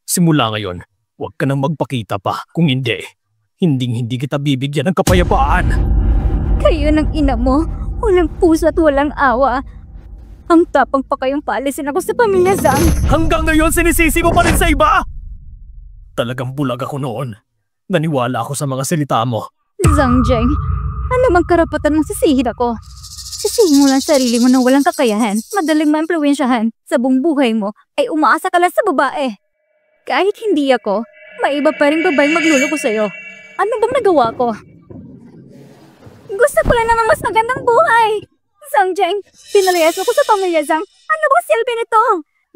Simula ngayon, huwag ka nang magpakita pa. Kung hindi, hindi kita bibigyan ng kapayapaan. Kayo ng ina mo, walang puso at walang awa. Ang tapang pa kayong paalisin ako sa pamilya Zhang. Hanggang ngayon sinisisi mo pa rin sa iba? Talagang bulag ako noon. Naniwala ako sa mga salita mo. Zhang Zheng, ano mang karapatan mong sisihin ako? Sisihin mo lang sarili mo na walang kakayahan, madaling maimpluwensyahan. Sa buong buhay mo ay umaasa ka lang sa babae. Kahit hindi ako, may iba pa rin babaeng magluluko sa'yo. Ano bang nagawa ko? Gusto ko lang naman mas magandang buhay. Zhang Zheng, pinalayas mo ko sa pamilya Zhang. Ano bang silbi nito?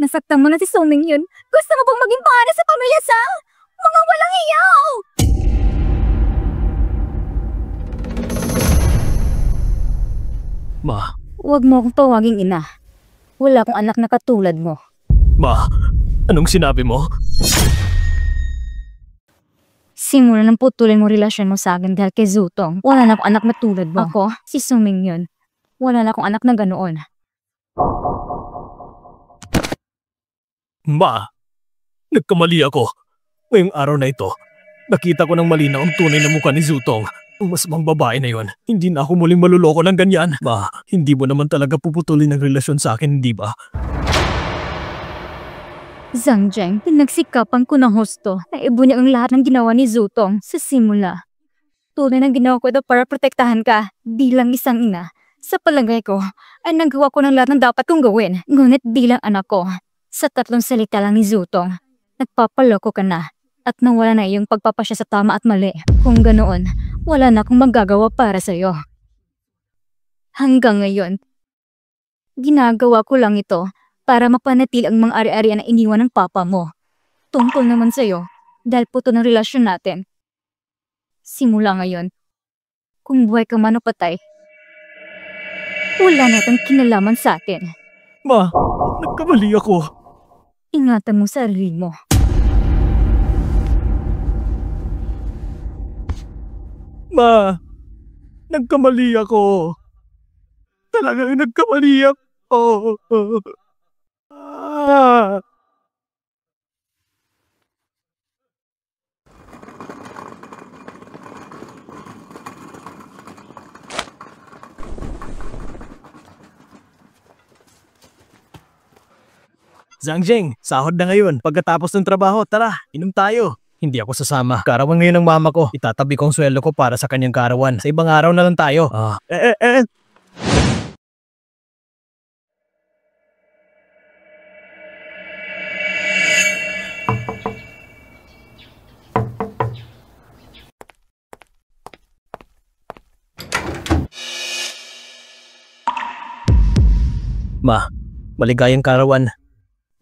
Nasaktan mo na si Suming yun. Gusto mo bang maging pangalan sa pamilya Zhang? Mga walang iyaw! Ma, Huwag mo akong tawaging ina. Wala akong anak na katulad mo. Ma, anong sinabi mo? Simula nang putulin mo relasyon mo sa akin dahil kay Zutong. Wala na akong anak na tulad mo. Ako, si Suming yun. Wala na akong anak na ganoon. Ma, nagkamali ako. Ngayong araw na ito, nakita ko ng malinaw ang tunay na mukha ni Zutong. Ang masamang babae na yon. Hindi na ako muling maluloko ng ganyan. Ma, hindi mo naman talaga puputulin ang relasyon sa akin, hindi ba? Zhang Zheng, pinagsikapan ko ng husto na ibunyag ang lahat ng ginawa ni Zutong sa simula. Tunay na ginawa ko ito para protektahan ka bilang isang ina. Sa palagay ko, ay nagawa ko ng lahat ng dapat kong gawin. Ngunit bilang anak ko, sa 3 salita lang ni Zutong, nagpapaloko ka na at nawala na iyong pagpapasya sa tama at mali. Kung ganoon, wala na akong magagawa para sa'yo. Hanggang ngayon, ginagawa ko lang ito para mapanatili ang mga ari-arian na iniwan ng papa mo. Tungkol naman sa'yo, dahil puto ng relasyon natin. Simula ngayon, kung buhay ka man o patay, wala na itong kinalaman sa atin. Ma, nagkamali ako. Ingatan mo sarili mo. Ma, nagkamali ako. Talagang nagkamali ako. Ah. Zhang Zheng, sahod na ngayon. Pagkatapos ng trabaho, tara, inom tayo. Hindi ako sasama. Karawan ngayon ng mama ko. Itatabi ko ang sweldo ko para sa kanyang karawan. Sa ibang araw na lang tayo. Ma, maligayang karawan.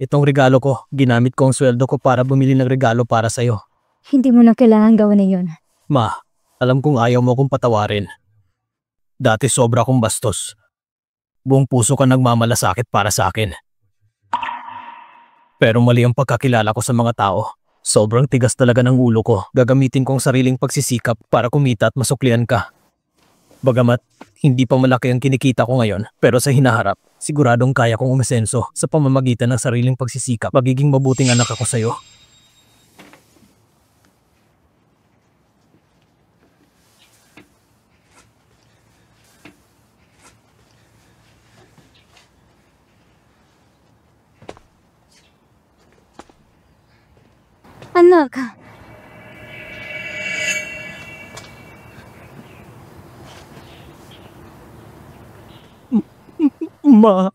Itong regalo ko, ginamit ko ang sweldo ko para bumili ng regalo para sa'yo. Hindi mo na kailangan gawin na yun. Ma, alam kong ayaw mo kong patawarin. Dati sobra kong bastos. Buong puso ka nagmamalasakit para sa akin. Pero mali ang pagkakilala ko sa mga tao. Sobrang tigas talaga ng ulo ko. Gagamitin kong sariling pagsisikap para kumita at masuklian ka. Bagamat hindi pa malaki ang kinikita ko ngayon, pero sa hinaharap, siguradong kaya kong umasenso sa pamamagitan ng sariling pagsisikap. Magiging mabuting anak ako sa'yo. Anak, Ma,